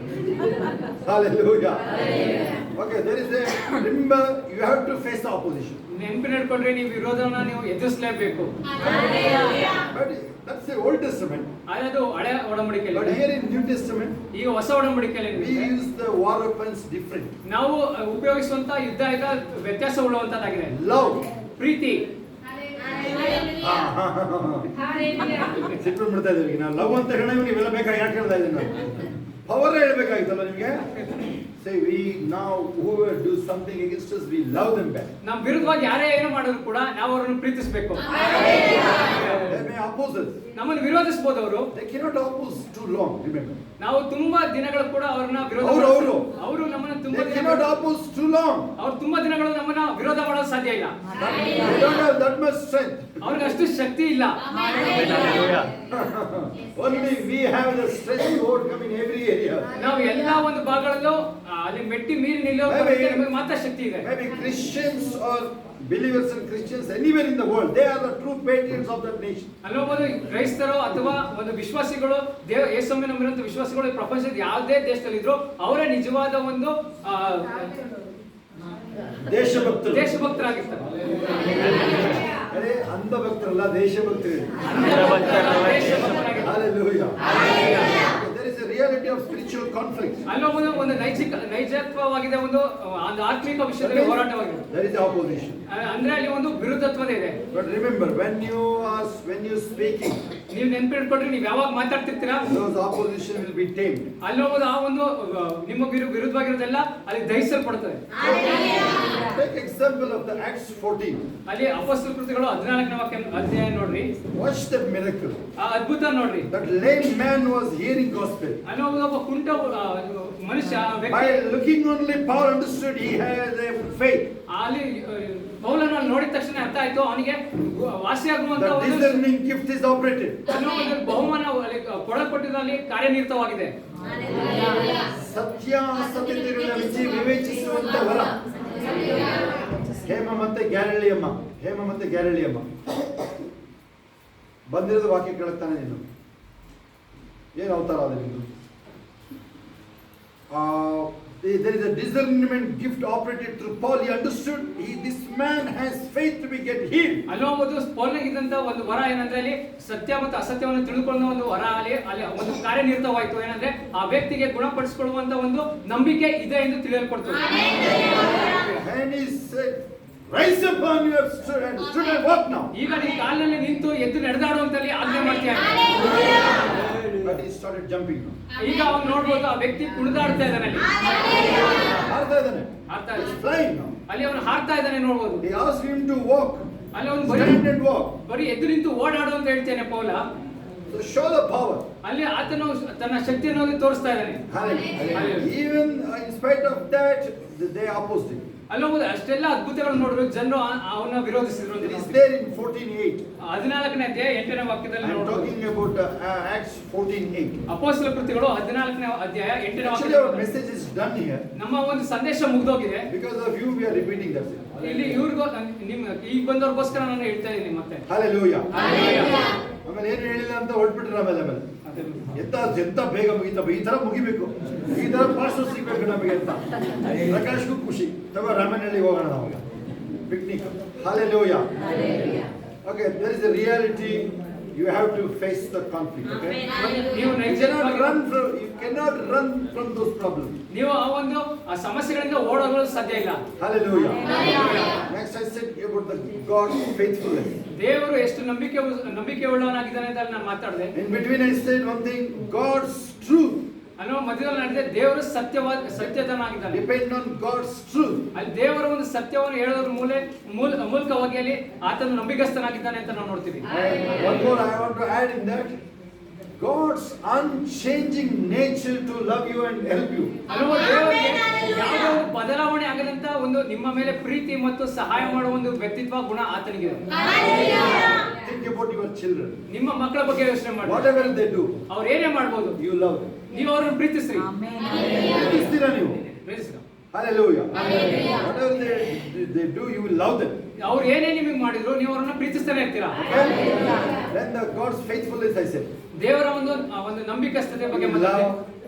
Hallelujah. Okay, there is a, remember, you have to face the opposition. ನೆನಪಿನಡ್ಕೊಂಡ್ರೆ ನೀವು ವಿರೋಧವನ್ನ ನೀವು ಎದುರಿಸಲೇಬೇಕು. But that's the Old Testament. ಅದು ಹಳೆ ಒಡಂಬಡಿಕೆಯಲ್ಲಿ. But here in New Testament, ಈಗ ಹೊಸ ಒಡಂಬಡಿಕೆಯಲ್ಲಿ we use the war weapons different. ನಾವು ಉಪಯೋಗಿಸುವಂತ ಯುದ್ಧ ಈಗ ವ್ಯತ್ಯಾಸ ಉಳ್ಳುವಂತದ್ದಾಗಿದೆ. Love. ಪ್ರೀತಿ. ಸಿಟ್ಟು ಬಿಡ್ತಾ ಇದ್ದೀವಿ ನಾವು. ಲವ್ ಅಂತ ಹೇಳಿ ನೀವೆಲ್ಲ ಬೇಕಾಗಿ ಯಾಕೆ ಹೇಳ್ತಾ ಇದ್ದೀನಿ ನಾನು? ಪವರ್ ಹೇಳ್ಬೇಕಾಗಿತ್ತಲ್ಲ ನಿಮಗೆ. Say we now whoever do something against us, we love them back. ನಮ್ಮ ವಿರುದ್ಧವಾಗಿ ಯಾರೇ ಏನು ಮಾಡಿದ್ರು ಕೂಡ ನಾವು ಅವರನ್ನು ಪ್ರೀತಿಸಬೇಕು. They may oppose us. ನಮ್ಮನ್ನು ವಿರೋಧಿಸಬಹುದು ಅವರು. They cannot oppose too long. Remember. ನಾವು ತುಂಬಾ ದಿನಗಳು ಕೂಡ ಅವರನ್ನ ವಿರೋಧ ಅವರು ನಮ್ಮನ್ನು ತುಂಬಾ They cannot oppose too long. ಅವರು ತುಂಬಾ ದಿನಗಳು ನಮ್ಮನ್ನ ವಿರೋಧ ಮಾಡೋದು ಸಾಧ್ಯ ಇಲ್ಲ. They don't have that much strength. ಅವ್ರಿಗೆ ಅಷ್ಟು ಶಕ್ತಿ ಇಲ್ಲ. Only we have the strength to overcome in every area. ನಾವು ಎಲ್ಲಾ ಒಂದು ಭಾಗಗಳಲ್ಲೂ ಅಲ್ಲಿ ಮೆಟ್ಟಿ ಮೀರಿ ನಿಲ್ಲೋ Maybe- ನಿಮಗೆ ಮಾತ್ರ ಶಕ್ತಿ ಇದೆ. Maybe Christians or believers and Christians anywhere in the world, they are the true patriots of that nation. ಅಲ್ಲೊಬ್ಬರು ಕ್ರೈಸ್ತರು ಅಥವಾ ಒಂದು ವಿಶ್ವಾಸಿಗಳು ಯೇಸುವಿನ ನಂಬಿರುವಂತ ವಿಶ್ವಾಸಿಗಳು ಈ ಪ್ರಪಂಚದ ಯಾವುದೇ ದೇಶದಲ್ಲಿದ್ರು ಅವರೇ ನಿಜವಾದ ಒಂದು ದೇಶಭಕ್ತರು. ದೇಶಭಕ್ತರಾಗಿರ್ತಾರೆ. ಅರೆ ಅಂಧ ಭಕ್ತರಲ್ಲ, ದೇಶಭಕ್ತರು. ದೇಶಭಕ್ತರಾಗಿರ್ತಾರೆ. Hallelujah. There is a reality of spiritual conflict. ಅಲ್ಲೊಬ್ಬರು ಒಂದು ನೈಜತ್ವವಾಗಿದೆ, ಒಂದು ಆತ್ಮಿಕ ವಿಷಯದಲ್ಲಿ ಹೋರಾಟವಾಗಿದೆ. There is opposition. ಅಂದ್ರೆ ಅಲ್ಲಿ ಒಂದು ವಿರುದ್ಧತ್ವದ ಇದೆ. But remember, when you speaking, ನೀವು ನೆನ್ಪಿಟ್ಕೊಡ್ರಿ, ನೀವು ಯಾವಾಗ ಮಾತಾಡ್ತಿರ್ತೀರಾ those opposition will be tamed. ಅಲ್ಲೊಬ್ಬರು ಆ ಒಂದು ನಿಮ್ಮ ವಿರುದ್ಧವಾಗಿರೋದೆಲ್ಲ ಅಲ್ಲಿ ದಹಿಸಲ್ಪಡ್ತದೆ. Take example of the Acts 14. ಅಲ್ಲಿ ಅಪೊಸ್ತಲ ಕೃತ್ಯಗಳು 14ನೇ ಅಧ್ಯಾಯ ನೋಡ್ರಿ. Watch the miracle. ಆ ಅದ್ಭುತ ನೋಡ್ರಿ. That lame man was hearing gospel. ಅಲ್ಲಿ ಒಬ್ಬ ಕುಂಟ ಮನುಷ್ಯ By ವ್ಯಕ್ತಿ looking only, Paul understood he has a faith. ಅಲ್ಲಿ ಪೌಲನ ನೋಡಿದ ತಕ್ಷಣ ಅರ್ಥ ಆಯ್ತು ಅವನಿಗೆ ವಾಸಿಯಾಗುವಂತ The ಒಂದು discerning gift is operated. ಒಂದು ಬಹುಮಾನ ಅಲ್ಲಿ ಕೊಡಲ್ಪಟ್ಟಿದ್ದಲ್ಲಿ ಕಾರ್ಯನಿರತವಾಗಿದೆ. ಸತ್ಯಾಸತ್ಯತೆಗಳನ್ನ ವಿವೇಚಿಸುವಂತ ವರ. ಹೇಮ ಮತ್ತೆ ಗ್ಯಾರಳಿಯಮ್ಮ ಬಂದಿರೋದು ವಾಕ್ಯ ಕೇಳುತ್ತಾನೆ. ನೀನು ಏನು ಅವತಾರ ಅದ ನಿಂದು? There is a discernment gift operated through Paul. He understood this man has faith to be get healed. ಅಲ್ಲೊಂದು ಪೌಲನಿಗಿದ್ದಂತ ಒಂದು ವರ ಏನಂದ್ರೆ ಅಲ್ಲಿ ಸತ್ಯ ಮತ್ತು ಅಸತ್ಯವನ್ನು ತಿಳಿದುಕೊಳ್ಳುವ ಒಂದು ವರ ಅಲ್ಲಿ ಒಂದು ಕಾರ್ಯನಿರತವಾಯಿತು. ಏನಂದ್ರೆ ಆ ವ್ಯಕ್ತಿಗೆ ಗುಣಪಡಿಸಿಕೊಳ್ಳುವಂತ ಒಂದು ನಂಬಿಕೆ ಇದೆ ಎಂದು ತಿಳಿಯಲ್ಪಡ್ತದೆ. And he said, rise up on your stood and walk now. ಈಗ ನೀನು ಕಾಲಿನಲ್ಲಿ ನಿಂತು ಎದ್ದು ನಡೆದಾಡುವಂತಲ್ಲಿ ಆಜ್ಞೆ ಮಾಡ್ತೀಯ. But he started jumping now. ಈಗ ಅವನು ನೋಡ್ಬೋದು ಆ ವ್ಯಕ್ತಿ ಕುಣಿದಾಡ್ತಾ ಇದ್ದಾನೆ ಅಲ್ಲಿ. ಹಾರ್ತಾ ಇದ್ದಾನೆ. He's flying now. ಅಲ್ಲಿ ಅವನು ಹಾರ್ತಾ ಇದ್ದಾನೆ ನೋಡ್ಬೋದು. He asked him to walk. ಅಲ್ಲಿ ಅವನು Stand and walk. ಬರೀ ಎದ್ದು ನಿಂತು ಓಡಾಡು ಅಂತ ಹೇಳ್ತೇನೆ ಪೌಲ. So show the power. ಅಲ್ಲಿ ಆತನು ತನ್ನ ಶಕ್ತಿಯನ್ನು ತೋರಿಸ್ತಾ ಇದ್ದಾನೆ. Hallelujah. Even in spite of that, they opposed him. ಅಲ್ಲೊಂದು ಅಷ್ಟೆಲ್ಲ ಅದ್ಭುತಗಳು ನೋಡಿದ್ರು, ಜನರು ಅವನ್ನ ವಿರೋಧಿಸಿದ್ರು. It is there in 14:8. 14ನೇ ಅಧ್ಯಾಯ 8ನೇ ವಾಕ್ಯದಲ್ಲಿ I am talking about Acts 14:8. ಅಪೊಸ್ತಲ ಕೃತ್ಯಗಳು 14ನೇ ಅಧ್ಯಾಯ 8ನೇ Actually, our ವಾಕ್ಯ. message is done here. ನಮ್ಮ ಒಂದು ಸಂದೇಶ ಮುಗಿದೋಗಿದೆ. Because of you, we are repeating that. ಇಲ್ಲಿ ಇವ್ರಿಗೋ ನಿಮ್ಮ ಈಗ ಬಂದವ್ರಿಗೋಸ್ಕರ ನಾನು ಹೇಳ್ತಾ ಇದ್ದೀನಿ ಮತ್ತೆ. Hallelujah. Hallelujah. ಆಮೇಲೆ ಏನು ಹೇಳಿಲ್ಲ ಅಂತ ಹೊರಟ್ಬಿಟ್ರೆ ಆಮೇಲೆ ಎಂತ ಬೇಗ ಮುಗಿತಪ್ಪ, ಈ ತರ ಮುಗಿಬೇಕು, ಈ ತರ ಪಾಸ್ಟರ್ ಸಿಗ್ಬೇಕು ನಮಗೆ ಅಂತ. ಪ್ರಕಾಶ್ಗೂ ಖುಷಿ, ತಗೋ ರಾಮನಹಳ್ಳಿಗೆ ಹೋಗೋಣ ನಾವು picnic. Hallelujah. Okay, there is a reality. You have to face the conflict. Okay. ನೀವು You cannot run from those problems. ನೀವು ಆ ಒಂದು ಆ ಸಮಸ್ಯೆಗಳಿಂದ ಓಡೋಗಳು ಸಾಧ್ಯ ಇಲ್ಲ. Hallelujah. Next I said about the God's faithfulness. ದೇವರು ಎಷ್ಟು ನಂಬಿಕೆ ಉಳ್ಳವನಾಗಿದ್ದಾನೆ ಅಂತ ನಾನು ಮಾತಾಡಿದೆ. In between I said one thing, God's truth. ಅನ್ನೋ ಮಧ್ಯದಲ್ಲಿ ನಡೆದಿದೆ ದೇವರು ಸತ್ಯದನಾಗಿದ್ದಾನೆ. Depend on God's truth. ಅಲ್ಲಿ ದೇವರ ಒಂದು ಸತ್ಯವನ್ನು ಹೇಳೋದ್ರ ಮೂಲಕವಾಗಿ ಅಲ್ಲಿ ಆತನು ನಂಬಿಗಸ್ತನಾಗಿದ್ದಾನೆ ಅಂತ ನಾವು ನೋಡ್ತೀವಿ. One more I want to add in that, God's unchanging nature to love you and help you. ಅಲ್ವಾ ದೇವರಿಗೆ ಯಾವುದೇ ಒಂದು ಬದಲಾವಣೆ ಆಗದಂತ ಒಂದು ನಿಮ್ಮ ಮೇಲೆ ಪ್ರೀತಿ ಮತ್ತು ಸಹಾಯ ಮಾಡುವ ಒಂದು ವ್ಯಕ್ತಿತ್ವ ಗುಣ ಆತನಿಗಿದೆ. Think about your children. ನಿಮ್ಮ ಮಕ್ಕಳ ಬಗ್ಗೆ ಯೋಚನೆ ಮಾಡಿ. Whatever they do, ಅವ್ರು ಏನೇ ಮಾಡ್ಬೋದು, you love them. ನೀವು ಅವ್ರನ್ನ ಪ್ರೀತಿಸ್ರಿ. ಪ್ರೀತಿಸ್ತೀರಾ ನೀವು? ಪ್ರೀತಿಸ್ರಿ. Hallelujah. Whatever they do, you will love them. ಅವ್ರು ಏನೇ ನಿಮಗೆ ಮಾಡಿದ್ರು ನೀವು ಅವ್ರನ್ನ ಪ್ರೀತಿಸ್ತಾನೆ ಇರ್ತೀರಾ. Then the God's faithfulness, I said. ದೇವರ ಒಂದು ನಂಬಿಕಸ್ಥತೆ ಬಗ್ಗೆ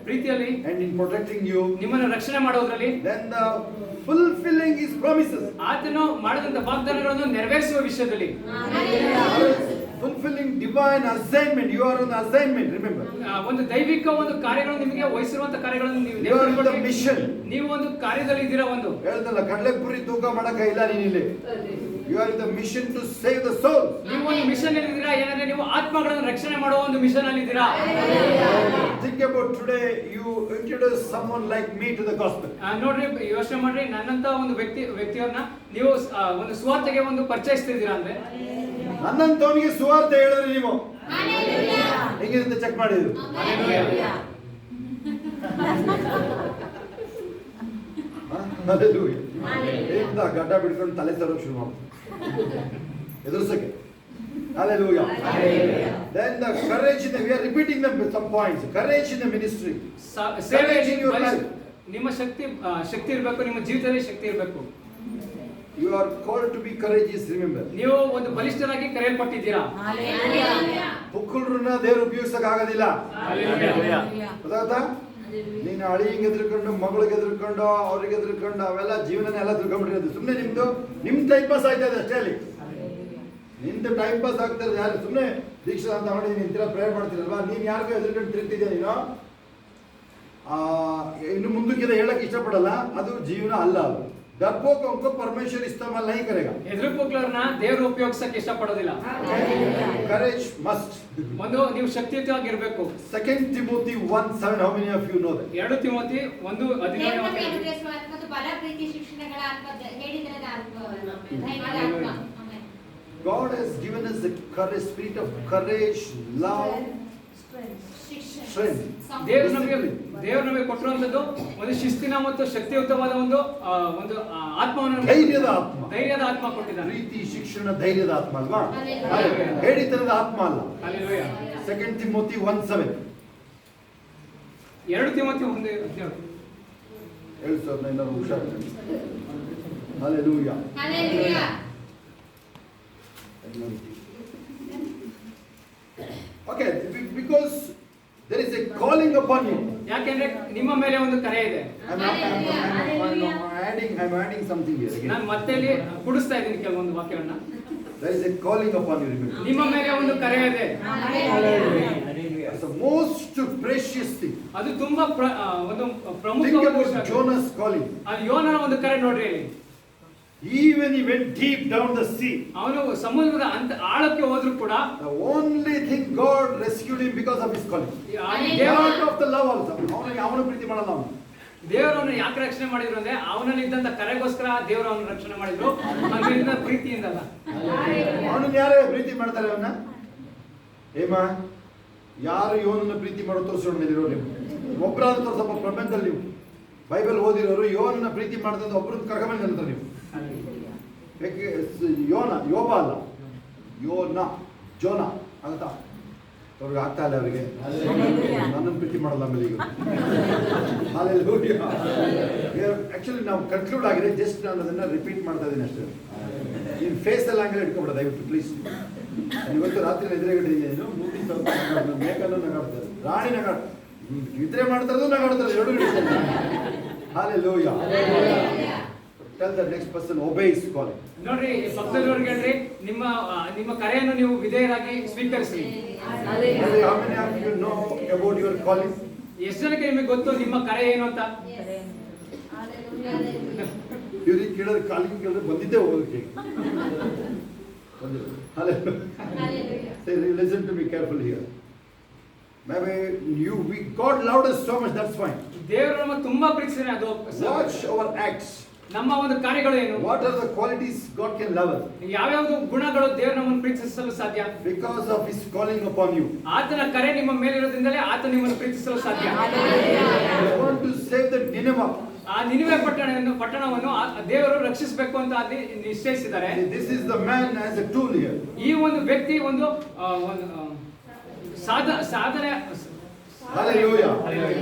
ಪ್ರೀತಿಯಲ್ಲಿ and in protecting you, ನಿಮ್ಮನ್ನು ರಕ್ಷಣೆ ಮಾಡೋದ್ರಲ್ಲಿ, then the fulfilling his promises. ಆತನು ಮಾಡಿದಂತ ವಾಗ್ದಾನಗಳನ್ನು ನೆರವೇರಿಸುವ ವಿಷಯದಲ್ಲಿ, fulfilling divine assignment. You are on the assignment, remember. ಒಂದು ದೈವಿಕ ಒಂದು ಕಾರ್ಯಗಳು ನಿಮಗೆ ವಹಿಸಿರುವಂತ ಕಾರ್ಯಗಳನ್ನು You are in the mission. ನೀವು ಒಂದು ಕಾರ್ಯದಲ್ಲಿ ಇದ್ದೀರಾ. ಒಂದು ಹೇಳ್ದಲ್ಲ ಕಡಲೆಪುರಿ ತೂಕ ಮಾಡಕ ಇಲ್ಲ ನೀನಿಲ್ಲಿ. You are in the mission to save the soul. ನೀವು ಒಂದು ಮಿಷನ್ ಅಲ್ಲಿ ಇದ್ದೀರಾ. ಏನಂದ್ರೆ ನೀವು ಆತ್ಮಗಳನ್ನು ರಕ್ಷಣೆ ಮಾಡುವ ಒಂದು ಮಿಷನ್ ಅಲ್ಲಿ ಇದ್ದೀರಾ. Think about today, you introduce someone like me to the gospel. ನೋಡ್ರಿ, ಯೋಚನೆ ಮಾಡ್ರಿ, ನನ್ನಂತ ಒಂದು ವ್ಯಕ್ತಿಯನ್ನ ನೀವು ಒಂದು ಸುವಾರ್ತೆಗೆ ಒಂದು ಪರಿಚಯಿಸ್ತಿದ್ದೀರಾ ಅಂದ್ರೆ, ನನ್ನಂತವನಿಗೆ ಸುವಾರ್ತೆ ಹೇಳಿದ್ರೆ ನೀವು ಹೇಗಿರುತ್ತೆ ಚೆಕ್ ಮಾಡಿದ್ರು. ಏನಿಂದ ಗಡ್ಡ ಬಿಡ್ಕೊಂಡು ತಲೆ ತರೋಕೆ ಶುರು ಮಾಡ್ತಾರೆ ಎದುರಿಸಕ್ಕೆ. Hallelujah. Then the courage in the, we are repeating them with some points. Courage in the ministry. Courage in your life. ನಿಮ್ಮ ಶಕ್ತಿ ಇರಬೇಕು, ನಿಮ್ಮ ಜೀವಿತದಲ್ಲಿ ಶಕ್ತಿ ಇರಬೇಕು. You are called to be courageous, remember. ನೀವು ಒಂದು ಬಲಿಷ್ಠರಾಗಿ ಕರೆಯಲ್ಪಟ್ಟಿದ್ದೀರಾ. ಪುಕ್ಕಳರನ್ನ ದೇವರು ಉಪಯೋಗಿಸಕ್ ಆಗೋದಿಲ್ಲ. ಗೊತ್ತಾಗ್ತಾ? ನೀನು ಅಳಿಯಂಗೆ ಎದ್ರುಕೊಂಡು, ಮಗಳಿಗೆ ಎದ್ರುಕೊಂಡು, ಅವ್ರಿಗೆ ಎದ್ರುಕೊಂಡು, ಅವೆಲ್ಲ ಜೀವನನೇ ಎಲ್ಲ ತಿಳ್ಕೊಂಡ್ಬಿಟ್ಟಿರೋದು. ಸುಮ್ಮನೆ ನಿಮ್ ಟೈಮ್ ಪಾಸ್ ಆಯ್ತಾ ಇದೆ ಅಷ್ಟೇ. ಅಲ್ಲಿ ನಿಂದು ಟೈಮ್ ಪಾಸ್ ಆಗ್ತಾ ಇರೋದು ಯಾರು? ಸುಮ್ಮನೆ ದೀಕ್ಷಾ ಅಂತ ಮಾಡಿ ನಿಂತಿರ ಪ್ರೇಯರ್ ಮಾಡ್ತೀರಲ್ವಾ, ನೀನ್ ಯಾರಿಗೂ ಎದ್ರುಕೊಂಡು ತಿರುಗ್ತಿದ್ಯಾ ನೀನು? ಇನ್ನು ಮುಂದಕ್ಕೆ ಹೇಳಕ್ ಇಷ್ಟಪಡಲ್ಲ. ಅದು ಜೀವನ ಅಲ್ಲ. ಅದು डरपोकों को परमेश्वर इस्तेमाल नहीं करेगा. ಹೆದರುಪುಕ್ಲರನ್ನ ದೇವರು ಉಪಯೋಗಿಸಕ್ಕೆ ಇಷ್ಟಪಡೋದಿಲ್ಲ. Courage must. ಒಂದು ನೀವು ಶಕ್ತಿಯುತವಾಗಿರಬೇಕು. 2 Timothy 1:7 how many of you know that? 2 Timothy 1:17 ವಾಕ್ಯ. ಮತ್ತು ಬಲ ಪ್ರೀತಿ ಶಿಕ್ಷಣಗಳ ಆತ್ಮ ಹೇಳಿದ್ರದ ಆತ್ಮ ಧೈರ್ಯದ ಆತ್ಮ. God has given us the courage, spirit of courage, love, strength. ದೇವರು ನಮಗೆ ಕೊಟ್ಟಿರುವಂತದ್ದು ಒಂದು ಶಿಸ್ತಿನ ಮತ್ತು ಶಕ್ತಿಯುತವಾದ ಒಂದು ಆತ್ಮವನ್ನು, ಧೈರ್ಯದ ಆತ್ಮ ಕೊಟ್ಟಿದ್ದಾನೆ. ಪ್ರೀತಿ, ಶಿಕ್ಷಣ, ಧೈರ್ಯದ ಆತ್ಮ ಅಲ್ವಾ? ಹೇಳಿತನದ ಆತ್ಮ ಅಲ್ಲ. 2 Timothy 1:7 2 ತಿಮೋಥಿ 1:17 ಹೇಳಿ ಸರ್, ನಾನು ಹುಷಾರು. Hallelujah. Hallelujah. Okay, because there is a calling upon you. ಯಾಕೆಂದ್ರೆ ನಿಮ್ಮ ಮೇಲೆ ಒಂದು ಕರೆ ಇದೆ. I'm adding something here again. ನಾನು ಮತ್ತೆ ಇಲ್ಲಿ ಕುಡಿಸ್ತಾ ಇದ್ದೀನಿ ಕೆಲವೊಂದು ವಾಕ್ಯವನ್ನ. There is a calling upon you, remember. ನಿಮ್ಮ ಮೇಲೆ ಒಂದು ಕರೆ ಇದೆ. It's the most precious thing. ಅದು ತುಂಬಾ ಒಂದು ಪ್ರಮುಖವಾದ Think about ವಿಷಯ. Jonah's calling. ಅದು ಯೋನನ ಒಂದು ಕರೆ ನೋಡ್ರಿ ಅಲ್ಲಿ. Even he went deep down the sea. ಅವನು ಸಮುದ್ರದ ಆಳಕ್ಕೆ ಹೋದ್ರು ಕೂಡ The only thing God rescued him because of his calling. Out of the love also. ಅವನ ಪ್ರೀತಿ ಮಾಡಲ್ಲ ಅವನು. ದೇವರನ್ನು ಯಾಕೆ ರಕ್ಷಣೆ ಮಾಡಿದ್ರು ಅಂದ್ರೆ ಅವನಲ್ಲಿ ಇದ್ದಂತ ಕರೆಗೋಸ್ಕರ ದೇವರು ಅವನ ರಕ್ಷಣೆ ಮಾಡಿದ್ರು, ಅವನಿಂದ ಪ್ರೀತಿಯಿಂದಲ್ಲ. ಅವನನ್ನ ಯಾರೇ ಪ್ರೀತಿ ಮಾಡ್ತಾರೆ ಅವನ್ನ? ಹೇಮ, ಯಾರು ಯೋನನ್ನ ಪ್ರೀತಿ ಮಾಡೋ ತೋರಿಸೋಣಿರೋ ನೀವು ಒಬ್ಬರಾದ್ರೂ ತೋರ್ಸಪ್ಪ. ಪ್ರಪಂಚದಲ್ಲಿ ನೀವು ಬೈಬಲ್ ಓದಿರೋರು ಯೋನನ್ನ ಪ್ರೀತಿ ಮಾಡ್ದಂತ ಒಬ್ಬರನ್ನ ಕರ್ಕೊಂಬಂದು ನಿಲ್ತಾರೆ ನೀವು. ಯೋಬ ಅಲ್ಲ, ಜೋನ ಆಗುತ್ತಾ? ಅವ್ರಿಗೆ ಆಗ್ತಾ ಇಲ್ಲ. ಅವರಿಗೆ ನನ್ನನ್ನು ಪ್ರೀತಿ ಮಾಡಲ್ಲ ಆಮೇಲೆ ಈಗ. ಆಕ್ಚುಲಿ ನಾವು ಕನ್ಕ್ಲೂಡ್ ಆಗಿದೆ. ಜಸ್ಟ್ ನಾನು ಅದನ್ನ ರಿಪೀಟ್ ಮಾಡ್ತಾ ಇದ್ದೀನಿ ಅಷ್ಟೇ. ನೀನು ಫೇಸ್ ಎಲ್ಲ ಹಂಗೆ ಇಟ್ಕೊಬೇಡ ದಯವಿಟ್ಟು ಪ್ಲೀಸ್. ಇವತ್ತು ರಾತ್ರಿ ಎದುರುಗಡೆ ನೀನು ಮೂತಿ ಮೇಕನ್ನು ನಗಾಡ್ತಾರೆ, ರಾಣಿ ನಿದ್ರೆ ಮಾಡ್ತಾರೆ, ನಗಾಡ್ತಾರೆ, ಎರಡು ಹಿಡಿತಾರೆ. Hallelujah. Tell the next person obey his calling. ನೋಡ್ರಿ ಪಕ್ಕದವರಿಗೆ ಹೇಳ್ರಿ, ನಿಮ್ಮ ಕರೆಯನ್ನು ನೀವು ವಿಧೇಯರಾಗಿ ಸ್ವೀಕರಿಸಿ. How many of you know about your calling? ಎಷ್ಟು ಜನಕ್ಕೆ ನಿಮಗೆ ಗೊತ್ತು ನಿಮ್ಮ ಕರೆ ಏನು ಅಂತ? ಇವ್ರಿಗೆ ಕೇಳಿದ್ರೆ ಕಾಲಿಂಗ್ ಕೇಳಿದ್ರೆ ಬಂದಿದ್ದೆ ಹೋಗಕ್ಕೆ. Hallelujah. Listen to me carefully here. Maybe God loved us so much, that's fine. ದೇವರು ನಮ್ಮನ್ನು ತುಂಬಾ ಪ್ರೀತಿಸಿದ್ದಾನೆ, ಅದು. Watch our acts. ನಮ್ಮ ಒಂದು ಕಾರ್ಯಗಳು ಏನು? What are the qualities God can love us? ಯಾವ್ಯಾವುದು ಗುಣಗಳು ದೇವರು ನಮ್ಮನ್ನು ಪ್ರೀತಿಸಲು ಸಾಧ್ಯ? Because of His calling upon you. ಆತನ ಕರೆ ನಿಮ್ಮ ಮೇಲಿರೋದ್ರಿಂದಲೇ ಆತ ನಿಮ್ಮನ್ನು ಪ್ರೀತಿಸಲು ಸಾಧ್ಯ. I want to save the Nineveh. ಆ ನಿನಿವೆ ಪಟ್ಟಣವನ್ನು ದೇವರು ರಕ್ಷಿಸಬೇಕು ಅಂತ ಅಲ್ಲಿ ನಿಶ್ಚಯಿಸಿದ್ದಾರೆ. This is the man as a tool here. ಈ ಒಂದು ವ್ಯಕ್ತಿ ಒಂದು ಸಾಧನೆ. Hallelujah.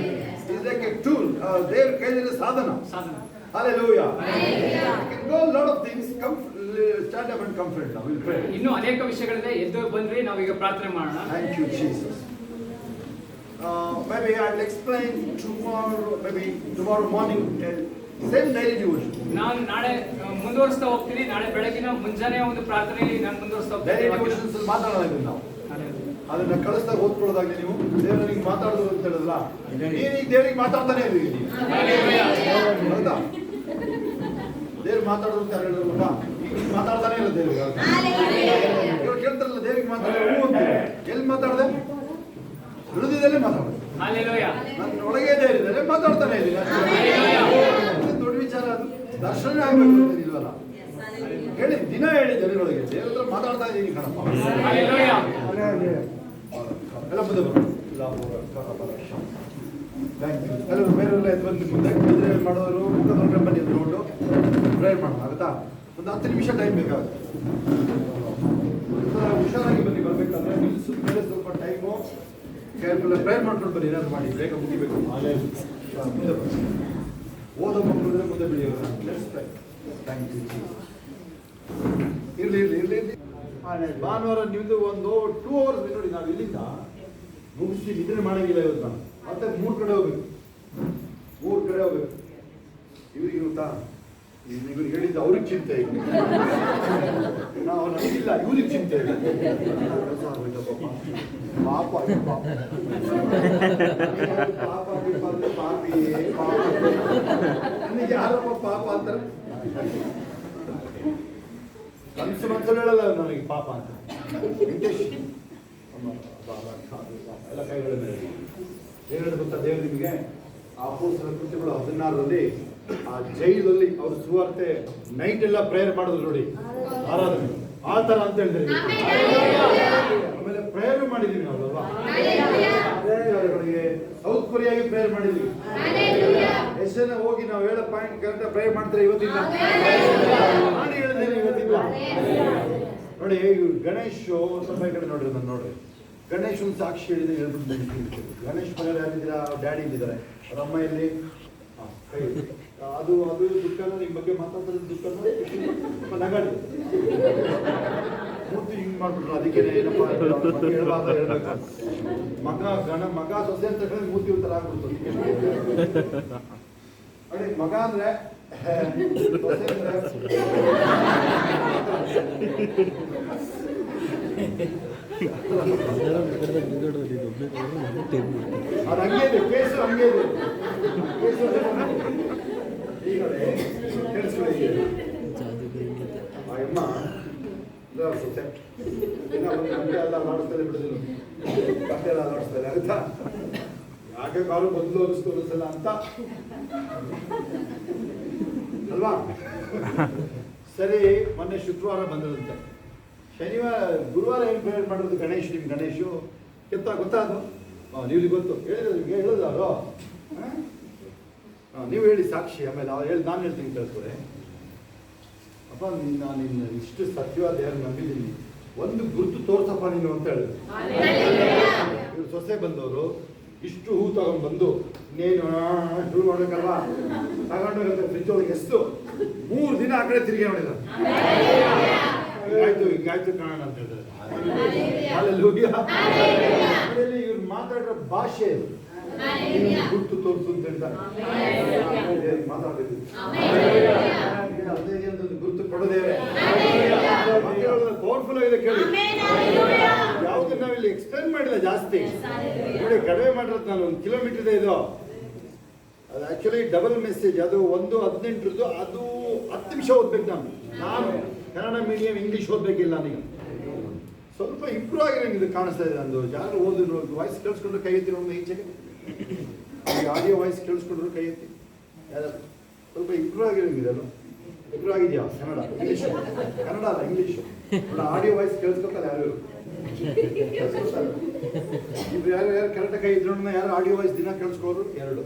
He's like a tool. ದೇವರ ಕೈಯಲ್ಲಿ ಸಾಧನ. Hallelujah. You can go a lot of things. Come, stand up and comfort now. We'll pray. ಇನ್ನು ಅನೇಕ ವಿಷಯಗಳಿದೆ. ಎದ್ದು ಬಂದ್ರಿ, ನಾವೀಗ ಪ್ರಾರ್ಥನೆ ಮಾಡೋಣ. Thank you, Jesus. Maybe I'll explain tomorrow morning. Same daily devotion. ನಾನು ನಾಳೆ ಮುಂದುವರಿಸ್ತಾ ಹೋಗ್ತೀನಿ. ನಾಳೆ ಬೆಳಗಿನ ಮುಂಜಾನೆ ಒಂದು ಪ್ರಾರ್ಥನೆಯಲ್ಲಿ ನಾನು ಮುಂದುವರಿಸ್ತಾ Daily ಹೋಗ್ತೀನಿ. devotions ಮಾತಾಡೋಣ ನಾವು. ಅದನ್ನ ಕಳಿಸ್ದಾಗ ಓದ್ಕೊಳ್ಳೋದಾಗ್ಲಿ ನೀವು ದೇವರಿಗೆ ಮಾತಾಡೋದು ಅಂತ ಹೇಳಿದ್ರಲ್ಲ, ನೀನೀಗ ದೇವರಿಗೆ ಮಾತಾಡ್ತಾನೆ ಇದ್ದೀವಿ. ಹೌದಾ? ದೇವ್ರು ಮಾತಾಡೋದು ಅಂತ ಹೇಳಿದ್ರಲ್ಲ, ಈಗ ಮಾತಾಡ್ತಾನೆ ಇಲ್ಲ ದೇವ್ರಿಗೆ. ಇವ್ರು ಕೇಳ್ತಾರಲ್ಲ ದೇವರಿಗೆ ಮಾತಾಡೋದು ಅಂತ, ಎಲ್ಲಿ ಮಾತಾಡದೆ? ಹೃದಯದಲ್ಲೇ ಮಾತಾಡೋದು. ನನ್ನ ಒಳಗೆ ದೇವರಿದ್ದಾರೆ, ಮಾತಾಡ್ತಾನೆ ಇದ್ದೀನಿ. ದೊಡ್ಡ ವಿಚಾರ ಅದು. ದರ್ಶನ ಆಗ್ಬೇಕು ಅಂತ ಇಲ್ವಲ್ಲ, ಹೇಳಿ ದಿನ ಹೇಳಿ ಜನರೊಳಗೆ ದೇವ್ರ ಹತ್ರ ಮಾತಾಡ್ತಾ ಇದ್ದೀನಿ ಕಣಪ್ಪ. ಎಲ್ಲ ಮುಂದೆ ಥ್ಯಾಂಕ್ ಯು. ಎಲ್ಲರೂ ಬೇರೆಲ್ಲ ಎದ್ದು ಬಂದು ಮುಂದೆ ನಿದ್ರೆ ಮಾಡೋರು ಮುಖದೊಳಗೆ ಬನ್ನಿ ಎದ್ಕೊಂಡು ಪ್ರೇಯರ್ ಮಾಡೋಣ. ಆಗುತ್ತಾ? ಒಂದು 10 ನಿಮಿಷ ಟೈಮ್ ಬೇಕಾಗುತ್ತೆ. ಹುಷಾರಾಗಿ ಬನ್ನಿ. ಬರ್ಬೇಕಾದ್ರೆ ನಿಲ್ಲಿಸು ಮೇಲೆ ಸ್ವಲ್ಪ ಟೈಮು ಕೇರ್ಫುಲ್ ಪ್ರೇಯರ್ ಮಾಡ್ಕೊಂಡು ಬನ್ನಿ. ಏನಾದ್ರು ಮಾಡಿ ಬೇಗ ಮುಗಿಬೇಕು. ಮುಂದೆ ಬನ್ನಿ. ಓದೋ ಮಕ್ಕಳು ಮುಂದೆ ಬೆಳೆಯೋರು. Thank you. ಇರಲಿ. ಭಾನುವಾರ ನಿಮ್ಮದು ಒಂದು 2 hours ನೋಡಿ, ನಾವು ಇಲ್ಲಿಂದ ಮುಗಿಸಿ ನಿದ್ರೆ ಮಾಡಂಗಿಲ್ಲ ಇವತ್ತು ನಾನು. ಮತ್ತೆ 3 ಕಡೆ ಹೋಗ್ಬೇಕು. ಇವ್ರಿಗೆ ಗೊತ್ತಾ, ಇವ್ರಿಗೆ ಹೇಳಿದ್ದು ಅವ್ರಿಗೆ ಚಿಂತೆ ಇಲ್ಲ, ನಾವು ನನಗಿಲ್ಲ, ಇವ್ರಿಗೆ ಚಿಂತೆ ಇಲ್ಲ. ಕೆಲಸ ಆಗೋಯ್ತಪ್ಪ, ಪಾಪ ನನಗೆ ಯಾರಪ್ಪ ಪಾಪ ಅಂತಾರೆ. ಮನಸ್ಸಲ್ಲಿ ಹೇಳಲ್ಲ ನನಗೆ ಪಾಪ ಅಂತ. ಎಲ್ಲ ಕೈಗಳ ಮೇಲೆ ಏನು ಗೊತ್ತಾ ದೇವರು ನಿಮಗೆ? ಅಪೊಸ್ತಲರ ಕೃತ್ಯಗಳು 16ರಲ್ಲಿ ಆ ಜೈಲಲ್ಲಿ ಅವರು ಸುವಾರ್ತೆ ನೈಟ್ ಎಲ್ಲ ಪ್ರೇಯರ್ ಮಾಡಿದ್ರು ನೋಡಿ, ಆರಾಧನೆ ಆ ತರ ಅಂತ ಹೇಳಿದ್ರಿ. ಆಮೇಲೆ ಪ್ರೇಯರ್ ಮಾಡಿದೀವಿ ನಾವು ಅಲ್ವಾ? ಸೌತ್ ಕೊರಿಯಾಗೆ ಪ್ರೇಯರ್ ಮಾಡಿದ್ವಿ. ಎಷ್ಟು ಜನ ಹೋಗಿ ನಾವು ಹೇಳೋ ಪಾಯಿಂಟ್ ಕರೆಕ್ಟ್ ಪ್ರೇಯರ್ ಮಾಡ್ತಾರೆ ಇವತ್ತಿಲ್ಲ? ಮಾಡಿ ಹೇಳಿದ್ದೇನೆ ಇವತ್ತಿಲ್ಲ ನೋಡಿ. ಗಣೇಶ್ ಸ್ವಲ್ಪ ಈ ಕಡೆ ನೋಡ್ರಿ, ನಾನು ನೋಡ್ರಿ. ಗಣೇಶ್ ಒಂದು ಸಾಕ್ಷಿ ಹೇಳಿದ್ರೆ ಹೇಳ್ಬಿಟ್ಟು ಗಣೇಶ್ ಮನೆಯಲ್ಲಿ ಯಾರಿದ್ದೀರಾ? ಡ್ಯಾಡಿ ಇಲ್ಲಿದ್ದಾರೆ, ಅವ್ರ ಅಮ್ಮ ಇಲ್ಲಿ. ಕೈ ಅದು ದುಃಖನ ನಿಮ್ಮ ಬಗ್ಗೆ ಮಾತಾಡ್ತಾರೆ. ದುಃಖನ ನಗಾಡಿ ಮೂರ್ತಿ ಹಿಂಗ್ ಮಾಡ್ಬಿಟ್ರು. ಅದಕ್ಕೆ ಏನಪ್ಪ ಹೇಳ್ಬೇಕು, ಮಗ ಸೊಸೆ ಅಂತ ಹೇಳಿದ್ರೆ ಮೂರ್ತಿ ಒಂಥರ ಆಗ್ಬಿಡ್ತು. ನೋಡಿ, ಮಗ ಅಂದ್ರೆ ಸೊಸೆ ಅಂದ್ರೆ ಅದು ಹಂಗೆ ಇದೆ, ಕೇಸು ಹಂಗೆ ಇದೆ. ಈಗ ಕೇಳಿಸ್ಕೊಳ್ಳಿ, ಆ ಅಮ್ಮ ಸೊಸೆ ಗಂಟೆ ಎಲ್ಲ ಮಾಡಿಸ್ತಾರೆ, ಬಿಡುದಿಲ್ಲ ಗಂಟೆ ಎಲ್ಲ ಮಾಡಿಸ್ತಾರೆ. ಆಯ್ತಾ? ಯಾಕೆ ಕಾಲು ಮೊದಲು ಅನಿಸ್ಕೊಳ್ಳಿಸಲ್ಲ ಅಂತ ಅಲ್ವಾ? ಸರಿ, ಮೊನ್ನೆ ಶುಕ್ರವಾರ ಬಂದದಂತೆ. ಗುರುವಾರ ಏನು ಪ್ರೇಯರ್ ಮಾಡಿರೋದು ಗಣೇಶ್, ನಿಮ್ಮ ಗಣೇಶು ಗೊತ್ತಾ ಅದು? ನೀವು ಗೊತ್ತು ಹೇಳಿದ್ರು ಅವರು. ನೀವು ಹೇಳಿ ಸಾಕ್ಷಿ, ಆಮೇಲೆ ಅವ್ರು ಹೇಳಿ ನಾನು ಹೇಳ್ತೀನಿ ಕೇಳ್ಕೊಡೆ. ಅಪ್ಪ ನಾನು ನಿನ್ನ ಇಷ್ಟು ಸತ್ಯವಾದ ಯಾರು ನಂಬಿದ್ದೀನಿ, ಒಂದು ಗುರುತು ತೋರ್ಸಪ್ಪ ನೀನು ಅಂತ ಹೇಳಿದ್ರು. ಇವ್ರು ಸೊಸೆ ಬಂದವರು ಇಷ್ಟು ಹೂ ತಗೊಂಡ್ಬಂದು ಇನ್ನೇನು ಶುರು ಮಾಡ್ಬೇಕಲ್ವಾ, ತಗೊಂಡೋಗಂತ ಫ್ರಿಜ್ ಒಳಗೆ ಎಷ್ಟು 3 ದಿನ ಆ ಕಡೆ ತಿರುಗಿ ನೋಡಿದ. ಹಿಂಗಾಯ್ತು ಕಾಣೋಣ ಅಂತ ಹೇಳಿದ್ರೆ ಇವ್ರು ಮಾತಾಡಿರೋ ಭಾಷೆ ಗುರುತು ತೋರಿಸು ಅಂತ ಹೇಳ್ತಾರೆ. ಮಾತಾಡಿದ್ರು ಗುರುತು ಕೊಡೋದೇವೆ ಪವರ್ಫುಲ್ ಆಗಿದೆ. ಕೇಳಿ, ಯಾವ್ದು ನಾವಿಲ್ಲಿ ಎಕ್ಸ್ಪ್ಲೇನ್ ಮಾಡಿಲ್ಲ ಜಾಸ್ತಿ ನೋಡಿ, ಕಡಿಮೆ ಮಾಡಿರೋದು ನಾನು 1 ಕಿಲೋಮೀಟರ್ ಇದೆ ಇದು. ಅದು ಆಕ್ಚುಲಿ ಡಬಲ್ ಮೆಸೇಜ್. ಅದು 1:18 ಅದು 10 ನಿಮಿಷ ಓದ್ಬೇಕು. ನಾನು ಕನ್ನಡ ಮೀಡಿಯಂ ಇಂಗ್ಲೀಷ್ ಓದಬೇಕಿಲ್ಲ. ನನಗೆ ಸ್ವಲ್ಪ ಇಂಪ್ರೂವ್ ಆಗಿದೆ. ಇದು ಕಾಣಿಸ್ತಾ ಇದೆ ನಂದು. ಯಾರು ಓದಿದ್ರು ವಾಯ್ಸ್ ಕೇಳಿಸ್ಕೊಂಡ್ರೆ ಕೈ ಎತ್ತಿ ನೋಡಿ, ಈಚೆಗೆ ಆಡಿಯೋ ವಾಯ್ಸ್ ಕೇಳಿಸ್ಕೊಂಡ್ರು ಕೈ ಎತ್ತಿ. ಸ್ವಲ್ಪ ಇಂಪ್ರೂವ್ ಆಗಿದೆ. ಇದೆಲ್ಲ ಇಂಪ್ರೂವ್ ಆಗಿದೆಯಾ? ಇಂಗ್ಲೀಷ್ ಕನ್ನಡ ಅಲ್ಲ, ಇಂಗ್ಲೀಷು. ಆಡಿಯೋ ವಾಯ್ಸ್ ಕೇಳಿಸ್ಕೊತಾರೆ ಯಾರು ಇಬ್ರು ಯಾರು ಕರೆಕ್ಟಾಗಿ ಕೈ ಇದ್ರು ಯಾರು ಆಡಿಯೋ ವಾಯ್ಸ್ ದಿನ ಕೇಳಿಸ್ಕೋರು 2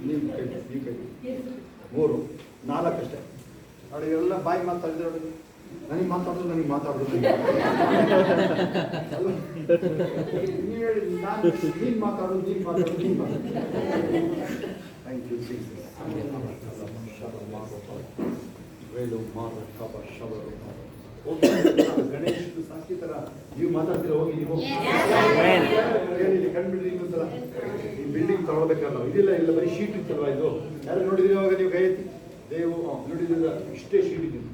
ನೀವು ಕೈ 3 4 ಅಷ್ಟೇ ನೋಡಿ. ಎಲ್ಲ ಬಾಯಿ ಮಾತಾಡಿದ್ರೆ ನೋಡಿ, ನನಗೆ ಮಾತಾಡಿದ್ರು ನೀವು ಹೇಳಿ, ನೀನು ಮಾತಾಡೋದು ಥ್ಯಾಂಕ್ ಯು ಗಣೇಶ್ ಸಾಕ್ಷಿ ತರ ನೀವು ಮಾತಾಡ್ತೀರ. ಹೋಗಿ ನೀವು ಕಂಡ್ಬಿಡ್ರಿ. ಇನ್ನೊಂದ್ಸಲ ಈ ಬಿಲ್ಡಿಂಗ್ ತಗೊಳ್ಬೇಕಲ್ಲ, ಇದಿಲ್ಲ ಇಲ್ಲ ಬರೀ ಶೀಟ್ ಇತ್ತಲ್ವಾ ಇದು. ಯಾರು ನೋಡಿದ್ರಿ ಅವಾಗ ನೀವು ಕೈ ಎತ್ತಿ? ದೇವು ನೋಡಿದ್ರಿಲ್ಲ, ಇಷ್ಟೇ ಶೀಟ್ ಇದ್ದಿದ್ದು.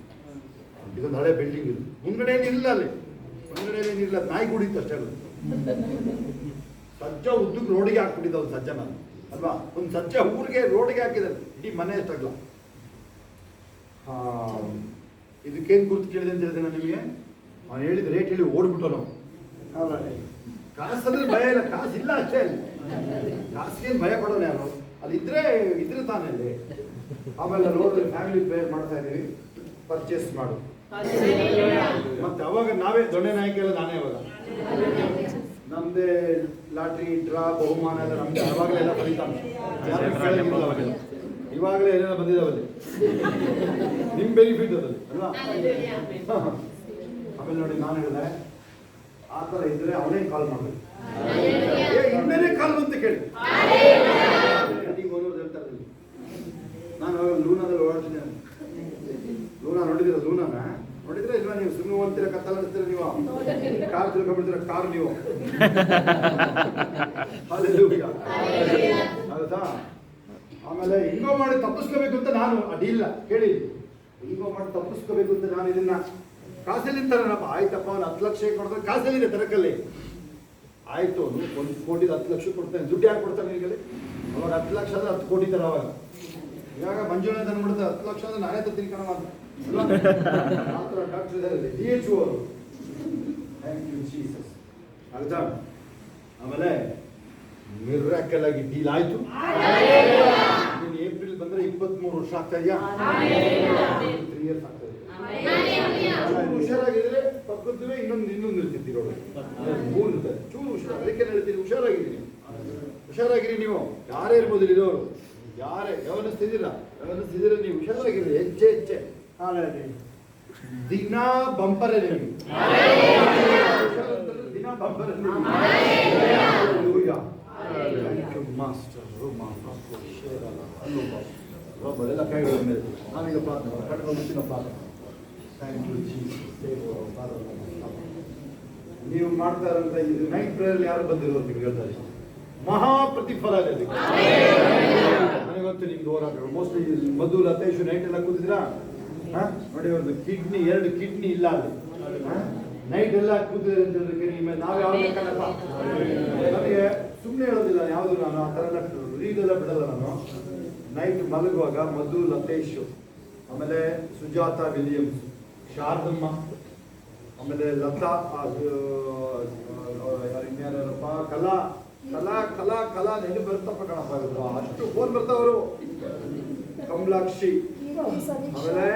ಇದೊಂದು ಹಳೆ ಬಿಲ್ಡಿಂಗ್ ಇದು. ಮುಂದ್ಗಡೆ ಏನಿಲ್ಲ, ಅಲ್ಲಿ ಮುಂದ್ಗಡೆ ಏನಿಲ್ಲ, ನಾಯಿ ಕುಡಿತು ಅಷ್ಟೇ. ಅದು ಸಜ್ಜ ಉದ್ದಕ್ಕೆ ರೋಡಿಗೆ ಹಾಕ್ಬಿಟ್ಟಿದ್ದ ಒಂದು ಸಜ್ಜ ನಾನು ಅಲ್ವಾ? ಒಂದು ಸಜ್ಜ ಊರಿಗೆ ರೋಡಿಗೆ ಹಾಕಿದ್ದಾರೆ, ಇಡೀ ಮನೆ ಅಷ್ಟಾಗಲ್ಲ. ಇದಕ್ಕೇನು ಗುರುತು ಕೇಳಿದೆ ಅಂತ ಹೇಳಿದೆ ನಾನು ನಿಮಗೆ. ಅವ್ನು ಹೇಳಿದ ರೇಟ್ ಹೇಳಿ ಓಡ್ಬಿಟ್ಟು ನಾವು. ಕಾಸಂದ್ರೆ ಭಯ ಇಲ್ಲ, ಕಾಸು ಇಲ್ಲ ಅಷ್ಟೇ. ಅಲ್ಲಿ ಕಾಸಿಗೇನು ಭಯ ಪಡೋಣ ಯಾರು? ಅಲ್ಲಿ ಇದ್ರೆ ತಾನೇ ಅಲ್ಲಿ. ಆಮೇಲೆ ರೋಡಲ್ಲಿ ಫ್ಯಾಮಿಲಿ ಪ್ರೇಯರ್ ಮಾಡ್ತಾ ಇದೀವಿ, ಪರ್ಚೇಸ್ ಮಾಡು. ಮತ್ತೆ ಅವಾಗ ನಾವೇ ದೊಣ್ಣೆ ನಾಯಕ ಎಲ್ಲ ನಾನೇ. ಅವಾಗ ನಮ್ದೇ ಲಾಟ್ರಿ ಡ್ರಾ ಬಹುಮಾನ ಎಲ್ಲ ನಮ್ಗೆ ಅವಾಗಲೇ ಎಲ್ಲ ಫಲಿತಾಂಶ ಅವಾಗೆಲ್ಲ. ಇವಾಗಲೇ ಏನೇನೋ ಬಂದಿದ್ದಾವಲ್ಲಿ, ನಿಮ್ ಬೆನಿಫಿಟ್ ಅದಲ್ಲಿ ಅಲ್ವಾ? ಆಮೇಲೆ ನೋಡಿ, ನಾನು ಹೇಳಿದೆ ಆ ಥರ ಇದ್ರೆ ಅವನೇ ಕಾಲ್ ಮಾಡ್ಬೇಕು. ಇನ್ನೇನೇ ಕಾಲ್ ಬಂತು ಕೇಳಿ. ಹೇಳ್ತಾರೆ ನಾನು ಲೂನಾದಲ್ಲಿ ಓಡಾಡ್ತಿದ್ದೇನೆ. ಲೂನಾ ನೋಡಿದಿರ? ಲೂನಾನ ನೋಡಿದ್ರೆ ಇಲ್ವಾ? ನೀವು ಸುಮ್ಮನೆ ಅಂತೀರ, ಕತ್ತಲಿಸ್ತೀರ ನೀವು, ಕಾರ್ ತಿಳ್ಕೊಂಡ್ಬಿಡ್ತೀರ, ಕಾರ್ ನೀವು. ಹಲ್ಲೆಲೂಯಾ. ಹೌದಾ? ಆಮೇಲೆ ಹಿಂಗೋ ಮಾಡಿ ತಪ್ಪಿಸ್ಕೋಬೇಕು ಅಂತ ನಾನು ಅಡ್ಡಿಲ್ಲ ಕೇಳಿ, ಹಿಂಗೋ ಮಾಡಿ ತಪ್ಪಿಸ್ಕೋಬೇಕು ಅಂತ ನಾನು ಇದನ್ನ ಕಾಸಲ್ಲಿ ತರೋಣಪ್ಪ. ಆಯ್ತಪ್ಪ, ಅವ್ನು 10 ಲಕ್ಷ ಕೊಡ್ತಾರೆ, ಕಾಸಲ್ಲಿದೆ ತರಕಲ್ಲಿ. ಆಯ್ತು, ಅವ್ನು 1 ಕೋಟಿ 10 ಲಕ್ಷ ಕೊಡ್ತಾನೆ. ದುಡ್ಡು ಯಾಕೆ ಕೊಡ್ತಾನೆ ನಿನಗೆ? ಅವಾಗ 10 ಲಕ್ಷ ಅಂದ್ರೆ 10 ಕೋಟಿ ತರ. ಅವಾಗ ಇವಾಗ ಮಂಜುಳ ತಂದ್ಬಿಡ್ತಾರೆ, 10 ಲಕ್ಷ ಅಂದ್ರೆ ನಾನೇ ತರ್ತೀನಿ ಕಣ ಅಂತ. ಡಾಕ್ಟರ್ ಇದ್ದಾರೆ DHO ಅವರು. Thank you Jesus. ಆಯ್ತಾ? ಆಮೇಲೆ ಮಿರಾಕಲ್ ಆಗಿ ಡೀಲ್ ಆಯ್ತು. ನೀನು ಏಪ್ರಿಲ್ ಬಂದ್ರೆ 23 ವರ್ಷ ಆಗ್ತಾ ಇದೆಯಾ? 3 ಇಯರ್ಸ್ ಆಗ್ತಾ ಇದೆ. ಹುಷಾರಾಗಿದ್ರೆ ಪಕ್ಕದ್ದುವೆ ಇನ್ನೊಂದು ಇರ್ತಿದ್ದೀರಿ ನೋಡಿ, 3 ಇರ್ತಾರೆ. ಚೂರು ಹುಷಾರ, ಅದಕ್ಕೆ ಹೇಳ್ತೀನಿ, ಹುಷಾರಾಗಿದ್ದೀನಿ. ಹುಷಾರಾಗಿರಿ ನೀವು, ಯಾರೇ ಇರ್ಬೋದು ಇರೋರು, ಯಾರೇ ಗಮನಿಸ್ತಿದ್ದೀರಾ ನೀವು ಹುಷಾರಾಗಿರಿ. ಹೆಚ್ಚೆ ದಿನ ಬಂಪರೇ ನಿಮಗೆ, ದಿನ ಬಂಪರೇ ಎಲ್ಲ ಕೈಗಳ ಮೇಲೆ ನಾವೀಗ ಪ್ರಾರ್ಥನೆ ಕಟ್ಟಡ ಮುಂಚಿನ ಪ್ರಾರ್ಥನೆ. Thank you Jesus. ನೀವು ಮಾಡ್ತಾ ಇರೋಂಥ ಇದು ನೈಟ್ ಪ್ರೇಯರ್ ಯಾರು ಬಂದಿರೋರು ನಿಮ್ಗೆ ಹೇಳ್ತಾರೆ, ಮಹಾ ಪ್ರತಿಫಲ ಇದೆ. ನನಗೊತ್ತು ನಿಮ್ಗೆ ಹೋರಾಟ ಮೋಸ್ಟ್ಲಿ ಮಧು ಲತೇಶ್ ನೈಟ್ ಎಲ್ಲ ಕೂತಿದ್ರಾ? ನೋಡಿ, ಅವ್ರದ್ದು ಕಿಡ್ನಿ 2 ಕಿಡ್ನಿ ಇಲ್ಲ ಅಲ್ಲಿ. ನೈಟ್ ಎಲ್ಲ ಕೂತಿದ್ರೆ ಅಂತ ಹೇಳಿದ್ರೆ ನಿಮ್ಮ ನಾವು ಯಾವ ಬೇಕಲ್ಲಪ್ಪ. ನನಗೆ ಸುಮ್ಮನೆ ಹೇಳೋದಿಲ್ಲ ಯಾವುದು, ನಾನು ಆ ಥರ ರೀಡೆಲ್ಲ ಬಿಡಲ್ಲ. ನಾನು ನೈಟ್ ಮಲಗುವಾಗ ಮಧು ಲತೇಶ್, ಆಮೇಲೆ ಸುಜಾತ ವಿಲಿಯಮ್ಸ್, ಶಾರದಮ್ಮ, ಆಮೇಲೆ ಲತಾ, ಇನ್ಯಾರಪ್ಪ, ಕಲಾ ಕಲಾ ಕಲಾ ಕಲಾ ನೆನಪು ಬರ್ತಪ್ಪ ಕಣಪ್ಪ. ಅಷ್ಟು ಫೋನ್ ಬರ್ತಾವರು. ಕಮಲಾಕ್ಷಿ, ಆಮೇಲೆ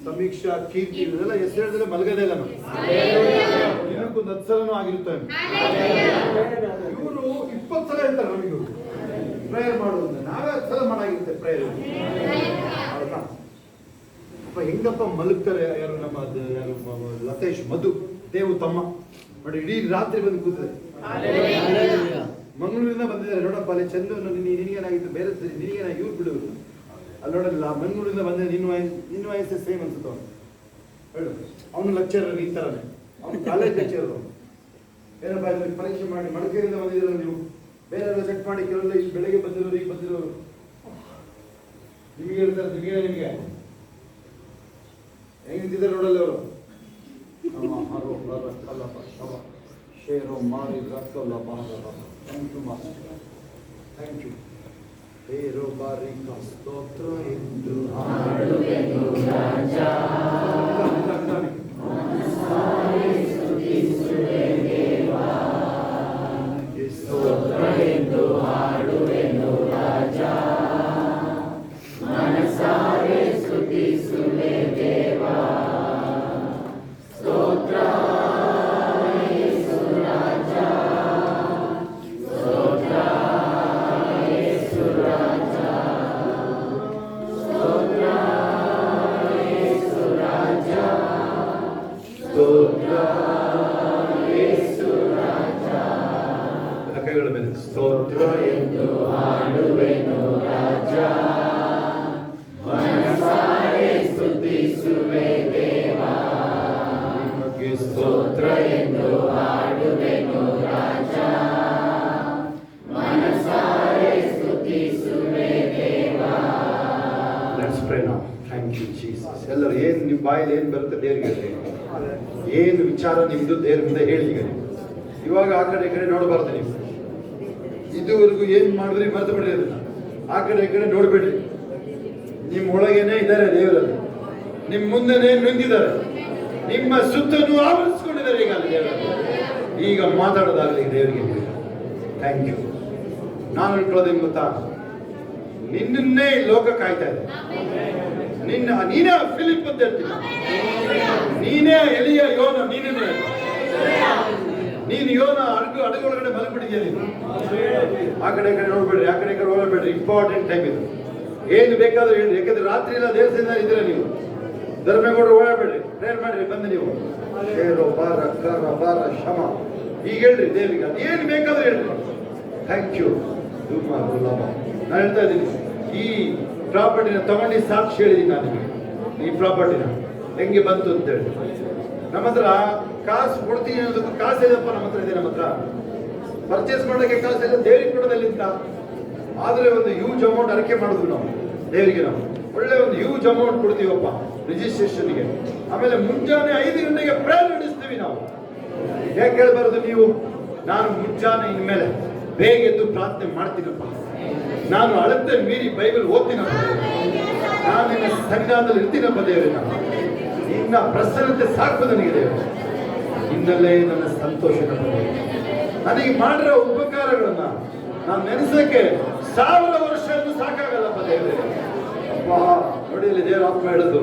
ಸಮೀಕ್ಷಾ, ಕೀರ್ತಿ, ಇದೆಲ್ಲ ಹೆಸರು ಹೇಳಿದ್ರೆ ಮಲಗದೇ ಇಲ್ಲ ನಾವು. ದಿನಕ್ಕೊಂದು 10 ಸಲನೂ ಆಗಿರುತ್ತೆ. ಇವರು 20 ಸಲ ಹೇಳ್ತಾರೆ ನಮಗೆ ಪ್ರೇಯರ್ ಮಾಡೋದು. ನಾವೇ 10 ಸಲ ಮಾಡಾಗಿರುತ್ತೆ ಪ್ರೇಯರ್. ಹೌದಾ? ಅಪ್ಪ ಹೆಂಗಪ್ಪ ಮಲಗ್ತಾರೆ ಯಾರು? ನಮ್ಮ ಯಾರು ಲತೇಶ್, ಮಧು, ದೇವು ತಮ್ಮ ನೋಡಿ, ಇಡೀ ರಾತ್ರಿ ಬಂದು ಕೂತಿದೆ. ಮಂಗಳೂರಿಂದ ಬಂದಿದ್ದಾರೆ ನೋಡಪ್ಪ. ಅಲ್ಲಿ ಚಂದು ನಿನಗೇನಾಗಿತ್ತು ಬೇರೆ ಸರಿ, ನಿನಗೇನಾಗಿ ಇವ್ರು ಬಿಡುವುದು ಅಲ್ಲಿ ನೋಡಲ್ಲ. ಮಂಗಳೂರಿಂದ ಬಂದರೆ ನಿನ್ನ ವಯಸ್ಸೇ ಸೇಮ್ ಅನ್ಸುತ್ತೆ. ಅವನು ಹೇಳು, ಅವನು ಲೆಕ್ಚರರ್ ಈ ಥರನೇ, ಅವನು ಕಾಲೇಜ್ ಲೆಕ್ಚರರ್. ಏನಪ್ಪ ಇಲ್ಲಿ ಪರೀಕ್ಷೆ ಮಾಡಿ ಮಡಿಕೇರಿಯಿಂದ ಬಂದಿದ್ದೀರಲ್ಲ ನೀವು, ಬೇರೆಲ್ಲ ಚೆಕ್ ಮಾಡಿ, ಕೆಲವೆಲ್ಲ ಇಲ್ಲಿ ಬೆಳಗ್ಗೆ ಬಂದಿರೋರು, ಈಗ ಬಂದಿರೋರು ನಿಮಗೆ ಹೇಳ್ತಾರೆ. ನಿಮಗೆ ಹೆಂಗೆ ನಿಂತಿದ್ದಾರೆ ನೋಡಲ್ಲ ಅವರು. ಶೇರೋ ಮಾರಿ ರಕ್ಕಲ್ಲ ಬಾರಲ್ಲ. Thank you master, thank you. ಹೇರೋ ಬಾರಿಕ ಸ್ತೋತ್ರ ಎಂದು ಹಾಡುವೆನು ರಾಜಾ, ಮನಸಾರೆ ಸ್ತುತಿಸುವೆ ದೇವಾ. ಸ್ತೋತ್ರ ಎಂದು ಹಾಡುವೆನು ರಾಜಾ, ಮನಸಾರೆ ಸ್ತುತಿಸುವೆ ದೇವಾ. ಸ್ತೋತ್ರ ಸ್ತೋತ್ರ ಎಂದು ಹಾಡುವೆನು ರಾಜಾ, ಮನಸಾರೆ ಸ್ತುತಿಸುವೆ ದೇವಾ. ನಿಮಗೆ ಸ್ತೋತ್ರ ಎಂದು ಹಾಡುವೆನು ರಾಜಾ, ಮನಸಾರೆ ಸ್ತುತಿಸುವೆ ದೇವಾ. Let's pray now. Thank you Jesus. ಎಲ್ಲರೂ ಏನು ನಿಮ್ಮ ಬಾಯಲ್ಲಿ ಏನು ಬರುತ್ತೆ ದೇವರಿಗೆ ಹೇಳಿ, ಏನು ವಿಚಾರ ನಿಮ್ಮದು ದೇವ್ರ ಮುಂದೆ ಹೇಳಿ. ಈಗ ಇವಾಗ ಆ ಕಡೆ ಈ ಕಡೆ ನೋಡಬಾರ್ದು. ನೀವು ಇದುವರೆಗೂ ಏನು ಮಾಡಿದ್ರಿ ಮರೆತು ಬಿಡ್ರಿ ಅದನ್ನ. ಆ ಕಡೆ ಈ ಕಡೆ ನೋಡ್ಬೇಡ್ರಿ. ನಿಮ್ಮ ಒಳಗೇನೆ ಇದ್ದಾರೆ ದೇವರಲ್ಲಿ, ನಿಮ್ಮ ಮುಂದೆನೇ ನುಂಗಿದ್ದಾರೆ, ನಿಮ್ಮ ಸುತ್ತನ್ನು ಆವರಿಸ್ಕೊಂಡಿದ್ದಾರೆ. ಈಗ ಅಲ್ಲಿ ದೇವರಲ್ಲಿ ಈಗ ಮಾತಾಡೋದಾಗಲಿ ದೇವರಿಗೆ. Thank you. ನಾನು ಹೇಳ್ಕೊಳ್ಳೋದೇನು ಗೊತ್ತಾ, ನಿನ್ನನ್ನೇ ಲೋಕ ಕಾಯ್ತಾ ಇದೆ. ನೀನೇ ಫಿಲಿಪ್ ಅಂತ ಹೇಳ್ತೀನಿ, ನೀನೇ ಎಲಿಯ ಯೋನ, ನೀನೇ ನೀನು ಯೋನ ಅಡುಗೊಳಗಡೆ ಮಲಗಿಬಿಟ್ಟಿದ್ಯಾ ನೀನು. ಆ ಕಡೆ ಈ ಕಡೆ ನೋಡ್ಬೇಡ್ರಿ, ಆ ಕಡೆ ಈ ಕಡೆ ಹೋಗಬೇಡ್ರಿ. ಇಂಪಾರ್ಟೆಂಟ್ ಟೈಮ್ ಇದು. ಏನು ಬೇಕಾದ್ರೂ ಹೇಳಿ, ಯಾಕಂದ್ರೆ ರಾತ್ರಿ ಎಲ್ಲ ದೇವಸ್ಥಾನ ಇದ್ರೆ ನೀವು ಧರ್ಮೇಗೌಡರು ಓಡಾಡಬೇಡ್ರಿ, ಪ್ರೇಯರ್ ಮಾಡ್ರಿ ಬಂದು ನೀವು. ಶೇರೋ ಬಾರ ಕರ ಬಾರ ಶಮ ಈಗ ಹೇಳ್ರಿ ದೇವರಿಗೆ, ಅದು ಏನು ಬೇಕಾದ್ರೂ ಹೇಳ್ರಿ. Thank you. ನಾನು ಹೇಳ್ತಾ ಇದ್ದೀನಿ, ಈ ಪ್ರಾಪರ್ಟಿನ ತಗೊಂಡು ಸಾಕ್ಷಿ ಹೇಳಿದ್ದೀನಿ ನನಗೆ ಈ ಪ್ರಾಪರ್ಟಿನ ಹೆಂಗೆ ಬಂತು ಅಂತೇಳಿ. ನಮ್ಮ ಹತ್ರ ಕಾಸು ಕೊಡ್ತೀನಿ ಅನ್ನೋದಕ್ಕೆ ಕಾಸು ಇದಪ್ಪ ನಮ್ಮ ಹತ್ರ ಇದೆ. ನಮ್ಮ ಹತ್ರ ಪರ್ಚೇಸ್ ಮಾಡೋಕ್ಕೆ ಕಾಸು ಇಲ್ಲ, ದೇವರಿಗೆ ಕೊಡೋದಲ್ಲಿಂದ. ಆದರೆ ಒಂದು ಹ್ಯೂಜ್ ಅಮೌಂಟ್ ಅರಕೆ ಮಾಡಿದ್ವಿ ನಾವು ದೇವರಿಗೆ. ನಾವು ಒಳ್ಳೆ ಒಂದು ಹ್ಯೂಜ್ ಅಮೌಂಟ್ ಕೊಡ್ತೀವಪ್ಪ ರಿಜಿಸ್ಟ್ರೇಷನ್ಗೆ. ಆಮೇಲೆ ಮುಂಜಾನೆ 5 ಗಂಟೆಗೆ ಪ್ರೇಯರ್ ನಡೆಸ್ತೀವಿ ನಾವು. ಯಾಕೆ ಹೇಳ್ಬಾರ್ದು ನೀವು? ನಾನು ಮುಂಜಾನೆ ಇನ್ಮೇಲೆ ಬೇಗ ಎದ್ದು ಪ್ರಾರ್ಥನೆ ಮಾಡ್ತೀನಪ್ಪ. ನಾನು ಅಳತೆ ಮೀರಿ ಬೈಬಲ್ ಓದ್ತೀನಪ್ಪ. ನಾನು ನಿನ್ನ ಸನ್ನಿಧಾನದಲ್ಲಿ ಇರ್ತೀನಪ್ಪ ದೇವರೇ. ನಿನ್ನ ಪ್ರಸನ್ನತೆ ಸಾಕು ನನಗೆ ದೇವರು. ಇನ್ನಲ್ಲೇ ನನ್ನ ಸಂತೋಷ. ನನಗೆ ಮಾಡಿರೋ ಉಪಕಾರಗಳನ್ನ ನಾನು ನೆನೆಸಕ್ಕೆ 1000 ವರ್ಷ ಸಾಕಾಗಲ್ಲಪ್ಪ ದೇವರೇ. ಅಪ್ಪ ನೋಡಿ, ಇಲ್ಲಿ ದೇವರ ಆತ್ಮ ಹೇಳೋದು,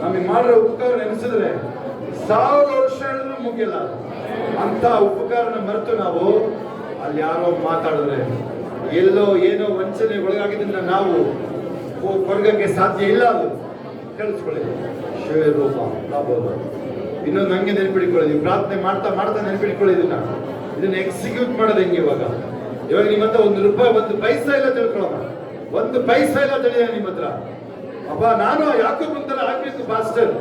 ನಮಗೆ ಮಾಡಿರೋ ಉಪಕಾರ ನೆನೆಸಿದ್ರೆ 1000 ವರ್ಷ ಹೇಳಿದ್ರು ಮುಗಿಯಲ್ಲ. ಅಂತ ಉಪಕಾರನ ಮರೆತು ನಾವು ಅಲ್ಲಿ ಯಾರೋ ಮಾತಾಡಿದ್ರೆ ಎಲ್ಲೋ ಏನೋ ವಂಚನೆ ಒಳಗಾಗಿದ್ದನ್ನ ನಾವು ಕೊಡಗಕ್ಕೆ ಸಾಧ್ಯ ಇಲ್ಲ. ಅದು ಕೇಳಿಸ್ಕೊಳ್ಳಿ. ಶಿವರೂಪ ಇನ್ನೊಂದು ಹಂಗೆ ನೆನ್ಪಿಟ್ಕೊಳ್ಳಿ. ಪ್ರಾರ್ಥನೆ ಮಾಡ್ತಾ ಮಾಡ್ತಾ ನೆನ್ಪಿಟ್ಕೊಳ್ಳಿ. ಇದನ್ನ ಎಕ್ಸಿಕ್ಯೂಟ್ ಮಾಡೋದು ಹೆಂಗೆ? ಇವಾಗ ನಿಮ್ಮ ಹತ್ರ ₹1 1 ಪೈಸಾ ಇಲ್ಲ ತಿಳ್ಕೊಳ್ಳೋಣ. 1 ಪೈಸಾ ಇಲ್ಲ ತಿಳಿಯ ನಿಮ್ಮ ಹತ್ರ. ಅಪ್ಪ ನಾನು ಯಾಕೋಬನ ತರ ಆಗ್ಬೇಕು ಪಾಸ್ಟರ್.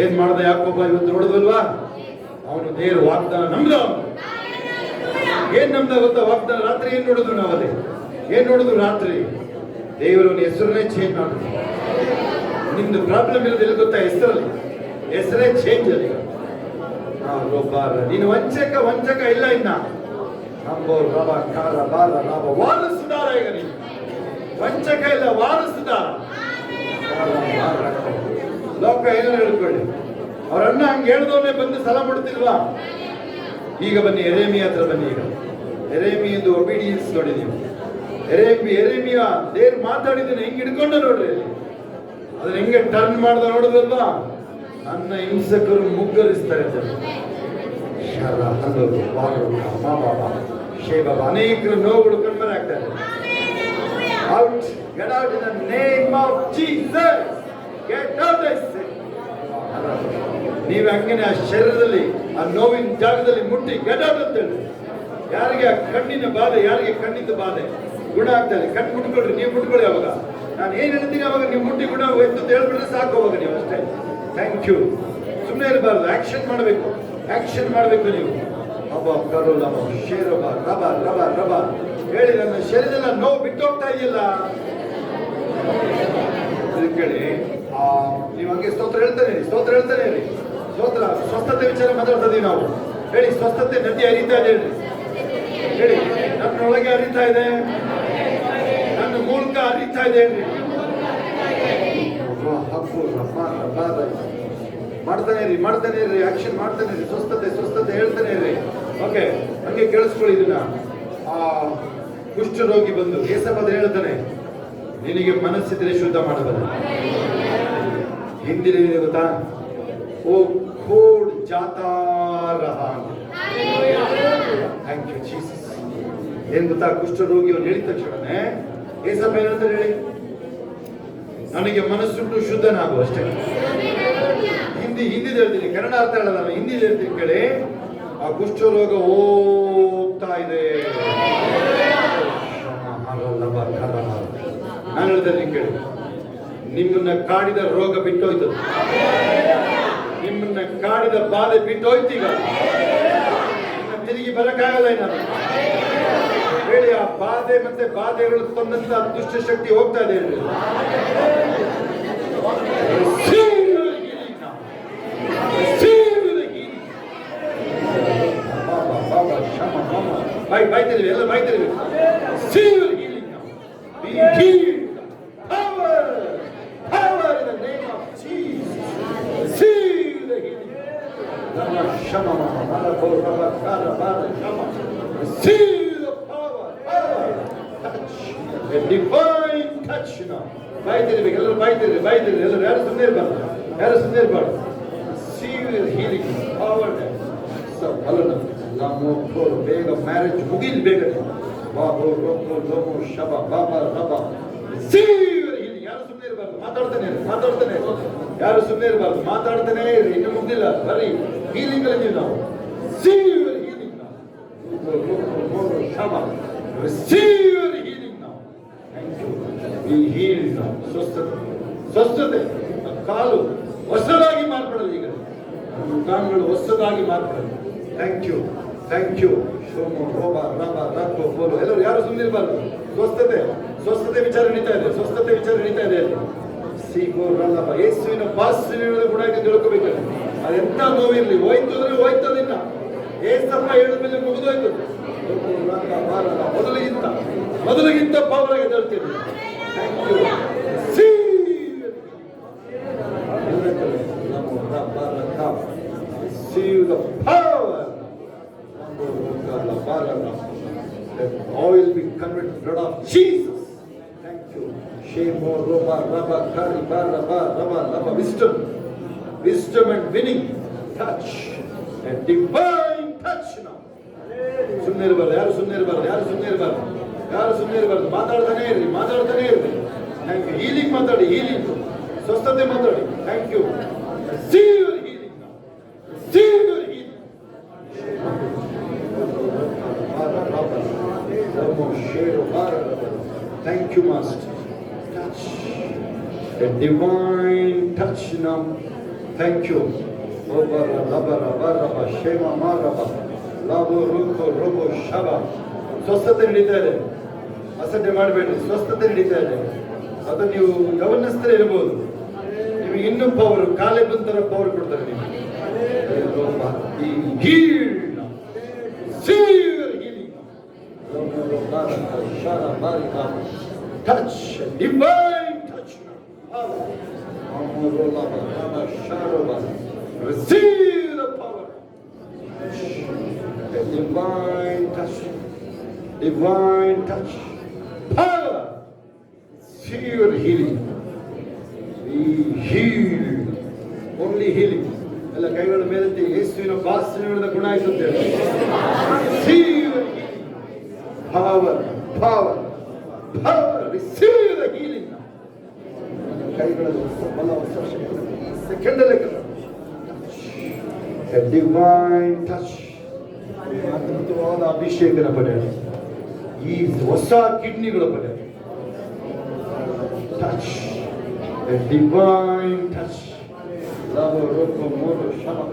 ಏನ್ ಮಾಡ್ದ ಯಾಕೋಬ ಇವತ್ತು ನೋಡಿದ್ವಲ್ವಾ? ಅವನು ದೇವ್ರ ವಾಗ್ದಾನ ನಮ್ದ. ಏನ್ ನಮ್ದ ಗೊತ್ತಾ? ವಾಗ್ದಾನ ರಾತ್ರಿ ಏನ್ ನೋಡಿದ್ರು ನಾವು? ಅದೇ ಏನ್ ನೋಡಿದ್ರು ರಾತ್ರಿ? ದೇವರವನ ಹೆಸರನ್ನೇ ಚೇಂಜ್ ಮಾಡಿದ್ರು. ನಿಮ್ದು ಪ್ರಾಬ್ಲಮ್ ಇರೋದು ಎಲ್ಲಿ ಗೊತ್ತಾ? ಹೆಸರೇ ಚೇಂಜ್ ಅಲ್ಲಿ. ನೀನು ವಂಚಕ ಇಲ್ಲ. ಇನ್ನ ವಾರಸುದಾರ. ಈಗ ನೀನು ವಂಚಕ ಇಲ್ಲ, ವಾರಸುದಾರ. ಲೋಕ ಏನೋ ಹೇಳ್ಕೊಳ್ಳಿ. ಅವರನ್ನ ಹಂಗೆ ಹೇಳ್ದವನ್ನೇ ಬಂದು ಸಲ ಮುಡ್ತಿಲ್ವಾ? ಈಗ ಬನ್ನಿ ಎರೇಮಿಯ ಹತ್ರ ಬನ್ನಿ. ಈಗ ಎರೇಮಿಯದು ಒಬಿಡಿಯನ್ಸ್ ನೋಡಿ ನೀವು. ಎರೇಮಿಯ ದೇವ್ರು ಮಾತಾಡಿದ್ದನ್ನ ಹೆಂಗೆ ಹಿಡ್ಕೊಂಡ ನೋಡ್ರಿ ಅಲ್ಲಿ. ಅದನ್ನ ಹೆಂಗೆ ಟರ್ನ್ ಮಾಡ್ದ ನೋಡಿದ್ರಲ್ವಾ? ನನ್ನ ಹಿಂಸಕರು ಮುಗ್ಗರಿಸ್ತಾರೆ ಅಂತ. ಅನೇಕರು ನೋವುಗಳು ಕಣ್ಮರೆ ಆಗ್ತಾರೆ. Out, get out in the name of Jesus. Get out I say. ನೀವು ಹಂಗೇನೆ ಆ ಶರೀರದಲ್ಲಿ ಆ ನೋವಿನ ಜಾಗದಲ್ಲಿ ಮುಟ್ಟಿ ಗೆಟ್ ಔಟ್ ಅಂತ ಹೇಳಿ. ಯಾರಿಗೆ ಆ ಕಣ್ಣಿನ ಬಾಧೆ, ಯಾರಿಗೆ ಕಣ್ಣಿನ ಬಾಧೆ ಗುಣ ಆಗ್ತದೆ, ಕಣ್ಣು ಮುಟ್ಕೊಳ್ರಿ. ನೀವು ಮುಟ್ಕೊಳ್ಳಿ. ಅವಾಗ ನಾನು ಏನ್ ಹೇಳ್ತೀನಿ ಅವಾಗ ನೀವು ಮುಟ್ಟಿ ಗುಣ ಎದ್ದು ಹೇಳ್ಬಿಟ್ರೆ ಸಾಕು. ಅವಾಗ ನೀವು ಅಷ್ಟೇ. Thank you. ಸುಮ್ಮನೆ ಇರಬಾರ್ದು, ಆಕ್ಷನ್ ಮಾಡಬೇಕು. ಆಕ್ಷನ್ ಮಾಡಬೇಕು ನೀವು. ಅಬ್ಬ ಕರೋಲ ಶೇರಬ ರಬ ರಬ ರಬ ಹೇಳಿ. ನನ್ನ ಶರೀರದಲ್ಲಿ ನೋವು ಬಿಟ್ಟು ಹೋಗ್ತಾ ಇದೆಯಲ್ಲ ಕೇಳಿ. ನೀವು ಹಂಗೆ ಸ್ತೋತ್ರ ಹೇಳ್ತಾನೆ ಹೇಳಿ. ಸ್ತೋತ್ರ ಸ್ವಸ್ಥತೆ ವಿಚಾರ ಮಾತಾಡ್ತಾ ಇದೀವಿ ನಾವು. ಹೇಳಿ, ಸ್ವಸ್ಥತೆ ನದಿ ಹರಿತಾ ಇದೆ ಹೇಳಿ. ನನ್ನೊಳಗೆ ಹರಿತಾ ಇದೆ, ನನ್ನ ಮೂಲಕ ಹರಿತಾ ಇದೆ ಹೇಳಿ. ಮಾಡ್ತಾನೆ ಇರ್ರಿ. ಆಕ್ಷನ್ ಮಾಡ್ತಾನೆ ಇರ್ರಿ. ಸ್ವಸ್ಥತೆ ಹೇಳ್ತಾನೆ ಇರ್ರಿ. ಓಕೆ, ಹಂಗೆ ಕೇಳಿಸ್ಕೊಳ್ಳಿ ಇದನ್ನ. ಕುಷ್ಠರೋಗಿ ಬಂದು ಏಸಬದ ಹೇಳ್ತಾನೆ, ನಿನಗೆ ಮನಸ್ಸಿದ್ರೆ ಶುದ್ಧ ಮಾಡಬಲ್ಲ. ಹಿಂದಿನ ಗೊತ್ತಾ? ಓ ಕೋಡ್ ಜಾತಾರಹ. Thank you Jesus. ಏನ್ ಗೊತ್ತಾ? ಕುಷ್ಠರೋಗಿ ಅವ್ರು ಹೇಳಿದ ತಕ್ಷಣನೇ ಏಸಪ್ಪ ಹೇಳ್ತಾರೆ ಹೇಳಿ, ನನಗೆ ಮನಸ್ಸುಂಟು ಶುದ್ಧನಾಗು ಅಷ್ಟೇ. ಹಿಂದಿ ಹೇಳ್ತೀನಿ, ಕನ್ನಡ ಅರ್ಥ ಹೇಳಲ್ಲ. ಹಿಂದಿ ಹೇಳ್ತೀನಿ ಕೇಳಿ. ಆ ಕುಷ್ಠರೋಗ ಹೋಗ್ತಾ ಇದೆ. ನಾನು ಹೇಳ್ತೇನೆ ಕೇಳಿ. ನಿಮ್ಮನ್ನ ಕಾಡಿದ ರೋಗ ಬಿಟ್ಟೋಯ್ತು. ನಿಮ್ಮನ್ನ ಕಾಡಿದ ಬಾಧೆ ಬಿಟ್ಟೋಯ್ತು. ಈಗ ತಿರುಗಿ ಬರಕ್ಕಾಗಲ್ಲ ಏನಾದ್ರು ಹೇಳಿ. ಆ ಬಾಧೆ ಮತ್ತೆ ಬಾಧೆಗಳು ತಂದಂತ ದುಷ್ಟ ಶಕ್ತಿ ಹೋಗ್ತಾ ಇದೆ. ಬಾಯ್ತಿರ್ವಿ, ಎಲ್ಲ ಬಾಯ್ತಿರ್ವಿ. Be healed. Power in the name of Jesus. See the healing. See the power. Touch. A divine touch now. ಬಾಯ್ತಿರ್ಬೇಕು, ಎಲ್ಲರೂ ಬಾಯ್ತಿರ್ರಿ. ಎಲ್ಲರೂ ಯಾರು ಸುಮ್ಮನೆ ಇರಬಾರ್ದು. See the healing. Power. ಬೇಗ ಮ್ಯಾರೇಜ್ ಮುಗಿಲ್ ಬೇಗ. ಯಾರು ಸುಮ್ಮನೆ ಇರಬಾರ್ದು. ಮಾತಾಡ್ತಾನೆ ಇರಿ. ಇನ್ನು ಮುಗ್ದಿಲ್ಲ, ಬರ್ರಿ ಹೀಲಿಂಗ್ ಅಲ್ಲಿ ನಾವು. Receive your healing now. Thank you. Be healed ನಾವು ಸ್ವಸ್ಥತೆ ಸ್ವಸ್ಥತೆ. ಕಾಲು ಹೊಸದಾಗಿ ಮಾರ್ಪಡಲಿ ಈಗ, ಕಾಲುಗಳು ಹೊಸದಾಗಿ ಮಾರ್ಪಡಲಿ. Thank you, thank you. ಶೋಮೋ ರೋಬ ರಬ ರಾಕೋ ಬೋಲು ಎಲ್ಲರೂ ಯಾರು ಸುಮ್ಮನಿರಬಾರ್ದು. ಸ್ವಸ್ಥತೆ ಸ್ವಸ್ಥತೆ ವಿಚಾರ ನಡೀತಾ ಇದೆ, ಸ್ವಸ್ಥತೆ ವಿಚಾರ ನಡೀತಾ ಇದೆ ಅಲ್ಲಿ. ಸಿಗೋ ರಲ್ಲಬ ಯೇಸುವಿನ ಬಾಸಿನ ಗುಣ ಇದೆ ತಿಳ್ಕೋಬೇಕಲ್ಲ. ಅದೆಂತ ನೋವಿರ್ಲಿ, ಹೋಯ್ತು ಅಂದ್ರೆ ಹೋಯ್ತದಿನ್ನ. ಏಸಪ್ಪ ಹೇಳಿದ್ಮೇಲೆ ಮುಗಿದೋಯ್ತು. ಮೊದಲಿಗಿಂತ ಪವರ್ ಆಗಿ ಹೇಳ್ತೀನಿ. Thank you. See the power. All will be converted to the blood of Jesus. Thank you. Shemo roba raba kari bara ba raba raba wisdom, wisdom and winning touch, and divine touch now. ಸುಮ್ಮನೆ ಇರಬಾರ್ದು, ಯಾರು ಸುಮ್ಮನೆ ಇರಬಾರ್ದು, ಯಾರು ಸುಮ್ಮನೆ ಇರಬಾರ್ದು, ಯಾರು ಸುಮ್ಮನೆ ಇರಬಾರ್ದು. ಮಾತಾಡ್ತಾನೆ ಇರ್ರಿ, ಮಾತಾಡ್ತಾನೆ ಇರ್ರಿ. Thank you. ಹೀಲಿಂಗ್ ಮಾತಾಡಿ, ಹೀಲಿಂಗ್ ಸ್ವಸ್ಥತೆ ಮಾತಾಡಿ. Thank you. See your healing now. See your healing. Thank you, Master. Touch. A divine touch now. Thank you. Obara, labara, baraba, shema, maraba, labo, ruko, robo, shaba. ಸ್ವಸ್ಥತೆ ನಡೀತಾ ಇದೆ. ಅಸಡ್ಡೆ ಮಾಡಬೇಡಿ, ಸ್ವಸ್ಥತೆ ನಡೀತಾ ಇದೆ. ಅದು ನೀವು ಗಮನಿಸ್ತಾ ಇರಬಹುದು. ನಿಮಗೆ ಇನ್ನೂ ಪವರ್, ಕಾಲೇ ಬಂತರ ಪವರ್ ಕೊಡ್ತಾರೆ ನಿಮಗೆ. Touch, divine touch now. Receive the power. A divine touch, divine touch, power. See your healing. Be healed. Only healing. ಎಲ್ಲ ಕೈಗಳ ಮೇಲೆತ್ತಿ ಯೇಸುವಿನ ಬಾಸಿನ ಗುಣ ಆಯಿಸುತ್ತೆ. See your healing. Power, power, power. Receive the healing now. ಕೈಗಳಲ್ಲಿ ಬಲ second ಲೆಕ್ಕ. A divine touch. ಅದ್ಭುತವಾದ ಅಭಿಷೇಕನ ಪಡೆಯ. ಈ ಹೊಸ ಕಿಡ್ನಿಗಳ ಪಡೆಯ. Touch. A divine touch. Lavo roko moro shama.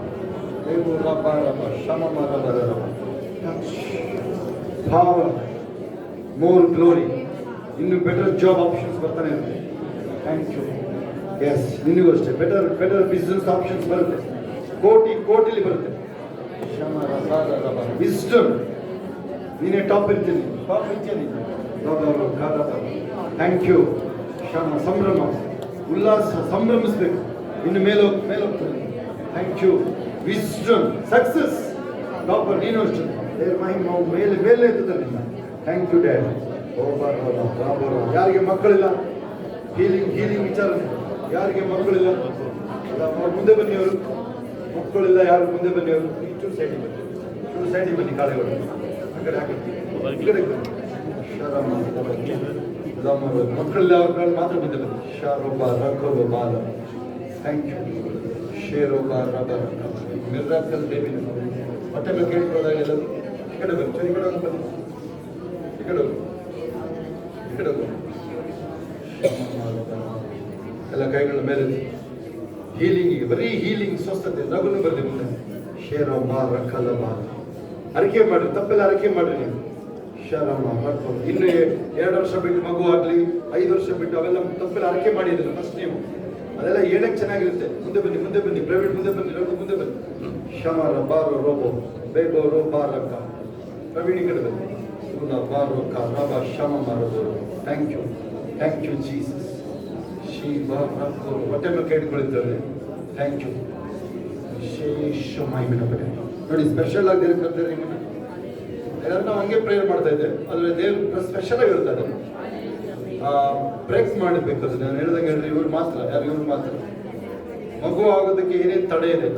Devo raba raba shama maraba raba. Touch. Power. More glory. ಇನ್ನು better job options ಬರ್ತಾನೆ ಇರುತ್ತೆ. Thank you. ಎಸ್, ನಿನಗೂ ಅಷ್ಟೇ ಬೆಟರ್ ಬಿಸ್ನೆಸ್ ಆಪ್ಷನ್ಸ್ ಬರುತ್ತೆ. ಕೋಟಿಲಿ ಬರುತ್ತೆ. ವಿಸ್ಡಮ್. ನೀನೇ ಟಾಪ್ ಇರ್ತೀನಿ, ಟಾಪ್ ಇರ್ತೀನಿ. Thank you. ಸಂಭ್ರಮ, ಉಲ್ಲಾಸ, ಸಂಭ್ರಮಿಸ್ಬೇಕು. ಇನ್ನು ಮೇಲೋಗ್ತದೆ. Thank you. Wisdom, success, topper. ನೀನು ಅಷ್ಟೇ ಮೇಲೆ ಎತ್ತದಲ್ಲಿ. Thank you dad. ಯಾರಿಗೆ ಮಕ್ಕಳಿಲ್ಲ, ಹೀಲಿಂಗ್ ವಿಚಾರ. ಯಾರಿಗೆ ಮಕ್ಕಳಿಲ್ಲ ಮುಂದೆ ಬನ್ನಿ. ಅವರು ಮಕ್ಕಳಿಲ್ಲ ಯಾರು ಮುಂದೆ ಬನ್ನಿ. ಅವರು ಚೂರು ಸೈಡಿಗೆ ಬನ್ನಿ. ಕಾಳೆಗಳು ಆ ಕಡೆ ಹಾಕಿ, ಈ ಕಡೆ ಮಕ್ಕಳಿಲ್ಲ ಅವ್ರ ಮಾತ್ರ ಮುಂದೆ ಬನ್ನಿ. ಶಾರೋಬ ರಖೋಬ ಬಾಲ. Thank you. ಶೇರೋಬ ರಬ ಮಿರಾಕಲ್ ಬೇಬಿನ ಹೊಟ್ಟೆ ಮೇಲೆ ಕೇಳ್ಕೊಳ್ಳೋದಾಗ ಎಲ್ಲರೂ ಈ ಕಡೆ ಬನ್ನಿ. ಈ ಕಡೆ ಹೋಗಿ ಬನ್ನಿ. ಈ ಕಡೆ ಹೋಗಿ, ಈ ಕಡೆ ಹೋಗಿ. ಎಲ್ಲ ಕೈಗಳ ಮೇಲೆ ಹೀಲಿಂಗಿಗೆ, ಬರೀ ಹೀಲಿಂಗ್, ಸ್ವಸ್ಥತೆ, ನಗುನು ಬರಲಿ ಮುಂದೆ. ಶೇರೋಬ ರಖಲ ಬಾಲ. ಅರಿಕೆ ಮಾಡ್ರಿ, ತಪ್ಪೆಲ್ಲ ಅರಿಕೆ ಮಾಡ್ರಿ ನೀವು. ಶರಮ ರಖೋ. ಇನ್ನು 2 ವರ್ಷ ಬಿಟ್ಟು ಮಗು ಆಗಲಿ, 5 ವರ್ಷ ಬಿಟ್ಟು, ಅವೆಲ್ಲ ತಪ್ಪೆಲ್ಲ ಅರಿಕೆ ಮಾಡಿದ್ರೆ ಫಸ್ಟ್ ನೀವು. ಅದೆಲ್ಲ ಏನಕ್ಕೆ ಚೆನ್ನಾಗಿರುತ್ತೆ. ಮುಂದೆ ಬನ್ನಿ. ಪ್ರೈವೇಟ್ ಮುಂದೆ ಬನ್ನಿ, ರಘು ಮುಂದೆ ಬನ್ನಿ. ಶಮರ ಬಾರೋ ರೋಬೋ ಬೇಗೋ ರೋಬಾ ರಕ್ಕ. ಪ್ರವೀಣಿ ಕಡೆ ಬನ್ನಿ. ಬಾರೋ ಕ ರಬ ಶಮ ಮಾರೋದು. Thank you Jesus. ಹೊಟ್ಟೆ ಮೇಲೆ ಕೇಳ್ಕೊಳ್ತಾರೆ. Thank you. ವಿಶೇಷ ಮಹಿಮೆನ ಪಡೆ ನೋಡಿ. ಸ್ಪೆಷಲ್ ಆಗಿ ದೇವ್ರು ಕರ್ತಾರೆ ನಿಮ್ಮನ್ನ. ಯಾಕಂದ್ರೆ ನಾವು ಹಂಗೆ ಪ್ರೇಯರ್ ಮಾಡ್ತಾ ಇದ್ದೆ, ಆದರೆ ದೇವ್ರು ಸ್ಪೆಷಲ್ ಆಗಿ ಹೇಳ್ತಾರೆ. ಬ್ರೇಕ್ ಮಾಡಬೇಕು. ಅದು ನಾನು ಹೇಳ್ದಂಗೆ ಹೇಳ್ರಿ, ಇವ್ರು ಮಾತ್ರ, ಇವ್ರು ಮಾತ್ರ. ಮಗು ಆಗೋದಕ್ಕೆ ಏನೇನು ತಡೆ ಇದೆ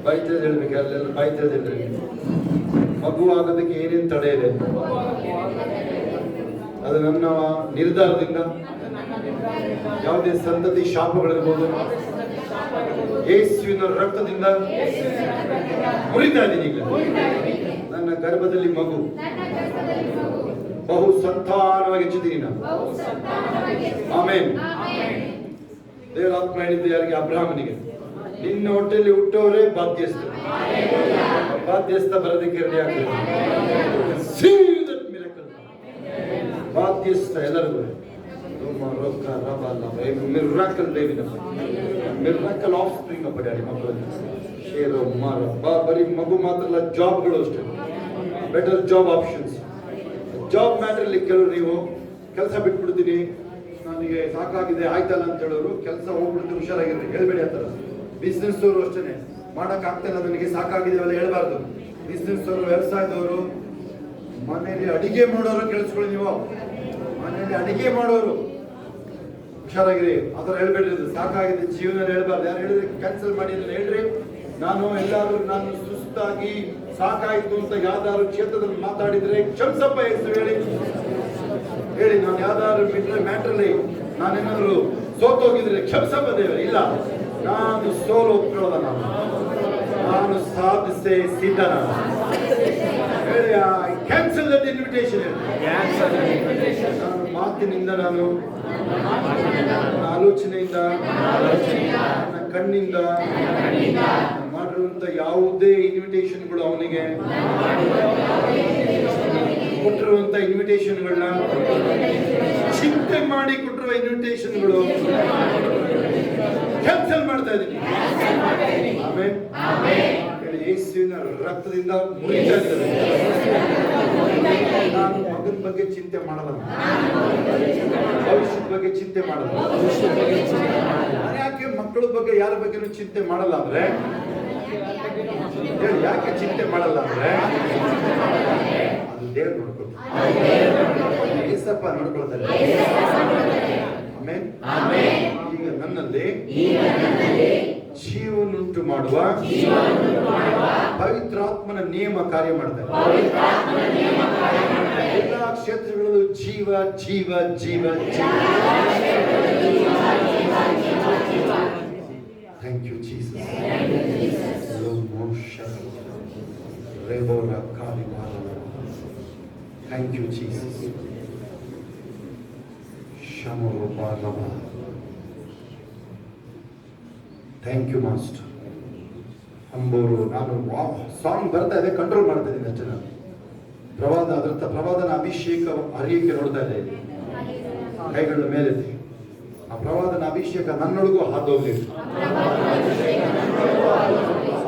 ಬಾಯಿ ತೆರೆದು ಹೇಳ್ಬೇಕು. ಅಲ್ಲೆಲ್ಲ ಬಾಯಿ ತೆರೆದು ಹೇಳ್ರಿ. ಮಗು ಆಗೋದಕ್ಕೆ ಏನೇನು ತಡೆ ಇದೆ? ಅದು ನನ್ನ ನಿರ್ಧಾರದಿಂದ, ಯಾವುದೇ ಸಂತತಿ ಶಾಪಗಳಿರ್ಬೋದು, ಯೇಸುವಿನ ರಕ್ತದಿಂದ ಮುರಿತಾ ಇದ್ದೀನಿ. ಈಗ ನನ್ನ ಗರ್ಭದಲ್ಲಿ ಮಗು ಬಹು ಸಂತಾನವಾಗಿ ಹೆಚ್ಚುತ್ತೀನಿ ನಾನು. ಆಮೇನ್. ದೇವರ ಆತ್ಮ ಹೇಳಿದ್ದು ಯಾರಿಗೆ? ಅಬ್ರಹಾಮನಿಗೆ, ನಿನ್ನ ಹೊಟ್ಟೆಯಲ್ಲಿ ಹುಟ್ಟೋರೇ ಬಾಧ್ಯಸ್ಥರು. ಬಾಧ್ಯಸ್ಥ ಬರೋದಕ್ಕೆ ರೆಡಿ ಆಗ್ತದೆ. ಬಾಧ್ಯಸ್ಥ ಎಲ್ಲರಿಗೂ ಮಿರಾಕಲ್ ಬೇಬಿನ ಮಿರಾಕಲ್ ಆಫ್ ಸ್ಪ್ರಿಂಗ್ ಅಪ್ಪ ಡ್ಯಾಡಿ ಮಕ್ಕಳಲ್ಲಿ ಶೇರು ಮಾರ ಬರೀ ಮಗು ಮಾತ್ರ ಅಲ್ಲ, ಜಾಬ್ಗಳು ಅಷ್ಟೇ. Better job options. ಜಾಬ್ ಮ್ಯಾಟ್ರಲ್ಲಿ ಕೆಲವರು ನೀವು ಕೆಲಸ ಬಿಟ್ಬಿಡ್ತೀನಿ, ನನಗೆ ಸಾಕಾಗಿದೆ ಆಯ್ತಲ್ಲ ಅಂತ ಹೇಳೋರು ಕೆಲಸ ಹೋಗ್ಬಿಡ್ತೀನಿ, ಹುಷಾರಾಗಿರ್ರಿ, ಹೇಳ್ಬೇಡಿ ಆ ಥರ. ಬಿಸ್ನೆಸ್ ಅವರು ಅಷ್ಟೇ, ಮಾಡಕ್ ಆಗ್ತಿಲ್ಲ ನನಗೆ ಸಾಕಾಗಿದೆ ಅವೆಲ್ಲ ಹೇಳ್ಬಾರ್ದು. ಬಿಸ್ನೆಸ್ ಅವರು, ವ್ಯವಸಾಯದವರು, ಮನೆಯಲ್ಲಿ ಅಡಿಗೆ ಮಾಡೋರು ಕೇಳಿಸ್ಕೊಳ್ಳಿ ನೀವು. ಮನೆಯಲ್ಲಿ ಅಡಿಗೆ ಮಾಡೋರು ಹುಷಾರಾಗಿರಿ, ಆ ಥರ ಹೇಳ್ಬೇಡ್ರಿ. ಸಾಕಾಗಿದೆ ಜೀವನ ಹೇಳ್ಬಾರ್ದು. ಯಾರು ಹೇಳಿದ್ರೆ ಕ್ಯಾನ್ಸಲ್ ಮಾಡಿ ಅಂತ ಹೇಳ್ರಿ. ನಾನು ಎಲ್ಲಾದ್ರೂ ನಾನು ಸುಸ್ತಾಗಿ ಸಾಕಾಯ್ತು ಅಂತ ಯಾವ್ದಾದ್ರು ಕ್ಷೇತ್ರದಲ್ಲಿ ಮಾತಾಡಿದ್ರೆ ಕ್ಷಮಿಸಪ್ಪ ಹೆಸರು ಹೇಳಿ. ನಾನು ಯಾವ್ದಾದ್ರು ಮ್ಯಾಟ್ರಲ್ಲಿ ನಾನೇನಾದ್ರು ಸೋತೋಗಿದ್ರೆ ಕ್ಷಮಿಸಪ್ಪ ದೇವರೇ. ಇಲ್ಲ, ನಾನು ಸೋಲು ಒಪ್ಕೊಳ್ಳೋದ, ನಾನು ಸಾಧಿಸೇ ಸಿದ್ಧ. ಹೇಳಿ, ಐ ಕ್ಯಾನ್ಸಲ್ ದಟ್ ಇನ್ವಿಟೇಷನ್. ನಾನು ಮಾತಿನಿಂದ, ನಾನು ಆಲೋಚನೆಯಿಂದ, ನನ್ನ ಕಣ್ಣಿಂದ ಮಾಡಿರುವಂತ ಯಾವುದೇ ಇನ್ವಿಟೇಷನ್ಗಳು, ಅವನಿಗೆ ಕೊಟ್ಟಿರುವಂತ ಇನ್ವಿಟೇಷನ್ಗಳನ್ನ, ಚಿಂತೆ ಮಾಡಿ ಕೊಟ್ಟಿರುವ ಇನ್ವಿಟೇಷನ್ಗಳು ಕ್ಯಾನ್ಸಲ್ ಮಾಡ್ತಾ ಇದ್ದೀನಿ. ಆಮೇಲೆ ಯೇಸುವಿನ ರಕ್ತದಿಂದ ಮುರಿತಾ ಇದ್ದಾರೆ. ನಾನು ಮಗನ ಬಗ್ಗೆ ಚಿಂತೆ ಮಾಡಲ್ಲ, ಭವಿಷ್ಯದ ಬಗ್ಗೆ ಚಿಂತೆ ಮಾಡಲ್ಲ. ನಾನು ಯಾಕೆ ಮಕ್ಕಳ ಬಗ್ಗೆ ಯಾರ ಬಗ್ಗೆನೂ ಚಿಂತೆ ಮಾಡಲ್ಲ ಅಂದ್ರೆ, ಹೇಳಿ ಯಾಕೆ ಚಿಂತೆ ಮಾಡಲ್ಲ ಅಂದ್ರೆ, ಅದು ದೇವ್ರು ನೋಡ್ಕೊಳ್ತಾರೆ, ಏಸಪ್ಪ ನೋಡ್ಕೊಳ್ತಾರೆ. ಆಮೇನ್. ಈಗ ನನ್ನಲ್ಲಿ ಜೀವನುಂಟು ಮಾಡುವ ಪವಿತ್ರಾತ್ಮನ ನಿಯಮ ಕಾರ್ಯ ಮಾಡ್ತಾರೆ. ಎಲ್ಲ ಕ್ಷೇತ್ರಗಳಲ್ಲೂ ಜೀವ ಜೀವ ಜೀವ ಜೀವ. Thank you Jesus. Thank you Jesus. Thank you master. ಅಂಬೋರು, ನಾನು ಸಾಂಗ್ ಬರ್ತಾ ಇದೆ, ಕಂಟ್ರೋಲ್ ಮಾಡ್ತಾ ಇದ್ದೀನಿ ಅಷ್ಟೇ. ನಾನು ಪ್ರವಾದನ ಅಭಿಷೇಕ ಹರಿಯಕ್ಕೆ ನೋಡ್ತಾ ಇದ್ದೆ. ಕೈಗಳ ಮೇಲೆ ಆ ಪ್ರವಾದನ ಅಭಿಷೇಕ ನನ್ನೊಳಗೂ ಹಾದೋಗ್ಲಿ.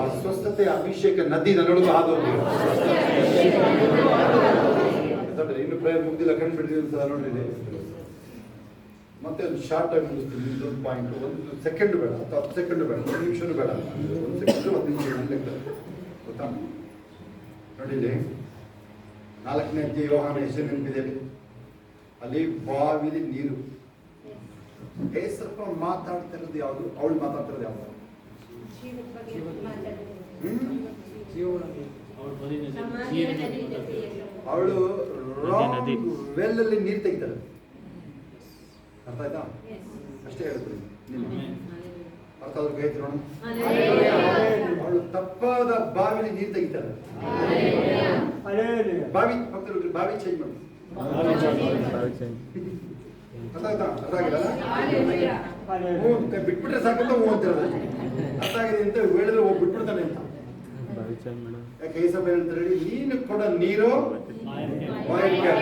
ಆ ಸ್ವಸ್ಥತೆ ಅಭಿಷೇಕ ನದಿ ನನ್ನೊಳಗೂ ಹಾದೋಗ್ಲಿ. ಇನ್ನು ಪ್ರೇಯರ್ ಮುಗ್ದಿಲ್ಲ, ಕಂಡುಬಿಡ್ತೀವಿ ಅಂತ ನೋಡಿದೆ. ಮತ್ತೆ ಒಂದು ಶಾರ್ಟ್ ಆಗಿ ಮುಗಿಸ್ತೀನಿ. ಒಂದು ಪಾಯಿಂಟ್, 1 ಸೆಕೆಂಡ್ ಬೇಡ, 10 ಸೆಕೆಂಡ್ ಬೇಡ, 1 ನಿಮಿಷನೂ ಬೇಡ. 1 ಸೆಕೆಂಡ್ 10 ನಿಮಿಷ ಗೊತ್ತಾ? ನೋಡಿದೆ 4ನೇ ಅಧ್ಯಾಯ ಯೋಹಾನ ಹೆಸರು ನೆನಪಿದೆ. ಅಲ್ಲಿ ಬಾವಿಲಿ ನೀರು. ಸ್ವಲ್ಪ ಮಾತಾಡ್ತಿರೋದು ಯಾವುದು? ಅವಳು ಮಾತಾಡ್ತಿರೋದು ಯಾವುದು? ಅವಳು ವೆಲ್ಲಲ್ಲಿ ನೀರು ತೆಗಿತಾಳೆ. ಅರ್ಥ ಆಯ್ತಾ? ಅಷ್ಟೇ ಹೇಳ್ತೀನಿ. ಅರ್ಥ ಆದ್ರೆ ಕೈ ನೋಡ. ಅವಳು ತಪ್ಪಾದ ಬಾವಿಲಿ ನೀರು ತೆಗಿತಾಳೆ. ಬಾವಿ ಪಕ್ಕದಲ್ಲಿ ಬಾವಿ ಚೇಂಜ್ ಮಾಡಿ. ಅರ್ಥ ಆಯ್ತಾ? ಅರ್ಥ ಆಗಿಲ್ಲ? ಬಿಟ್ಬಿಟ್ರೆ ಸಾಕಂತ ಹೂ ಅಂತಿರೋದು. ಅರ್ಥ ಆಗಿದೆ ಅಂತ ಹೇಳಿದ್ರೆ ಹೋಗಿ ಬಿಟ್ಬಿಡ್ತಾನೆ ಅಂತ. ಯಾಕೆ ಏಸಪ್ಪ ಹೇಳ್ತಾರೆ, ನೀನು ಕೊಡ ನೀರು ಬಾಯಿಗೆ,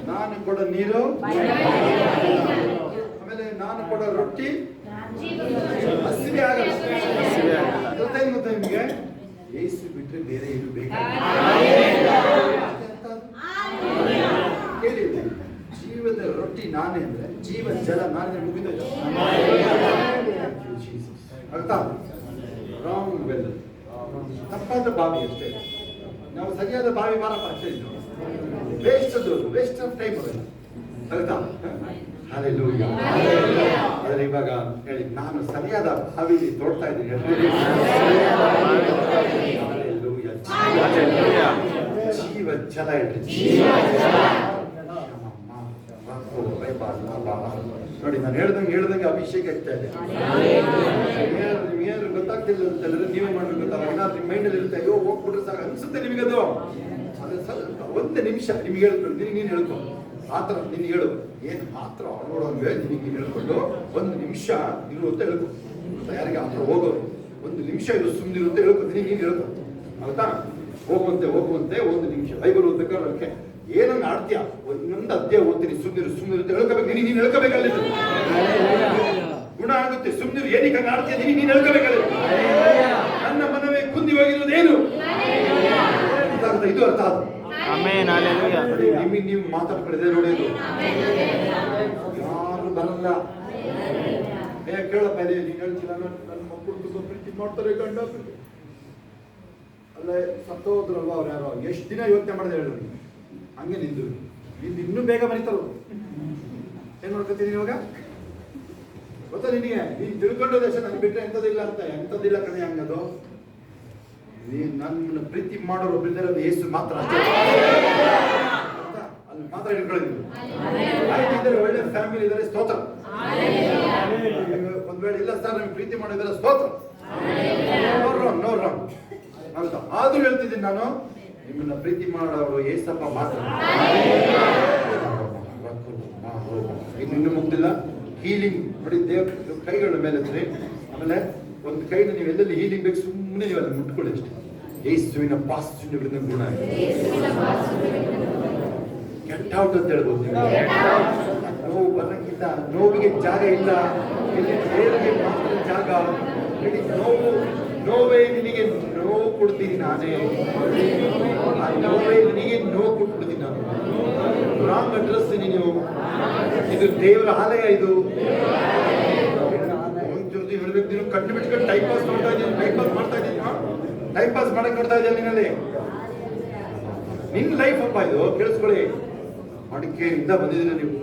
ನಾನು ಕೊಡ ನೀರು, ಆಮೇಲೆ ನಾನು ಕೊಡ ರೊಟ್ಟಿ ಹಸಿವೆ ಆಗಲ್ಲ. ಗೊತ್ತಾಯ್ತು ನಿಮಗೆ? ಏಸು ಬಿಟ್ರೆ ಬೇರೆ ಏನು ಬೇಕಾಗಿಲ್ಲ. ಕೇಳಿ, ಜೀವದ ರೊಟ್ಟಿ ನಾನೇ ಅಂದ್ರೆ, ಜೀವ ಜಲ ನಾನೇ ಮುಗಿದ. ಅರ್ಥ? ರಾಂಗ್ ವೆಲ್, ತಪ್ಪಾದ ಬಾವಿ ಅಷ್ಟೇ. ನಾವು ಸರಿಯಾದ ಬಾವಿ ಮಾರಪ್ಪ ಅಷ್ಟೇ. ವೇಸ್ಟ್ ಆಫ್ ಟೈಮ್ ಅವೆಲ್ಲ. ಅರ್ಥ? ಹಲ್ಲೆಲೂಯಾ. ಆದರೆ ಇವಾಗ ಹೇಳಿ, ನಾನು ಸರಿಯಾದ ಬಾವಿಲಿ ತೋಡ್ತಾ ಇದ್ದೀನಿ. ಜೀವ ಜಲ ಇಡ್ರಿ. ನೋಡಿ, ನಾನು ಹೇಳ್ದಂಗೆ ಅಭಿಷೇಕ ಆಗ್ತಾ ಇದೆ. ನಿಮ್ಗೇನಾದ್ರು ಗೊತ್ತಾಗ್ತದೆ? ಆಗ್ತಿಲ್ಲ ಅಂತ ಹೇಳಿದ್ರೆ ನೀವೇ ಮಾಡ್ಬೇಕು ಅಂತ ಏನಾದ್ರು ನಿಮ್ಮ ಮೈಂಡಲ್ಲಿ ಇರುತ್ತೆ, ಅಯ್ಯೋ ಹೋಗ್ಬಿಟ್ರೆ ಸಾಕು ಅನ್ಸುತ್ತೆ ನಿಮಗದು. ಅದೇ ಸ್ವಲ್ಪ ಒಂದು ನಿಮಿಷ ನಿಮ್ಗೆ ಹೇಳ್ಕೊಂಡು ನೀನು ಹೇಳ್ಕೊ ಆ ಥರ ನಿನ್ಗೆ ಹೇಳು ಏನು ಮಾತ್ರ ನೋಡೋಂಗೆ ನಿನಗೆ ಹೇಳ್ಕೊಂಡು ಒಂದು ನಿಮಿಷ ಇರು ಅಂತ ಹೇಳ್ಕೊ. ಯಾರಿಗೆ ಆ ಥರ ಹೋಗೋರು ಒಂದು ನಿಮಿಷ ಇರು ಸುಮ್ಮನಿರು ಅಂತ ಹೇಳ್ಕೊ, ನೀನು ಹೇಳ್ಕೊ ಆಯ್ತಾ. ಹೋಗುವಂತೆ ಒಂದು ನಿಮಿಷ ಬೈಬಲ್ ಓದ್ಬೇಕಾದ್ರೆ ಅದಕ್ಕೆ ಏನಂಗ ಆಡ್ತೀಯ ಇನ್ನೊಂದು ಅಧ್ಯಾಯ ಓದ್ತೀನಿ ಸುಮ್ಮನಿರು ಅಂತ ಹೇಳ್ಕೋಬೇಕು. ನೀನು ಹೇಳ್ಕೋಬೇಕಲ್ಲ, ಗುಣ ಆಗುತ್ತೆ. ಸುಮ್ಮನಿರು ಏನಕ್ಕೆ ಹಂಗ ಆಡ್ತೀಯ ನೀನು ಹೇಳ್ಕೋಬೇಕಲ್ಲ. ನನ್ನ ಮನವೇ ಕುಂದಿ ಹೋಗಿರೋದೇನು ಇದು ಅರ್ಥ ಆದ ನಿಮಗೆ ನೀವು ಮಾತಾಡ್ಕೊಂಡಿದೆ ನೋಡಿ. ಯಾರು ಬರಲ್ಲ ಕೇಳಪ್ಪ ನೀನು ಹೇಳ್ತಿಲ್ಲ ನನ್ನ ಮಕ್ಕಳು ತುಂಬ ಪ್ರೀತಿ ಮಾಡ್ತಾರೆ ಗಂಡ ಅಲ್ಲ ಸತ್ತೋದ್ರಲ್ವ ಅವ್ರು ಯಾರೋ ಎಷ್ಟು ದಿನ ಯೋಚನೆ ಮಾಡಿದೆ ಹೇಳಿ ಹಂಗೆ ನಿಂದು ಇನ್ನೂ ಬೇಗ ಬರೀತಾರ. ಏನ್ ಮಾಡ್ಕೊತೀನಿ ಇವಾಗ ಗೊತ್ತಾ ನಿನಗೆ ನೀನ್ ತಿಳ್ಕೊಂಡು ದೇಶ ನನ್ಗೆ ಬಿಟ್ಟರೆ ಎಂಥದಿಲ್ಲ ಕಣೆ ಹಂಗದು. ನೀನ್ ನನ್ನ ಪ್ರೀತಿ ಮಾಡೋರು ಒಬ್ಬರಿದ್ದಾರೆ ಯೇಸು ಮಾತ್ರ ಅಷ್ಟೇ. ಅಲ್ಲಿ ಮಾತ್ರ ಇಟ್ಕೊಳ್ಳಿ. ಆಯ್ತಿದ್ದಾರೆ ಒಳ್ಳೆ ಫ್ಯಾಮಿಲಿ ಇದ್ದಾರೆ ಸ್ತೋತ್ರ. ಒಂದ್ ವೇಳೆ ಇಲ್ಲ ಸರ್ ನಮ್ಗೆ ಪ್ರೀತಿ ಮಾಡಿದ್ದಾರೆ ಸ್ತೋತ್ರ. ನೋ ರಾಂಗ್ ಹೌದಾ. ಆದ್ರೂ ಹೇಳ್ತಿದ್ದೀನಿ ನಾನು ನಿಮ್ಮನ್ನ ಪ್ರೀತಿ ಮಾಡೋರು ಏಸಪ್ಪ ಮಾತ್ರ. ಇನ್ನು ಮುಗ್ದಿಲ್ಲ. ಹೀಲಿಂಗ್ ನೋಡಿ ದೇವ್ ಕೈಗಳ ಮೇಲೆ ಇದ್ರಿ. ಆಮೇಲೆ ಒಂದು ಕೈನ ನೀವು ಎಲ್ಲೆಲ್ಲಿ ಹೀಲಿಂಗ್ ಬೇಕು ಸುಮ್ಮನೆ ನೀವು ಅಲ್ಲಿ ಮುಟ್ಕೊಳ್ಳಿ ಅಷ್ಟೇ. ಯೇಸುವಿನ ಪಾಸ್ಟಿನ ಗುಣ ಗೆಟ್ ಔಟ್ ಅಂತ ಹೇಳ್ಬೋದು. ನೋವು ಬರಂಗಿಲ್ಲ, ನೋವಿಗೆ ಜಾಗ ಇಲ್ಲ, ಇಲ್ಲಿ ದೇವರಿಗೆ ಮಾತ್ರ ಜಾಗ. ನೋವೇ ನಿನಗೆ ನೋವು ಕೊಡ್ತೀನಿ ನಾನೇ, ಆ ನೋವೇ ನಿನಗೆ ನೋವು ಕೊಟ್ಬಿಡ್ತೀನಿ ನಾನು. ರಾಂಗ್ ಅಡ್ರೆಸ್ ನೀವು. ಇದು ದೇವರ ಆಲಯ. ಇದು ಹೇಳ್ಬೇಕು. ನೀನು ಕಣ್ಣು ಬಿಟ್ಕೊಂಡು ಟೈಮ್ ಪಾಸ್ ಮಾಡ್ತಾ ಇದ್ದೀನಿ, ಟೈಮ್ ಪಾಸ್ ಮಾಡಕ್ ನೋಡ್ತಾ ಇದ್ದೀನಿ ನಿನ್ನಲ್ಲಿ. ನಿನ್ ಲೈಫ್ ಅಪ್ಪ ಇದು ಕೇಳಿಸ್ಕೊಳ್ಳಿ. ಮಡಿಕೇರಿಯಿಂದ ಬಂದಿದ್ದೀರ ನೀವು,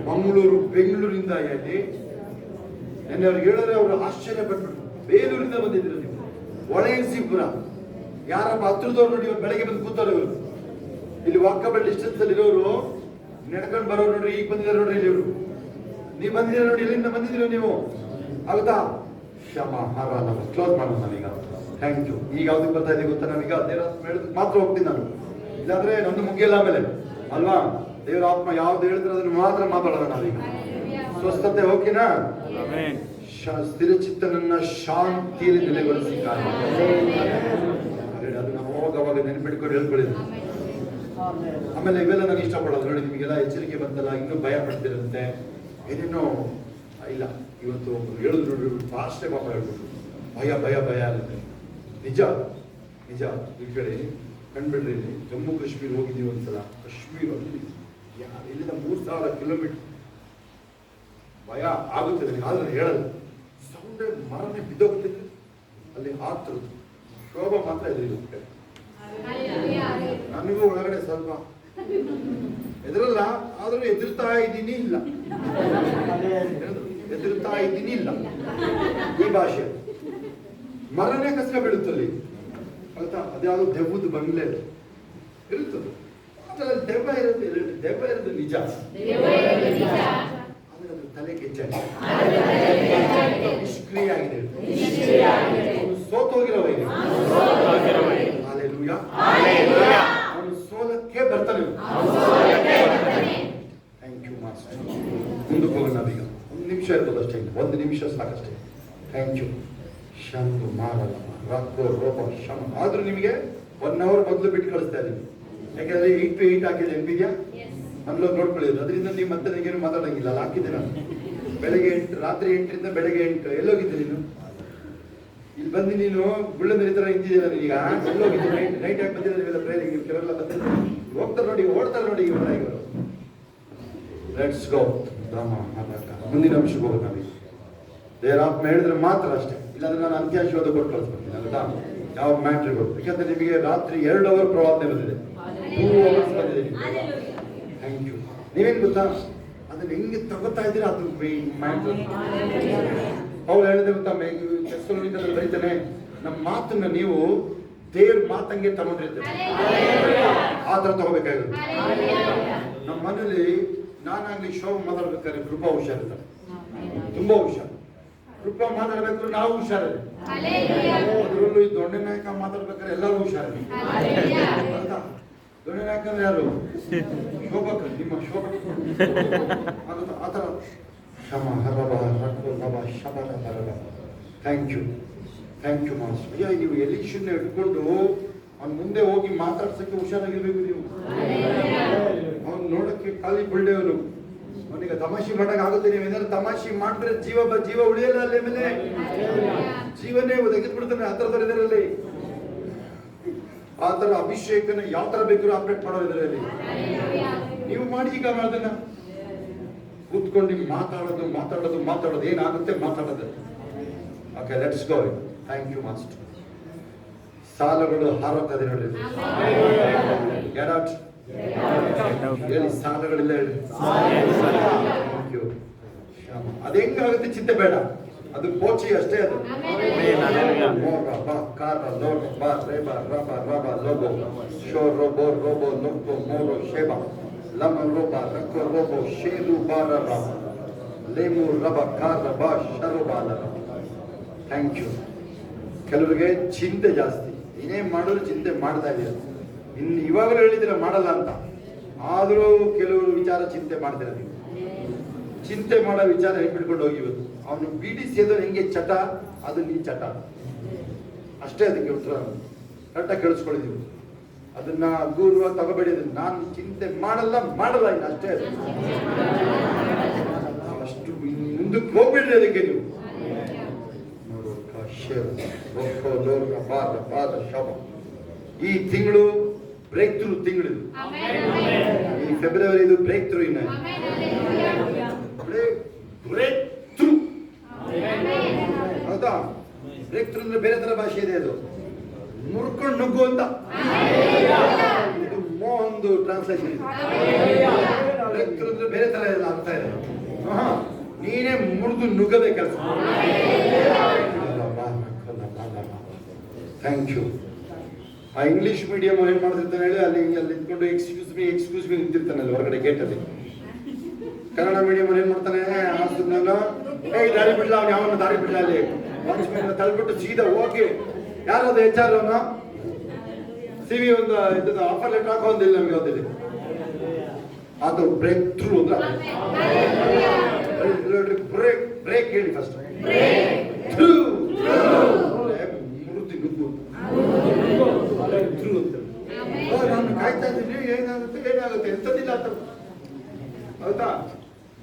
ಮಂಗಳೂರು ಬೆಂಗಳೂರಿಂದ ಇಲ್ಲಿ ನೆನ್ನೆ ಅವ್ರಿಗೆ ಹೇಳಿದ್ರೆ ಅವರು ಆಶ್ಚರ್ಯ ಪಟ್ಬಿಟ್ಟು. ಬೇಲೂರಿಂದ ಬಂದಿದ್ದೀರ ನೀವು, ಒಳಯನ್ಸಿಪುರ ಯಾರಪ್ಪ ಹತ್ರದವ್ರು ನೋಡಿ ಬೆಳಗ್ಗೆ ಬಂದು ಕೂತವ್ರು ಇವರು. ಇಲ್ಲಿ ವಾಕಬಲ್ ಡಿಸ್ಟೆನ್ಸ್ ಅಲ್ಲಿ ಇರೋರು ನಡ್ಕೊಂಡು ಬರೋರು ನೋಡ್ರಿ. ಈಗ ಬಂದಿದ್ದಾರೆ ನೋಡ್ರಿ ಇಲ್ಲಿ ಇವರು. ನೀವು ಬಂದಿದ್ದೀರ ನೋಡಿ, ಎಲ್ಲಿಂದ ಬಂದಿದ್ದೀರ ನೀವು ಆಗುತ್ತಾ? ಕ್ಷಮ ಹಾರ ನಾವು ಕ್ಲೋಸ್ ಮಾಡೋಣ ನಾವೀಗ. Thank you. ಈಗ ಯಾವ್ದಕ್ಕೆ ಬರ್ತಾ ಇದೆ ಗೊತ್ತಾ? ನಾವೀಗ ದೇವರ ಮಾತ್ರ ಹೋಗ್ತೀನಿ ನಾನು, ಇಲ್ಲಾಂದ್ರೆ ನಂದು ಮುಗಿಯಲ್ಲ ಆಮೇಲೆ ಅಲ್ವಾ. ದೇವರ ಆತ್ಮ ಯಾವ್ದು ಹೇಳಿದ್ರೆ ಅದನ್ನು ಮಾತ್ರ ಮಾತಾಡೋಣ ನಾವೀಗ. ಸ್ವಸ್ಥತೆ ಓಕೆನಾ? ಸ್ಥಿರಚಿತ್ತನನ್ನ ಶಾಂತಿಯಲ್ಲಿ ನೆಲೆಗೊಳಿಸಿ ಅದನ್ನ ಅವಾಗ ನೆನಪಿಟ್ಕೊಂಡು ಹೇಳ್ಕೊಳ್ಳಿದ್ರು. ಆಮೇಲೆ ಇವೆಲ್ಲ ನಾನು ಇಷ್ಟಪಡೋದು ನೋಡಿ. ನಿಮಗೆಲ್ಲ ಎಚ್ಚರಿಕೆ ಬಂತಲ್ಲ, ಇನ್ನೂ ಭಯ ಪಡ್ತಿರಂತೆ ಏನೇನೋ ಇಲ್ಲ. ಇವತ್ತು ಹೇಳಿದ್ರು ನೋಡ್ರಿ, ಫಾಸ್ಟೇ ಪಾಪ ಹೇಳ್ಬಿಟ್ರು. ಭಯ ಆಗುತ್ತೆ. ನಿಜ ಈ ಕಡೆ ಕಂಡ್ಬಿಡ್ರಿ. ಜಮ್ಮು ಕಾಶ್ಮೀರ ಹೋಗಿದ್ದೀವಿ ಒಂದ್ಸಲ. ಕಾಶ್ಮೀರ ಇಲ್ಲಿಂದ 3000 ಕಿಲೋಮೀಟರ್. ಭಯ ಆಗುತ್ತೆ ನನಗೆ, ಆದ್ರೆ ಹೇಳಲ್ಲ. ಸೌಂಡ್ ಮರನೇ ಬಿದ್ದೋಗ್ತಿದ್ರು ಅಲ್ಲಿ. ಆತರದ್ದು ಶೋಭಾ ಮಾತ್ರ ಎದುರಿರುತ್ತೆ. ನನಗೂ ಒಳಗಡೆ ಸ್ವಲ್ಪ ಎದುರಲ್ಲ, ಆದ್ರೂ ಎದುರ್ತಾ ಇದ್ದೀನಿ ಇಲ್ಲ ಈ ಭಾಷೆ. ಮರನೇ ಕಷ್ಟ ಬೀಳುತ್ತಲ್ಲಿ ಆಯ್ತಾ. ಅದ್ಯಾವುದು ದೆವ್ವದ ಬಂಗ್ಲೆ ಇರುತ್ತದೆ. ಅದ್ರಲ್ಲಿ ದೆವ್ವ ಇರೋದು ನಿಜ, ಆದ್ರೆ ಅದು ತಲೆ ಕೆಚ್ಚಾಗಿ ನಿಷ್ಕ್ರಿಯ ಆಗಿದೆ. ಅವನು ಸೋತೋಗಿರೋ ಅವನು ಸೋಲಕ್ಕೆ ಬರ್ತಾನೆ. Thank you master. ಮುಂದಕ್ಕೆ ಹೋಗೋಣ ನಾವೀಗ. ಒಂದು ನಿಮಿಷ ಇರ್ತದೆ ಅಷ್ಟೇ, ಒಂದು ನಿಮಿಷ ಸಾಕಷ್ಟೇ. Thank you. ಶಂಕು ಮಾಡಲ್ಲ ರಕ್ಕೋ ರೋಪ ಶಮ. ಆದ್ರೂ ನಿಮಗೆ 1 hour ಮೊದಲು ಬಿಟ್ಟು ಕಳಿಸ್ತಾ ಇದ್ದೀನಿ. ಯಾಕೆಂದ್ರೆ 8 to 8 ಹಾಕಿದೆ ನೆನಪಿದ್ಯಾ? ಅನ್ಲೋಗಿ ನೋಡ್ಕೊಳ್ಳಿದ್ರು. ಅದರಿಂದ ನೀವು ಮತ್ತೆ ನನಗೇನು ಮಾತಾಡಂಗಿಲ್ಲ. ಅಲ್ಲಿ ಹಾಕಿದ್ದೆ ನಾನು. ಬೆಳಗ್ಗೆ 8, ರಾತ್ರಿ 8ರಿಂದ ಬೆಳಗ್ಗೆ 8. ಎಲ್ಲೋಗಿದ್ದೆ ನೀನು? ಇಲ್ಲಿ ಬಂದು ನೀನು ಗುಳ್ಳೆ ತರ ಹಿಂದಿದ್ದೀರ ಈಗ. ಎಲ್ಲೋಗಿದ್ದೆ? ನೈಟ್ ಯಾಕೆ ಬಂದಿಲ್ಲ ನೀವೆಲ್ಲ ಪ್ರೇರಿಗೆ? ನೀವು ಕೆಲವೆಲ್ಲ ಬಂದಿಲ್ಲ. ಹೋಗ್ತಾರೆ ನೋಡಿ, ಓಡ್ತಾರೆ ನೋಡಿ ಇವರು. Let's go. ಮುಂದಿನ ಅಂಶಕ್ಕೆ ಹೋಗೋದು ನಾವೀಗ. ದೇವರಾತ್ಮ ಹೇಳಿದ್ರೆ ಮಾತ್ರ ಅಷ್ಟೇ, ಇಲ್ಲಾಂದ್ರೆ ನಾನು ಅಂತ್ಯಾಶೀರ್ವಾದ ಕೊಟ್ಟು ಕಳಿಸ್ಬಿಡ್ತೀನಿ ಅಲ್ವಾ. ಯಾವ ಮ್ಯಾಟ್ರಿಗಳು. ಯಾಕಂದ್ರೆ ನಿಮಗೆ ರಾತ್ರಿ 2 hour ಪ್ರವಾದನೆ ಬಂದಿದೆ, 2 hours ಬಂದಿದೆ. Thank you. ನೀವೇನು ಗೊತ್ತಾ, ಅದನ್ನ ಹೆಂಗೆ ತಗೋತಾ ಇದ್ದೀರಾ ಅದು ಮ್ಯಾಟ್ರ್. ಅವ್ರು ಹೇಳಿದೆ ಗೊತ್ತಾ, ತೆಸ್ಸಲೋನಿಕದಲ್ಲಿ ಬರೀತಾನೆ, ನಮ್ಮ ಮಾತನ್ನ ನೀವು ದೇವ್ರ ಮಾತಂಗೆ ತಗೊಂಡಿರ್ತೀರಿ. ಆ ಥರ ತಗೋಬೇಕಾಗುತ್ತೆ. ನಮ್ಮ ಮನೇಲಿ ನಾನಾಗ್ಲಿ ಶೋಭ ಮಾತಾಡ್ಬೇಕಾದ್ರೆ ಕೃಪಾ ಹುಷಾರಿರ್ತಾರೆ, ತುಂಬಾ ಹುಷಾರು. ಕೃಪಾ ಮಾತಾಡ್ಬೇಕು, ನಾವು ಹುಷಾರಲ್ಲಿ. Hallelujah. ಅದರಲ್ಲೂ ಈ ದೊಡ್ಡ ನಾಯಕ ಮಾತಾಡ್ಬೇಕಾದ್ರೆ ಎಲ್ಲರೂ ಹುಷಾರಲ್ಲಿ. Hallelujah. ಹೌದಾ? ದೊಡ್ಡ ನಾಯಕ ಅಂದ್ರೆ ಯಾರು? ಶೋಭಕ, ನಿಮ್ಮ ಶೋಭಕ. ಆಗುತ್ತಾ? ಆ ಥರ ಶಮ ಹರಬ ರಕ್ಕು ಲವ ಶಬರ ಹರಬ. Thank you master. ಅಯ್ಯ, ನೀವು ಎಲಿಶನ್ನ ಇಟ್ಕೊಂಡು ಅವ್ನು ಮುಂದೆ ಹೋಗಿ ಮಾತಾಡ್ಸಕ್ಕೆ ಹುಷಾರಾಗಿರ್ಬೇಕು ನೀವು. ಅವ್ನು ನೋಡಕ್ಕೆ ಖಾಲಿ ಬಿಲ್ಡೆಯವನು, ಅವನಿಗೆ ತಮಾಷೆ ಮಾಡಕ್ ಆಗುತ್ತೆ. ನೀವು ಏನಾದ್ರು ತಮಾಷೆ ಮಾಡಿದ್ರೆ ಜೀವ ಉಳಿಯಲ್ಲ. ಅಲ್ಲೇ ಮೇಲೆ ಜೀವನೇ ತೆಗೆದ್ಬಿಡ್ತಾನೆ. ಆ ಥರದವ್ರು ಇದರಲ್ಲಿ ಆ ಥರ ಅಭಿಷೇಕನ ಯಾವ ಥರ ಬೇಕಾದ್ರೂ ಆಪರೇಟ್ ಮಾಡೋರು ಇದರಲ್ಲಿ. ನೀವು ಮಾಡಿ ಈಗ ಅದನ್ನ ಕೂತ್ಕೊಂಡು ಮಾತಾಡೋದು ಏನಾಗುತ್ತೆ ಮಾತಾಡೋದು. Okay, let's go. Thank you master. ಸಾಲಗಳು ಹಾರೋಗ್ತದೆ ನೋಡಿ. ಹೇಳಿ, ಸಾಲಗಳಿಲ್ಲ ಹೇಳಿ. Thank you. ಅದು ಹೆಂಗಾಗುತ್ತೆ ಚಿಂತೆ ಬೇಡ, ಅದು ಕೋಚಿ ಅಷ್ಟೇ. ಅದು ಥ್ಯಾಂಕ್ ಯು. ಕೆಲವರಿಗೆ ಚಿಂತೆ ಜಾಸ್ತಿ, ಏನೇ ಮಾಡಿದ್ರು ಚಿಂತೆ ಮಾಡ್ತಾ ಇದೆಯಾ. ಇನ್ನು ಇವಾಗಲೂ ಹೇಳಿದಿರ ಮಾಡಲ್ಲ ಅಂತ, ಆದರೂ ಕೆಲವರು ವಿಚಾರ ಚಿಂತೆ ಮಾಡ್ತೀರ. ನೀವು ಚಿಂತೆ ಮಾಡೋ ವಿಚಾರ ಹಿಡ್ಕೊಂಡು ಹೋಗಿ. ಇವತ್ತು ಅವನು ಬಿಡಿ ಸೇದೋ ಹೆಂಗೆ ಚಟ, ಅದು ನೀ ಚಟ ಅಷ್ಟೇ. ಅದಕ್ಕೆ ಉತ್ತರ ಕರೆಕ್ಟಾಗಿ ಕೇಳಿಸ್ಕೊಂಡಿದ್ದೀವಿ. ಅದನ್ನ ಗೌರವ ತಗೋಬೇಡಿ. ನಾನು ಚಿಂತೆ ಮಾಡಲ್ಲ ಇನ್ನು ಅಷ್ಟೇ. ಅದು ಅಷ್ಟು ಮುಂದಕ್ಕೆ ಹೋಗ್ಬೇಡ್ರಿ ಅದಕ್ಕೆ ನೀವು. ಈ ತಿಂಗಳು ಬ್ರೇಕ್ ಥ್ರೂ ತಿಂಗಳು. ಈ ಫೆಬ್ರವರಿ ಇದು ಬ್ರೇಕ್ ಥ್ರೂ. ಇನ್ನ ಬ್ರೇಕ್ ಥ್ರೂ, ಹೌದಾ? ಬ್ರೇಕ್ ಥ್ರೂ ಅಂದ್ರೆ ಬೇರೆ ತರ ಭಾಷೆ ಇದೆ. ಅದು ಮುರ್ಕೊಂಡು ನುಗ್ಗು ಅಂತ. ಇದು ಮೋಹನ್ದು ಟ್ರಾನ್ಸ್ಲೇಷನ್. ಬ್ರೇಕ್ ಥ್ರೂ ಅಂದ್ರೆ ಬೇರೆ ತರ ಆಗ್ತಾ ಇದೆ. ನೀನೇ ಮುರಿದು ನುಗ್ಗದೆ ಕೆಲಸ. Thank you. ಆ ಇಂಗ್ಲಿಷ್ ಮೀಡಿಯಂ ಏನ್ ಮಾಡ್ತಿರ್ತಾನೆ ಹೇಳಿ, ಅಲ್ಲಿ ನಿಂತ್ಕೊಂಡು ಎಕ್ಸ್ಕ್ಯೂಸ್ ಮೀ ನಿಂತಿರ್ತಾನೆ ಅಲ್ಲಿ ಹೊರಗಡೆ ಗೇಟಲ್ಲಿ. ಕನ್ನಡ ಮೀಡಿಯಂ ಏನ್ ಮಾಡ್ತಾನೆ, ದಾರಿ ಬಿಡ್ಲ, ಅವ್ನು ಯಾವನ್ನ ದಾರಿ ಬಿಡ್ಲ, ಅಲ್ಲಿ ವಾಚ್ಮನ್ ತಳ್ಬಿಟ್ಟು ಸೀದಾ ಹೋಗಿ ಯಾರದು HR ಅವನು CV ಒಂದು ಆಫರ್ ಲೆಟರ್ ಹಾಕೋ ಒಂದಿಲ್ಲ ನಮಗೆ ಓದಿಲ್ಲ. ಅದು ಬ್ರೇಕ್ ಥ್ರೂ ಅಂದ್ರೆ ಬ್ರೇಕ್ ಹೇಳಿ ಫಸ್ಟ್. ಮುರುತಿ ನುಗ್ಗು ಥ್ರೂ ಅಂತ. ನಾನು ಕಾಯ್ತಾ ಇದ್ದೀನಿ, ಏನಾಗುತ್ತೆ ಎಂತದಿಲ್ಲ ಅಂತ. ಹೌದಾ?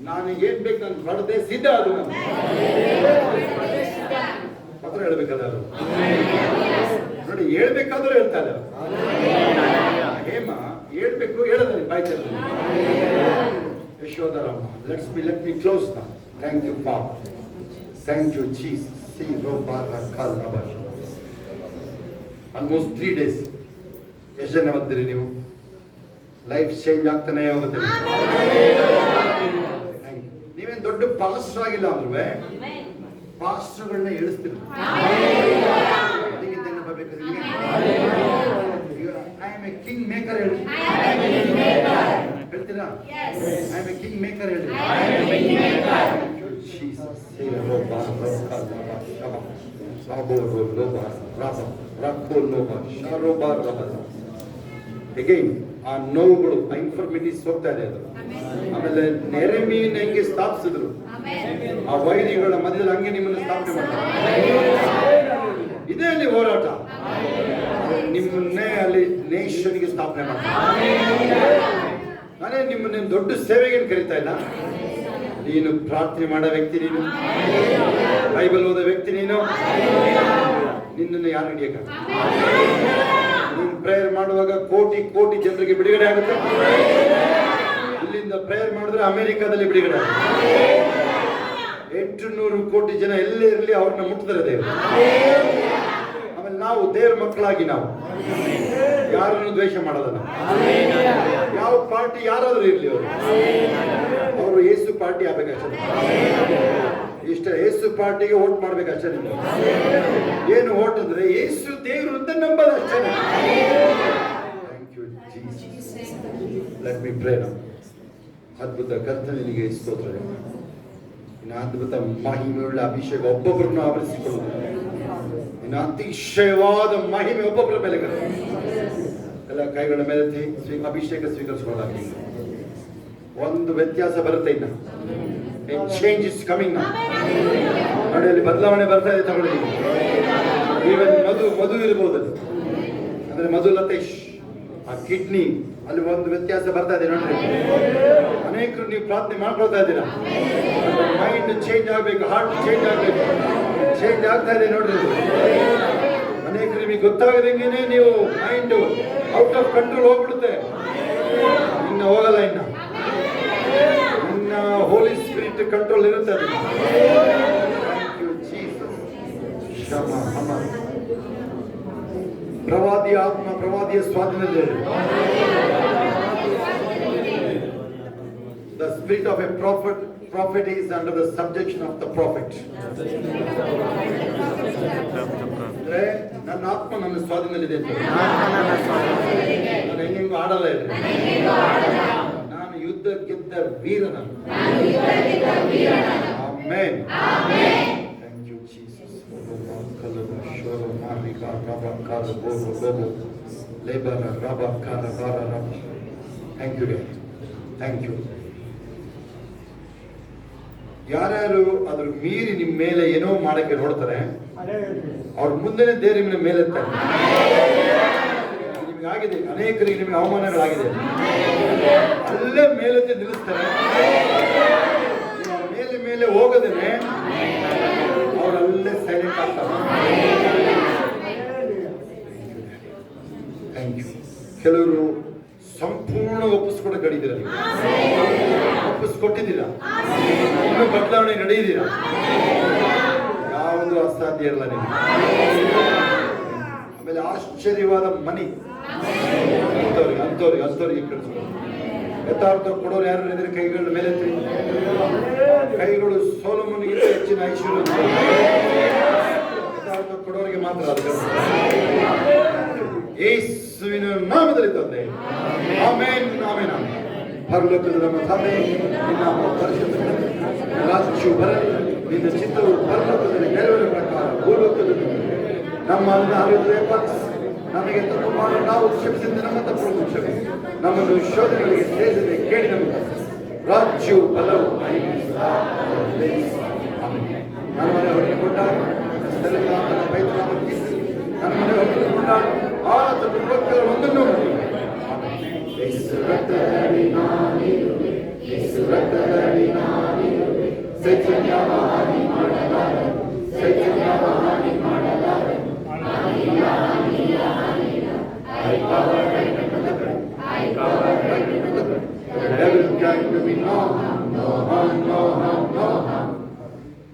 ನಾನು ಏನ್ ಬೇಕು ನಾನು ಹೊಡೆದೆ ಸಿದ್ಧ. ಅದು ಮಾತ್ರ ಹೇಳ್ಬೇಕಲ್ಲ. ಅದು ನೋಡಿ, ಹೇಳ್ಬೇಕಾದ್ರೂ ಹೇಳ್ತಾರೆ. ಹೇಮ ಹೇಳ್ಬೇಕು, ಹೇಳೋದ್ರಿ ಬಾಯ್ತಾರೆ. Yashodharamma, let me close now. Thank you ಪಾಪ್, thank you Jesus. Almost 3 days. ಎಷ್ಟು ಜನ ಓದ್ತೀರಿ ನೀವು? ಲೈಫ್ ಚೇಂಜ್ ಆಗ್ತಾನೆ ಹೋಗುತ್ತೆ. ನೀವೇನು ದೊಡ್ಡ ಪಾಸ್ಟರ್ ಆಗಿಲ್ಲ ಅಂದ್ರೂ ಪಾಸ್ಟರ್ಗಳನ್ನ ಹೇಳಿಸ್ತೀರಿ. I am a king maker ಹೇಳಿ. ಹೇಳ್ತೀರಾ? I am a king maker ಹೇಳಿ. ಅಗೈನ್ ಆ ನೋವುಗಳು, ಆ ಇನ್ಫರ್ಮಿಟೀಸ್ ಹೋಗ್ತಾ ಇದೆ. ಅದು ಆಮೇಲೆ ನೆರೆಮೀನ್ ಹೆಂಗೆ ಸ್ಥಾಪಿಸಿದ್ರು, ಆ ವೈರಿಗಳ ಮಧ್ಯದಲ್ಲಿ ಹಂಗೆ ನಿಮ್ಮನ್ನು ಸ್ಥಾಪನೆ ಮಾಡ್ತಾರೆ. ಇದೇ ಅಲ್ಲಿ ಹೋರಾಟ. ನಿಮ್ಮನ್ನೇ ಅಲ್ಲಿ ನೇಷನ್ಗೆ ಸ್ಥಾಪನೆ ಮಾಡ್ತಾರೆ. ನಾನೇ ನಿಮ್ಮನ್ನ ದೊಡ್ಡ ಸೇವೆಗೆ ಕರೀತಾ ಇಲ್ಲ. ನೀನು ಪ್ರಾರ್ಥನೆ ಮಾಡೋ ವ್ಯಕ್ತಿ, ನೀನು ಬೈಬಲ್ ಓದೋ ವ್ಯಕ್ತಿ, ನಿನ್ನನ್ನು ಯಾರು ಹಿಡಿಯಕ್ಕ? ನೀನು ಪ್ರೇಯರ್ ಮಾಡುವಾಗ ಕೋಟಿ ಜನರಿಗೆ ಬಿಡುಗಡೆ ಆಗುತ್ತೆ. ಇಲ್ಲಿಂದ ಪ್ರೇಯರ್ ಮಾಡಿದ್ರೆ ಅಮೆರಿಕಾದಲ್ಲಿ ಬಿಡುಗಡೆ ಆಗುತ್ತೆ. 800 ಕೋಟಿ ಜನ ಎಲ್ಲೇ ಇರಲಿ ಅವ್ರನ್ನ ಮುಟ್ತಾರೆ ದೇವರು. ಆಮೇಲೆ ನಾವು ದೇವ್ರ ಮಕ್ಕಳಾಗಿ ನಾವು ಯಾರನ್ನು ದ್ವೇಷ ಮಾಡೋದನ್ನ. ಯಾವ ಪಾರ್ಟಿ ಯಾರಾದ್ರೂ ಇರ್ಲಿ, ಅವರು ಯೇಸು ಪಾರ್ಟಿ ಆಗ್ಬೇಕಷ್ಟೇ. ಇಷ್ಟ ಯೇಸು ಪಾರ್ಟಿಗೆ ವೋಟ್ ಮಾಡ್ಬೇಕಷ್ಟೇ. ನೀವು ಏನು ವೋಟ್ ಅಂದ್ರೆ ಯೇಸು ದೇವರು ಅಂತ ನಂಬೋದು ಅಷ್ಟೇ. Thank you Jesus. Let me pray now. ಅದ್ಭುತ ಕರ್ತನಿಗೆ ಸ್ತೋತ್ರ. ನಿನ್ನ ಅದ್ಭುತ ಮಹಿಮೆಯುಳ್ಳ ಅಭಿಷೇಕ ಒಬ್ಬೊಬ್ಬರನ್ನು ಆವರಿಸಿಕೊಳ್ಳುವುದು. ನಿನ್ನ ಅತಿಶಯವಾದ ಮಹಿಮೆ ಒಬ್ಬೊಬ್ಬರ ಮೇಲೆ ಎಲ್ಲ ಕೈಗಳ ಮೇಲೆ ಅಭಿಷೇಕ ಸ್ವೀಕರಿಸಿಕೊಳ್ಳಾಗಿ ಒಂದು ವ್ಯತ್ಯಾಸ ಬರುತ್ತೆ. ಇನ್ನ ಚೇಂಜ್ ಇಸ್ ಕಮಿಂಗ್. ನೋಡಿ ಅಲ್ಲಿ ಬದಲಾವಣೆ ಬರ್ತಾ ಇದೆ. ತಗೊಳ್ಳಿ, ಈವನ್ ಮಧು ಇರ್ಬೋದು, ಅಂದ್ರೆ ಮಧು ಲತೇಶ್ ಆ ಕಿಡ್ನಿ ಅಲ್ಲಿ ಒಂದು ವ್ಯತ್ಯಾಸ ಬರ್ತಾ ಇದೆ. ನೋಡ್ರಿ, ಅನೇಕರು ನೀವು ಪ್ರಾರ್ಥನೆ ಮಾಡ್ಕೊಳ್ತಾ ಇದ್ದೀರಾ, ಮೈಂಡ್ ಚೇಂಜ್ ಆಗ್ಬೇಕು, ಹಾರ್ಟ್ ಚೇಂಜ್ ಆಗ್ಬೇಕು, ಚೇಂಜ್ ಆಗ್ತಾ ಇದೆ. ನೋಡ್ರಿ, ಅನೇಕರು ನಿಮಗೆ ಗೊತ್ತಾಗದಂಗೆನೆ ನೀವು ಮೈಂಡ್ ಔಟ್ ಆಫ್ ಕಂಟ್ರೋಲ್ ಹೋಗ್ಬಿಡುತ್ತೆ. ಇನ್ನು ಹೋಗಲ್ಲ, ಇನ್ನ ಹೋಲಿ ಸ್ಪಿರಿಟ್ ಕಂಟ್ರೋಲ್ ಇರುತ್ತೆ. ಅದು ಪ್ರವಾದಿಯ ಆತ್ಮ, ಪ್ರವಾದಿಯ ಸ್ವಾಧೀನದಲ್ಲಿ the spirit of a prophet is under the subjection of the prophet. ಅಂದ್ರೆ ನನ್ನ ಆತ್ಮ ನನ್ನ ಸ್ವಾಧೀನದಲ್ಲಿದೆ ಅಂತ. ನಾನು ಹೆಂಗೆಂಗೂ ಆಡಲ್ಲ ಇದೆ. ನಾನು ಯುದ್ಧ ಗೆದ್ದ ವೀರನ. Amen. Thank you Jesus. Thank you, thank you. ಯಾರ್ಯಾರು ಅದ್ರ ಮೀರಿ ನಿಮ್ಮ ಮೇಲೆ ಏನೋ ಮಾಡಕ್ಕೆ ನೋಡ್ತಾರೆ, ಅವ್ರ ಮುಂದೆನೆ ದೇವ್ರ ನಿಮ್ಮನ್ನ ಮೇಲೆತ್ತಾರೆ. ನಿಮಗಾಗಿದೆ, ಅನೇಕರಿಗೆ ನಿಮಗೆ ಅವಮಾನಗಳಾಗಿದೆ, ಅಲ್ಲೇ ಮೇಲೆತ್ತಿ ನಿಲ್ಲಿಸ್ತಾರೆ. ಮೇಲೆ ಮೇಲೆ ಹೋಗದೇನೆ ಅವರಲ್ಲೇ ಸೈಲೆಂಟ್ ಆಗ್ತಾರೆ. Thank you. ಕೆಲವರು ಸಂಪೂರ್ಣ ಒಪ್ಪಿಸ್ಕೊಂಡು ಕಡಿದಿರ, ಒಪ್ಪಿಸ್ಕೊಟ್ಟಿದ್ದೀರಾ, ಇನ್ನೂ ಬದಲಾವಣೆ ನಡೆಯಿದ್ದೀರಾ. ಯಾವುದು ಅಸಾಧ್ಯ ಇರಲ್ಲ ನಿಮಗೆ. ಆಮೇಲೆ ಆಶ್ಚರ್ಯವಾದ ಮನಿ ಅಂಥವ್ರಿಗೆ ಕಳಿಸ್ತಾರೆ. ಯಥಾರ್ಥ ಕೊಡೋರು ಯಾರು ಇದ್ರೆ ಕೈಗಳ ಮೇಲೆ ಕೈಗಳು ಸೋಲೋಮನಿಗಿಂತ ಹೆಚ್ಚಿನ ಐಶ್ವರ್ಯ. ಯಥಾರ್ಥ ಕೊಡೋರಿಗೆ ಮಾತ್ರ ಅದು. ಯೇಸುವಿನ ನಾಮದಲ್ಲಿ ತಂದೆ, ಆಮೆನ್, ಆಮೆನ್, ಆಮೆನ್. ಪರಲೋಕದ ನಮ್ಮ ತಂದೆ, ನಿನ್ನ ಪರಿಶುದ್ಧ ರಾಜ್ಯವು ಬರಲಿ, ನಿನ್ನ ಚಿತ್ತವು ಪರಲೋಕದಲ್ಲಿ ನೆರವೇರ ಪ್ರಕಾರ ಭೂಲೋಕದಲ್ಲಿ ನಮ್ಮ ನಮಗೆ ತಪ್ಪು ಮಾಡಿ ನಾವು ಕ್ಷಮಿಸಿದ ನಮ್ಮ ತಪ್ಪು ಕ್ಷಮಿಸಿ, ನಮ್ಮನ್ನು ಶೋಧನೆಗಳಿಗೆ ಸೇರಿಸದೆ ಕೇಳಿ ನಮಗೆ ರಾಜ್ಯವು ಬಲವು ನನ್ನ ಮನೆ ಹೊರಗೆ ಕೊಟ್ಟಾಗ ನನ್ನ ಮನೆ ಹೊರಗೆ ಕೊಟ್ಟಾಗ ಒಂದನ್ನು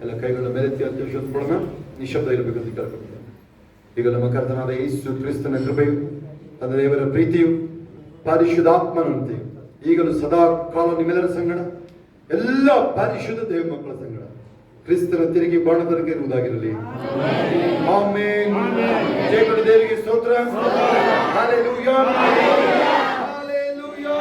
ಎಲ್ಲ ಕೈಗಳ ಮೇಲೆತ್ತಿ ಅತ್ಯುಷೋತ್ಕೊಳ್ಳೋಣ. ನಿಶಬ್ದ ಇರಬೇಕಂತ ಕೇಳ್ಕೊಳ್ತೇನೆ. ಈಗ ನಮ್ಮ ಕರ್ತನಾದ ಯೇಸು ಕ್ರಿಸ್ತನ ಕೃಪೆಯು, ತಂದೆ ದೇವರ ಪ್ರೀತಿಯು, ಪರಿಶುದ್ಧಾತ್ಮನಂತೆಯು ಈಗಲೂ ಸದಾ ಕಾಲ ನಿಮ್ಮೆಲ್ಲರ ಸಂಗಡ, ಎಲ್ಲ ಪರಿಶುದ್ಧ ದೇವ ಮಕ್ಕಳ ಸಂಗಡ ಕ್ರಿಸ್ತನ ತಿರುಗಿ ಬಾಣದರಿಗೆ ಇರುವುದಾಗಿರಲಿ. ಆಮೆನ್. ಜಯಗಳು ದೇವರಿಗೆ ಸ್ತೋತ್ರ. Hallelujah, hallelujah.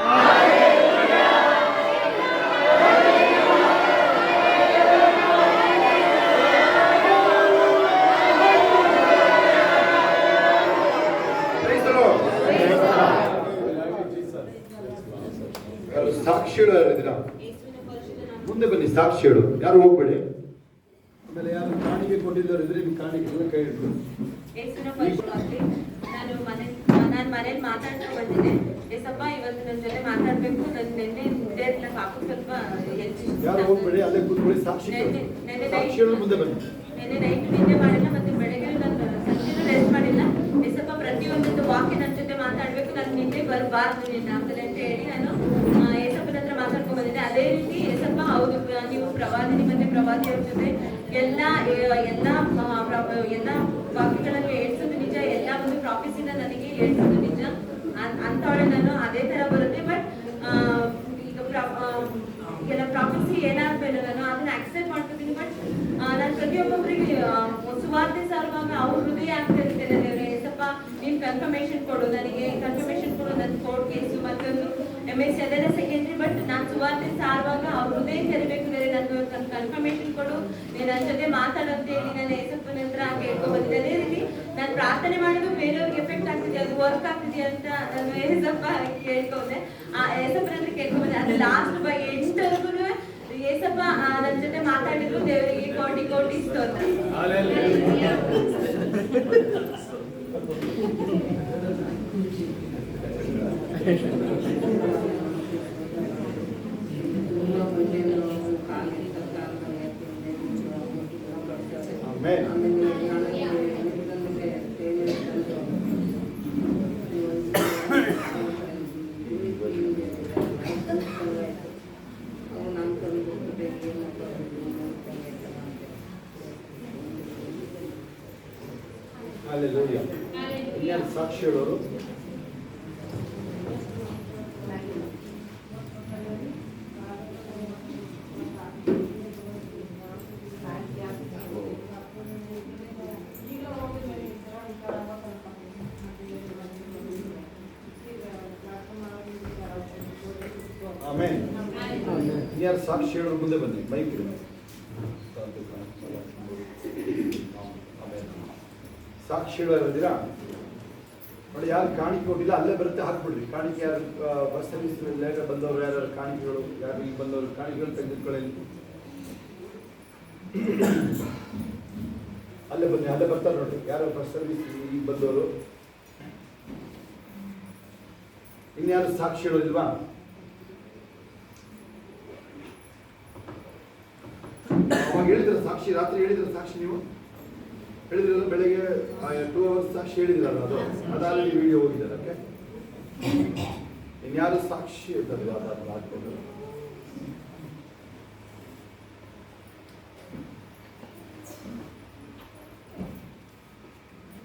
ಸಾಕ್ಷಿಗಳು ಯಾರಿದ್ದೀರಾ? ಮುಂದೆ ಬನ್ನಿ, ಸಾಕ್ಷಿಗಳು ಯಾರು ಹೋಗ್ಬೇಡಿ. ಆಮೇಲೆ ಯಾರು ಕಾಣಿಕೆ ಕೊಟ್ಟಿದ್ದಾರೆ ಇದ್ರೆ ನಿಮ್ ಕಾಣಿಕೆ ಕೈ ಹಿಡಿದು. ನಾನು ಮನೇಲಿ ಮಾತಾಡ್ತಾ ಬಂದಿದ್ದೆ. ಏಸಪ್ಪ ಇವತ್ತು ನನ್ನ ಜೊತೆ ಮಾತಾಡ್ಬೇಕು. ನಾನು ನೆನ್ನೆ ಪಾಪ ಸ್ವಲ್ಪ ಯಾರು ಹೋಗ್ಬೇಡಿ, ಅಲ್ಲೇ ಕೂತ್ಕೊಳ್ಳಿ. ಸಾಕ್ಷಿಗಳು ಮುಂದೆ ಬನ್ನಿ. ನೆನ್ನೆ ನೈಟ್ ನಿದ್ದೆ ಮಾಡಿಲ್ಲ, ಮತ್ತೆ ಬೆಳಗ್ಗೆ ನಾನು ಸಂಜೆನೂ ರೆಸ್ಟ್ ಮಾಡಿಲ್ಲ. ಏಸಪ್ಪ ಪ್ರತಿಯೊಂದು ವಾಕ್ಯ ನನ್ನ ಜೊತೆ ಮಾತಾಡ್ಬೇಕು, ನಾನು ನಿದ್ದೆ ಬರಬಾರ್ದು ನಿನ್ನ ಆಮೇಲೆ ಅಂತ ಹೇಳಿ ನಾನು ಏಸಪ್ಪನ ಹತ್ರ ಮಾತಾಡ್ಕೊಂಡ್ ಬಂದಿದ್ದೆ. ಅದೇ ರೀತಿ ಏಸಪ್ಪ, ಹೌದು ನೀವು ಪ್ರವಾದಿನಿ ಮತ್ತೆ ಪ್ರವಾದಿಯವ್ರ ಜೊತೆ ಎಲ್ಲ ವಾಕ್ಯಗಳನ್ನು ಹೇಳ್ಸೋದು ನಿಜ, ಎಲ್ಲ ಒಂದು ಪ್ರಾಫಿಸಿನ ನನಗೆ ಹೇಳ್ಸೋದು ನಿಜ ಅಂತವಳೆ ನಾನು. ಅದೇ ತರ ಬರುತ್ತೆ. ಬಟ್ ಈಗ ಕೆಲ ಪ್ರಾಫಿಸಿ ಏನಾದ್ಮೇಲೆ ನಾನು ಅದನ್ನ ಅಕ್ಸೆಪ್ಟ್ ಮಾಡ್ಕೊತೀನಿ. ಬಟ್ ನಾನು ಪ್ರತಿಯೊಬ್ಬೊಬ್ಬರಿಗೆ ಸುವಾರ್ತೆ ಸಾರುವಾಗ ಅವ್ರ ಹೃದಯ ಆಗ್ತಾ ಇರ್ತೇನೆ. ದೇವ್ರೆ ಸ್ವಲ್ಪ ನೀನ್ ಕನ್ಫರ್ಮೇಶನ್ ಕೊಡು, ನನಗೆ ಕನ್ಫರ್ಮೇಶನ್ ಕೊಡು. ನನ್ನ ಕೋರ್ಟ್ ಕೇಸು ಮತ್ತೊಂದು MSc ಅದೆಲ್ಲ ಸೆಕೆಂಡ್ರಿ. ಬಟ್ ನಾನು ಸುವಾರ್ತೆ ಸಾರುವಾಗ ಅವ್ರ ಹೃದಯ ತೆರಬೇಕು. ನನ್ನ ಕನ್ಫರ್ಮೇಶನ್ ಕೊಡು, ನೀನು ನನ್ನ ಜೊತೆ ಮಾತಾಡೋಂತ ಹೇಳಿ ನಾನು ಏಸಪ್ಪನ ಹತ್ರ ಕೇಳ್ಕೊಂಡ್ಬಂದಿದ್ದೆ. ಅದೇ ರೀತಿ ನಾನು ಪ್ರಾರ್ಥನೆ ಮಾಡೋದು ಬೇರೆಯವ್ರಿಗೆ ಎಫೆಕ್ಟ್ ಆಗ್ತಿದೆ, ಅದು ವರ್ಕ್ ಆಗ್ತಿದೆಯಾ ಅಂತ ನಾನು ಏಸಪ್ಪ ಕೇಳ್ಕೊಂಡೆ. ಆ ಏಸಪ್ಪನ ಹತ್ರ ಕೇಳ್ಕೊಂಡ್ಬಂದೆ. ಅದು ಲಾಸ್ಟ್ ಬೈ ಎಂಟವರೆಗೂ ಏಸಪ್ಪ ನನ್ನ ಜೊತೆ ಮಾತಾಡಿದ್ರು, ದೇವರಿಗೆ ಕೋಟಿ ಕೋಟಿ ಸ್ತೋತ್ರ. Amen. Hallelujah. ಇನ್ಯಾರು ಸಾಕ್ಷಿ ಹೇಳೋರು? ಆಮೇನ್. ಇನ್ಯಾರು ಸಾಕ್ಷಿ ಹೇಳೋರು ಮುಂದೆ ಬನ್ನಿ, ಮೈಕ್ ಇಡಿ. ಸಾಕ್ಷಿ ಹೇಳೋರಿದ್ದೀರಾ? ನೋಡಿ, ಯಾರು ಕಾಣಿಕೆ ಕೊಟ್ಟಿಲ್ಲ ಅಲ್ಲೇ ಬರುತ್ತೆ, ಹಾಕ್ಬಿಡ್ರಿ. ಕಾಣಿಕೆ ಯಾರು ಬಸ್ ಸರ್ವಿಸ್ ಲೇಟ್ ಬಂದವರು, ಯಾರು ಕಾಣಿಕೆಗಳು, ಯಾರು ಈಗ ಬಂದವರು ಕಾಣಿಕೆಗಳು ತೆಗೆದುಕೊಳ್ಳಿ. ಅಲ್ಲೇ ಬನ್ನಿ, ಅಲ್ಲೇ ಬರ್ತಾರೆ ನೋಡಿ, ಯಾರು ಬಸ್ ಸರ್ವಿಸ್ ಈಗ ಬಂದವರು. ಇನ್ಯಾರು ಸಾಕ್ಷಿ ಹೇಳೋದಿಲ್ವಾ? ಅವಾಗ ಹೇಳಿದ್ರ ಸಾಕ್ಷಿ, ರಾತ್ರಿ ಹೇಳಿದ್ರ ಸಾಕ್ಷಿ, ನೀವು ಹೇಳಿದ್ರಲ್ಲ, ಬೆಳಗ್ಗೆ 2 hours ಸಾಕ್ಷಿ ಹೇಳಿದ್ರಲ್ಲ, ಅದಾದ್ಮೇಲೆ ವಿಡಿಯೋ ಹೋಗಿದ್ದಾರೆ. ಇನ್ಯಾರು ಸಾಕ್ಷಿ ಇರ್ತಾರೆ ಅದಾದ್ಮೇಲೆ ಹಾಕೊಂಡು